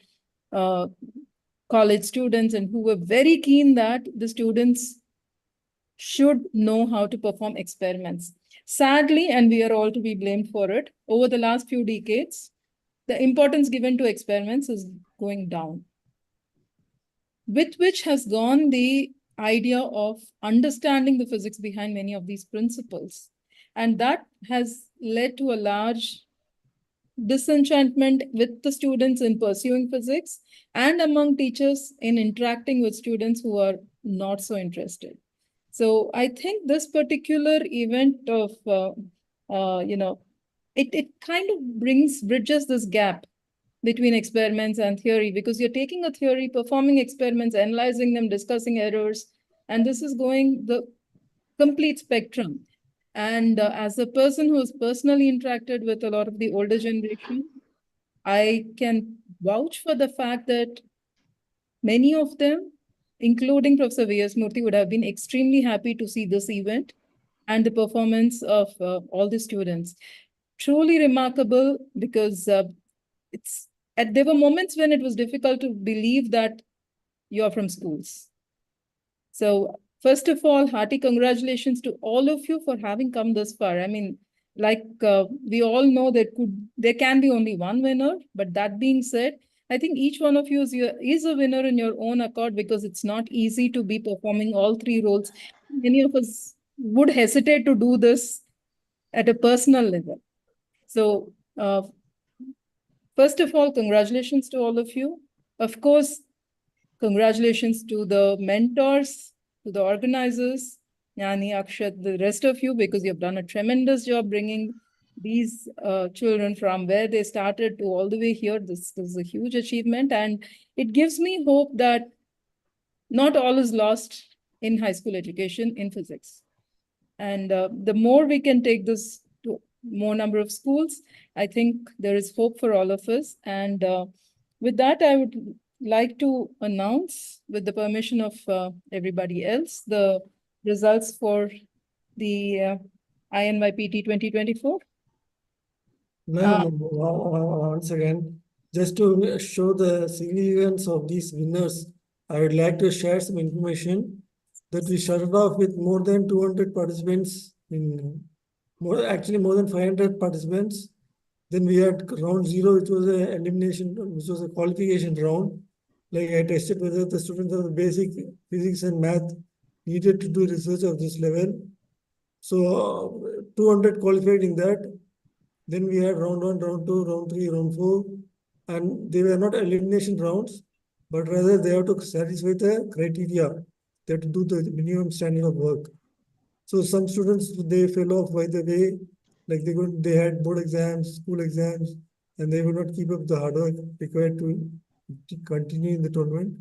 college students, and who were very keen that the students should know how to perform experiments. Sadly, and we are all to be blamed for it, over the last few decades, the importance given to experiments is going down, with which has gone the idea of understanding the physics behind many of these principles. And that has led to a large disenchantment with the students in pursuing physics and among teachers in interacting with students who are not so interested. So I think this particular event of, it kind of bridges this gap between experiments and theory, because you're taking a theory, performing experiments, analyzing them, discussing errors, and this is going the complete spectrum. And as a person who has personally interacted with a lot of the older generation, I can vouch for the fact that many of them, including Professor V.S. Murthy, would have been extremely happy to see this event and the performance of all the students. Truly remarkable, because there were moments when it was difficult to believe that you're from schools. So first of all, hearty congratulations to all of you for having come this far. I mean, like we all know there can be only one winner, but that being said, I think each one of you is a winner in your own accord, because it's not easy to be performing all three roles. Many of us would hesitate to do this at a personal level. So first of all, congratulations to all of you. Of course, congratulations to the mentors, to the organizers, Yani, Akshat, the rest of you, because you've done a tremendous job bringing these children from where they started to all the way here. This is a huge achievement, and it gives me hope that not all is lost in high school education in physics. And the more we can take this to more number of schools, I think there is hope for all of us. And with that, I would like to announce, with the permission of everybody else, the results for the INYPT 2024. Ma'am, once again, just to show the significance of these winners, I would like to share some information that we started off with more than 200 participants actually more than 500 participants. Then we had round 0, which was a elimination, which was a qualification round. Like I tested whether the students of the basic physics and math needed to do research of this level. So 200 qualified in that. Then we had round 1, round 2, round 3, round 4, and they were not elimination rounds, but rather they have to satisfy the criteria. They have to do the minimum standard of work. So some students, they fell off by the way, like they had board exams, school exams, and they would not keep up the hard work required to continue in the tournament.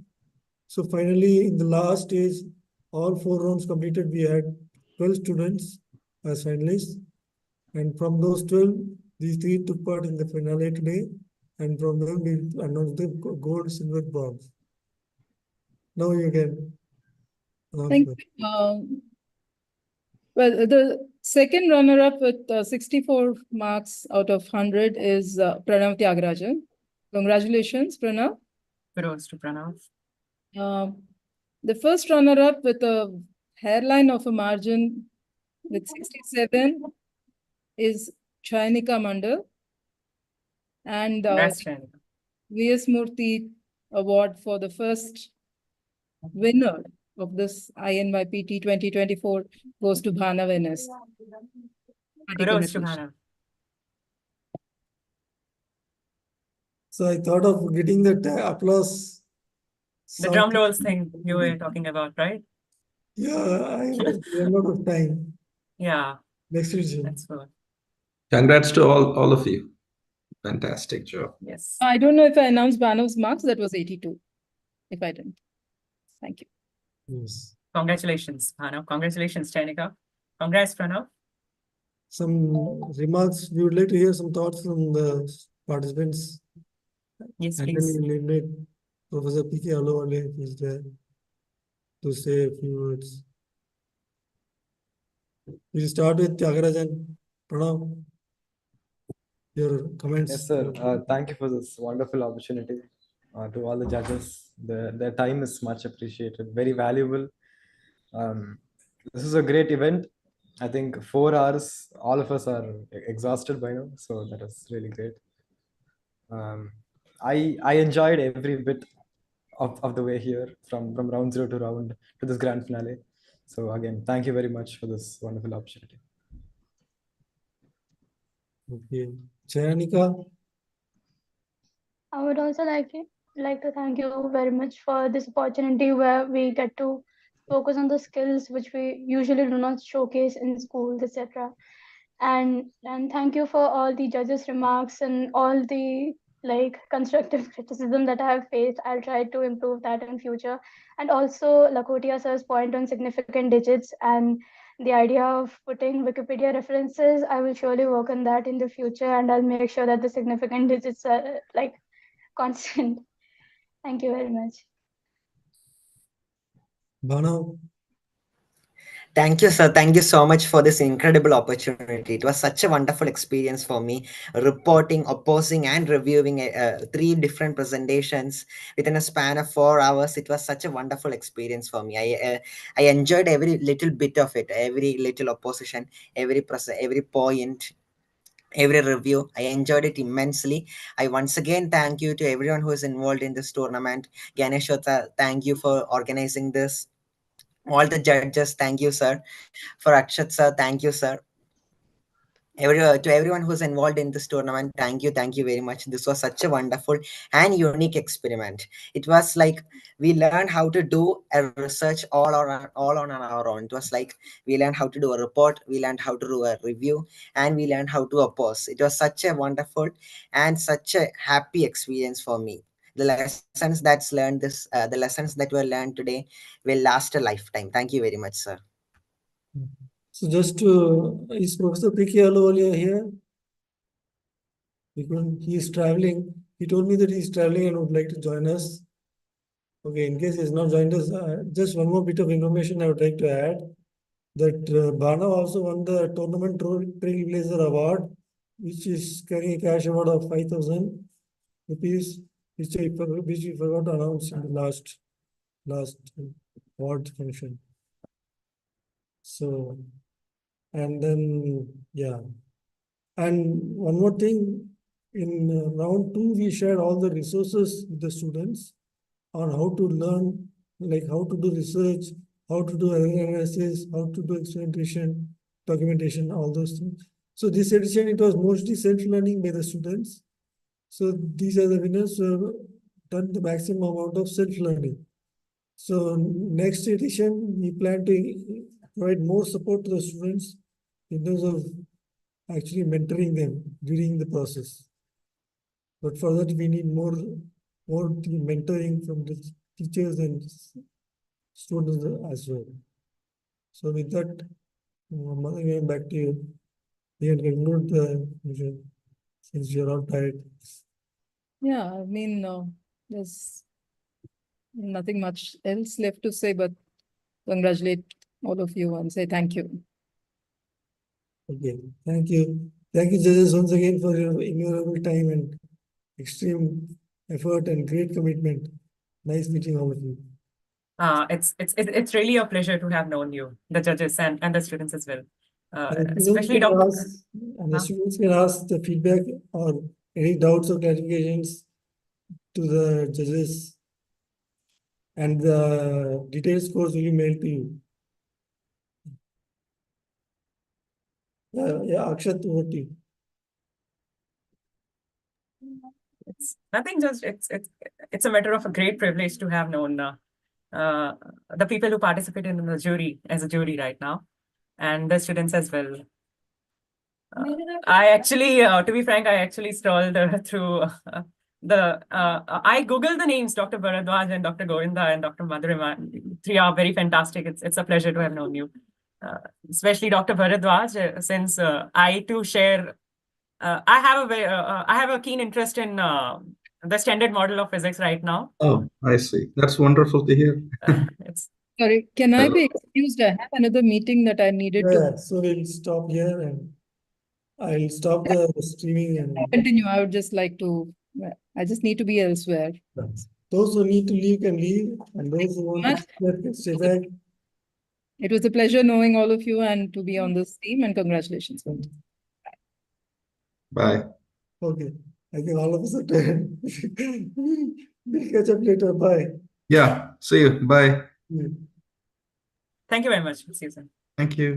So finally, in the last stage, all 4 rounds completed, we had 12 students as finalists. And from those 12, these 3 took part in the finale today. And from them, we announced the gold, silver, bronze. Now you can. Thank you. Well, the second runner-up with 64 marks out of 100 is Pranav Tyagarajan. Congratulations, Pranav. Kudos to Pranav. The first runner-up with a hairline of a margin with 67 is Chainika Mandal. And V.S. Murthy Award for the first winner of this INYPT 2024 goes to Bhana Venus. Kudos to Bhana. So I thought of getting that applause. The drum rolls thing you were talking about, right? Yeah, I ran out of time. Yeah. Next region. That's good. Congrats to all of you. Fantastic job. Yes. I don't know if I announced Bhanav's marks. That was 82. If I didn't. Thank you. Yes. Congratulations, Bhanav. Congratulations, Chainika. Congrats, Pranav. Some remarks. We would like to hear some thoughts from the participants. Yes, and please. then we'll invite Professor P.K. Alovale, who is there, to say a few words. We'll start with Tyagarajan. Pranav, your comments. Yes, sir. Thank you for this wonderful opportunity. To all the judges, their time is much appreciated, very valuable. This is a great event. I think 4 hours, all of us are exhausted by now, so that was really great. I enjoyed every bit of the way here from round zero to round to this grand finale. So again, thank you very much for this wonderful opportunity. Okay. Chayanika, I would also like to thank you very much for this opportunity where we get to focus on the skills which we usually do not showcase in schools, etc. And thank you for all the judges' remarks and all the constructive criticism that I have faced. I'll try to improve that in future. And also Lakhotia sir's point on significant digits and the idea of putting Wikipedia references. I will surely work on that in the future, and I'll make sure that the significant digits are constant. Thank you very much. Bhanav, Thank you, sir. Thank you so much for this incredible opportunity. It was such a wonderful experience for me, reporting, opposing, and reviewing 3 different presentations within a span of 4 hours. It was such a wonderful experience for me. I enjoyed every little bit of it, every little opposition, every point, every review. I enjoyed it immensely. I once again thank you to everyone who is involved in this tournament. Ganesh, thank you for organizing this. All the judges, thank you, sir. For Akshat, sir, thank you, sir. To everyone who's involved in this tournament, thank you very much. This was such a wonderful and unique experiment. It was like we learned how to do a research all on our own. It was like we learned how to do a report, we learned how to do a review, and we learned how to oppose. It was such a wonderful and such a happy experience for me. The lessons that were learned today will last a lifetime. Thank you very much, sir. so just to, is Professor P.K. Ahluwalia here? Because he is traveling. He told me that he is traveling and would like to join us. Okay, in case he has not joined us, just one more bit of information I would like to add. That Bhanav also won the Tournament Trailblazer Award, which is carrying a cash award of 5,000 rupees, which we forgot to announce in the last award function. So, and then, yeah. And one more thing, in round 2, we shared all the resources with the students on how to learn, like how to do research, how to do analysis, how to do experimentation, documentation, all those things. So this edition, it was mostly self-learning by the students. So these are the winners who have done the maximum amount of self-learning. So next edition, we plan to provide more support to the students in terms of actually mentoring them during the process. But for that, we need more mentoring from the teachers and students as well. So with that, again back to you. We can conclude the mission since you're all tired. Yeah, I mean, there's nothing much else left to say, but congratulate all of you and say thank you. Okay, thank you. Thank you, judges, once again for your innumerable time and extreme effort and great commitment. Nice meeting all of you. It's really a pleasure to have known you, the judges and the students as well. And Especially the students can ask the feedback or any doubts or clarifications to the judges, and the detailed scores will be mailed to you. Yeah, Akshat, over to you. It's nothing, just it's a matter of a great privilege to have known the people who participated in the jury as a jury right now, and the students as well. I actually, to be frank, I actually scrolled through I googled the names Dr. Bharadwaj and Dr. Govinda and Dr. Madhurima. 3 are very fantastic. It's a pleasure to have known you, especially Dr. Bharadwaj, since I too share. I have a keen interest in the standard model of physics right now. Oh, I see. That's wonderful to hear. Sorry, can I be excused? I have another meeting that I needed to. So we'll stop here and I'll stop the streaming and continue. I would just like to, I just need to be elsewhere. those who need to leave can leave, and those who want to stay back. It was a pleasure knowing all of you and to be on this team, and congratulations. Bye. Okay, I think all of us are tired. We'll catch up later. Bye. Yeah, see you. Bye. Yeah. Thank you very much. See you soon. Thank you.